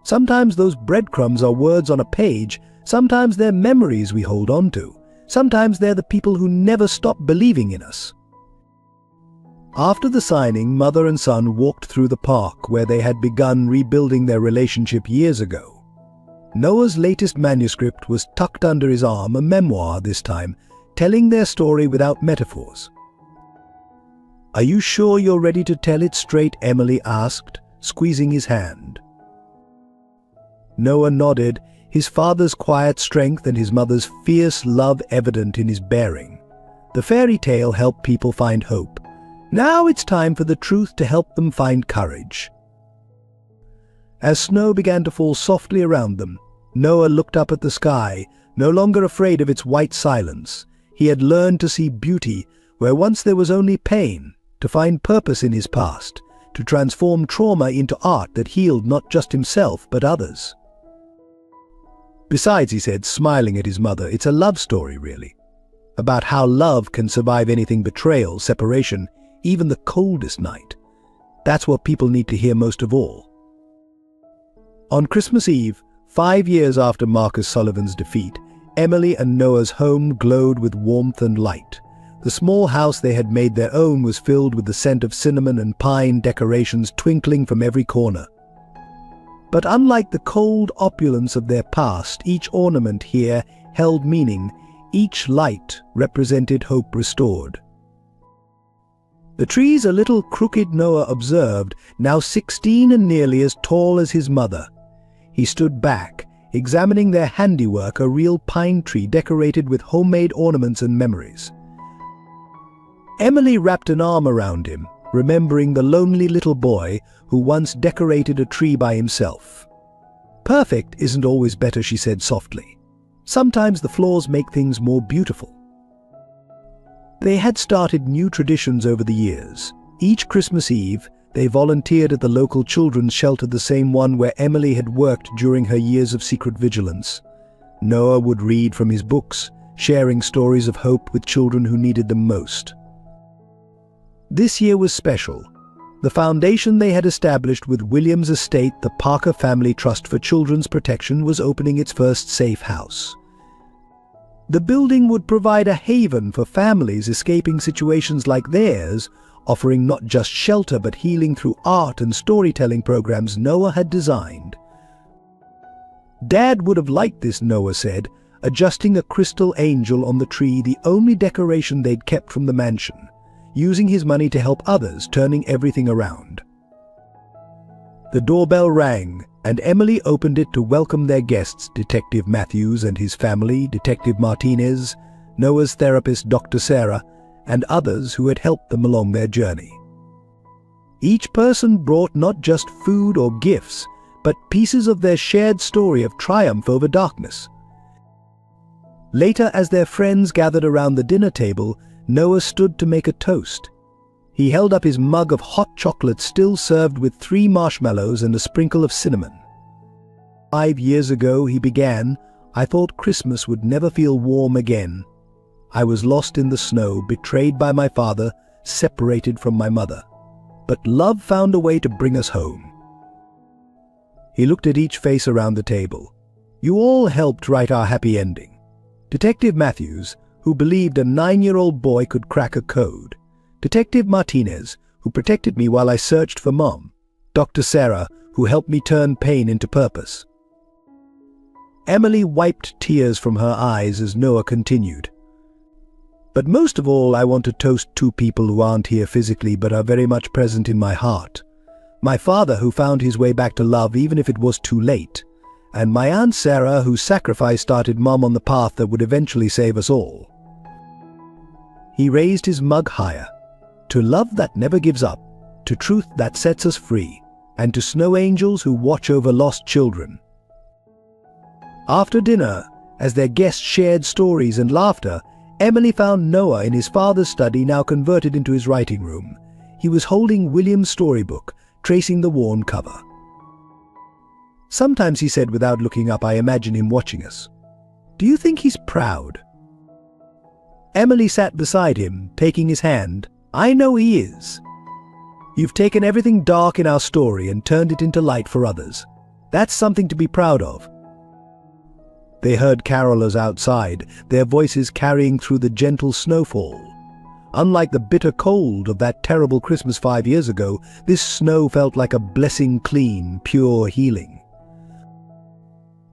Sometimes those breadcrumbs are words on a page, sometimes they're memories we hold on to, sometimes they're the people who never stop believing in us. After the signing, mother and son walked through the park where they had begun rebuilding their relationship years ago. Noah's latest manuscript was tucked under his arm, a memoir this time, telling their story without metaphors. "Are you sure you're ready to tell it straight?" Emily asked, squeezing his hand. Noah nodded, his father's quiet strength and his mother's fierce love evident in his bearing. The fairy tale helped people find hope. Now it's time for the truth to help them find courage. As snow began to fall softly around them, Noah looked up at the sky, no longer afraid of its white silence. He had learned to see beauty where once there was only pain, to find purpose in his past, to transform trauma into art that healed not just himself but others. Besides, he said, smiling at his mother, it's a love story, really. About how love can survive anything: betrayal, separation, even the coldest night. That's what people need to hear most of all. On Christmas Eve, 5 years after Marcus Sullivan's defeat, Emily and Noah's home glowed with warmth and light. The small house they had made their own was filled with the scent of cinnamon and pine, decorations twinkling from every corner. But unlike the cold opulence of their past, each ornament here held meaning. Each light represented hope restored. The tree's a little crooked, Noah observed, now 16 and nearly as tall as his mother. He stood back, examining their handiwork, a real pine tree decorated with homemade ornaments and memories. Emily wrapped an arm around him, remembering the lonely little boy who once decorated a tree by himself. "Perfect isn't always better," she said softly. "Sometimes the flaws make things more beautiful." They had started new traditions over the years. Each Christmas Eve, they volunteered at the local children's shelter, the same one where Emily had worked during her years of secret vigilance. Noah would read from his books, sharing stories of hope with children who needed them most. This year was special. The foundation they had established with William's estate, the Parker Family Trust for Children's Protection, was opening its first safe house. The building would provide a haven for families escaping situations like theirs, offering not just shelter but healing through art and storytelling programs Noah had designed. Dad would have liked this, Noah said, adjusting a crystal angel on the tree, the only decoration they'd kept from the mansion, using his money to help others, turning everything around. The doorbell rang, and Emily opened it to welcome their guests, Detective Matthews and his family, Detective Martinez, Noah's therapist Dr. Sarah, and others who had helped them along their journey. Each person brought not just food or gifts, but pieces of their shared story of triumph over darkness. Later, as their friends gathered around the dinner table, Noah stood to make a toast. He held up his mug of hot chocolate still served with 3 marshmallows and a sprinkle of cinnamon. 5 years ago, he began, I thought Christmas would never feel warm again. I was lost in the snow, betrayed by my father, separated from my mother. But love found a way to bring us home. He looked at each face around the table. You all helped write our happy ending. Detective Matthews, who believed a 9-year-old boy could crack a code. Detective Martinez, who protected me while I searched for Mom. Dr. Sarah, who helped me turn pain into purpose. Emily wiped tears from her eyes as Noah continued. But most of all, I want to toast 2 people who aren't here physically but are very much present in my heart. My father, who found his way back to love even if it was too late. And my Aunt Sarah, whose sacrifice started Mom on the path that would eventually save us all. He raised his mug higher. To love that never gives up, to truth that sets us free, and to snow angels who watch over lost children. After dinner, as their guests shared stories and laughter, Emily found Noah in his father's study, now converted into his writing room. He was holding William's storybook, tracing the worn cover. Sometimes, he said without looking up, I imagine him watching us. Do you think he's proud? Emily sat beside him, taking his hand. I know he is. You've taken everything dark in our story and turned it into light for others. That's something to be proud of. They heard carolers outside, their voices carrying through the gentle snowfall. Unlike the bitter cold of that terrible Christmas 5 years ago, this snow felt like a blessing, clean, pure healing.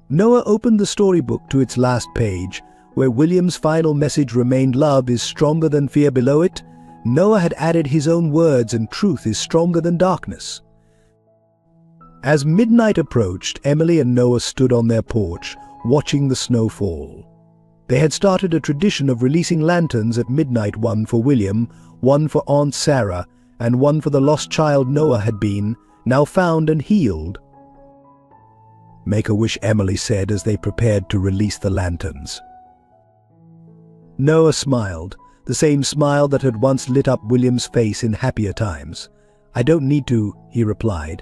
Noah opened the storybook to its last page, where William's final message remained, love is stronger than fear. Below it, Noah had added his own words, and truth is stronger than darkness. As midnight approached, Emily and Noah stood on their porch, watching the snow fall. They had started a tradition of releasing lanterns at midnight, one for William, one for Aunt Sarah, and one for the lost child Noah had been, now found and healed. Make a wish, Emily said as they prepared to release the lanterns. Noah smiled, the same smile that had once lit up William's face in happier times. I don't need to, he replied.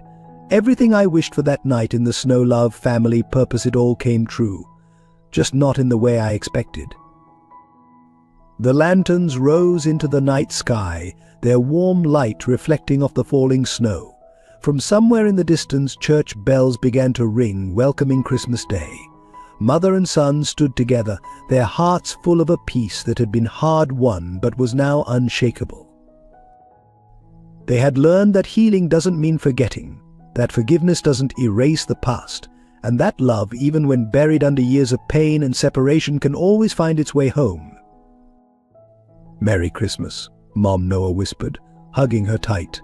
Everything I wished for that night in the snow, love, family, purpose, it all came true. Just not in the way I expected. The lanterns rose into the night sky, their warm light reflecting off the falling snow. From somewhere in the distance, church bells began to ring, welcoming Christmas Day. Mother and son stood together, their hearts full of a peace that had been hard-won but was now unshakable. They had learned that healing doesn't mean forgetting, that forgiveness doesn't erase the past, and that love, even when buried under years of pain and separation, can always find its way home. Merry Christmas, Mom, Noah whispered, hugging her tight.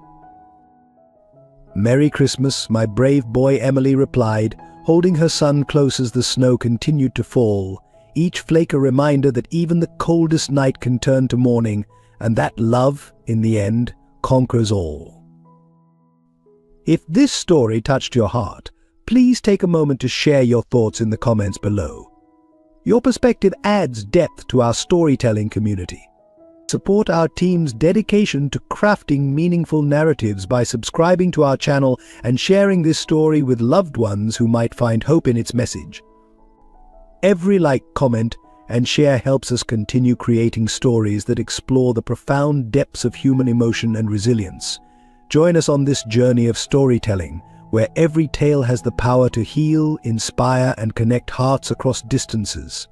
Merry Christmas, my brave boy, Emily replied, holding her son close as the snow continued to fall, each flake a reminder that even the coldest night can turn to morning, and that love, in the end, conquers all. If this story touched your heart, please take a moment to share your thoughts in the comments below. Your perspective adds depth to our storytelling community. Support our team's dedication to crafting meaningful narratives by subscribing to our channel and sharing this story with loved ones who might find hope in its message. Every like, comment, and share helps us continue creating stories that explore the profound depths of human emotion and resilience. Join us on this journey of storytelling, where every tale has the power to heal, inspire, and connect hearts across distances.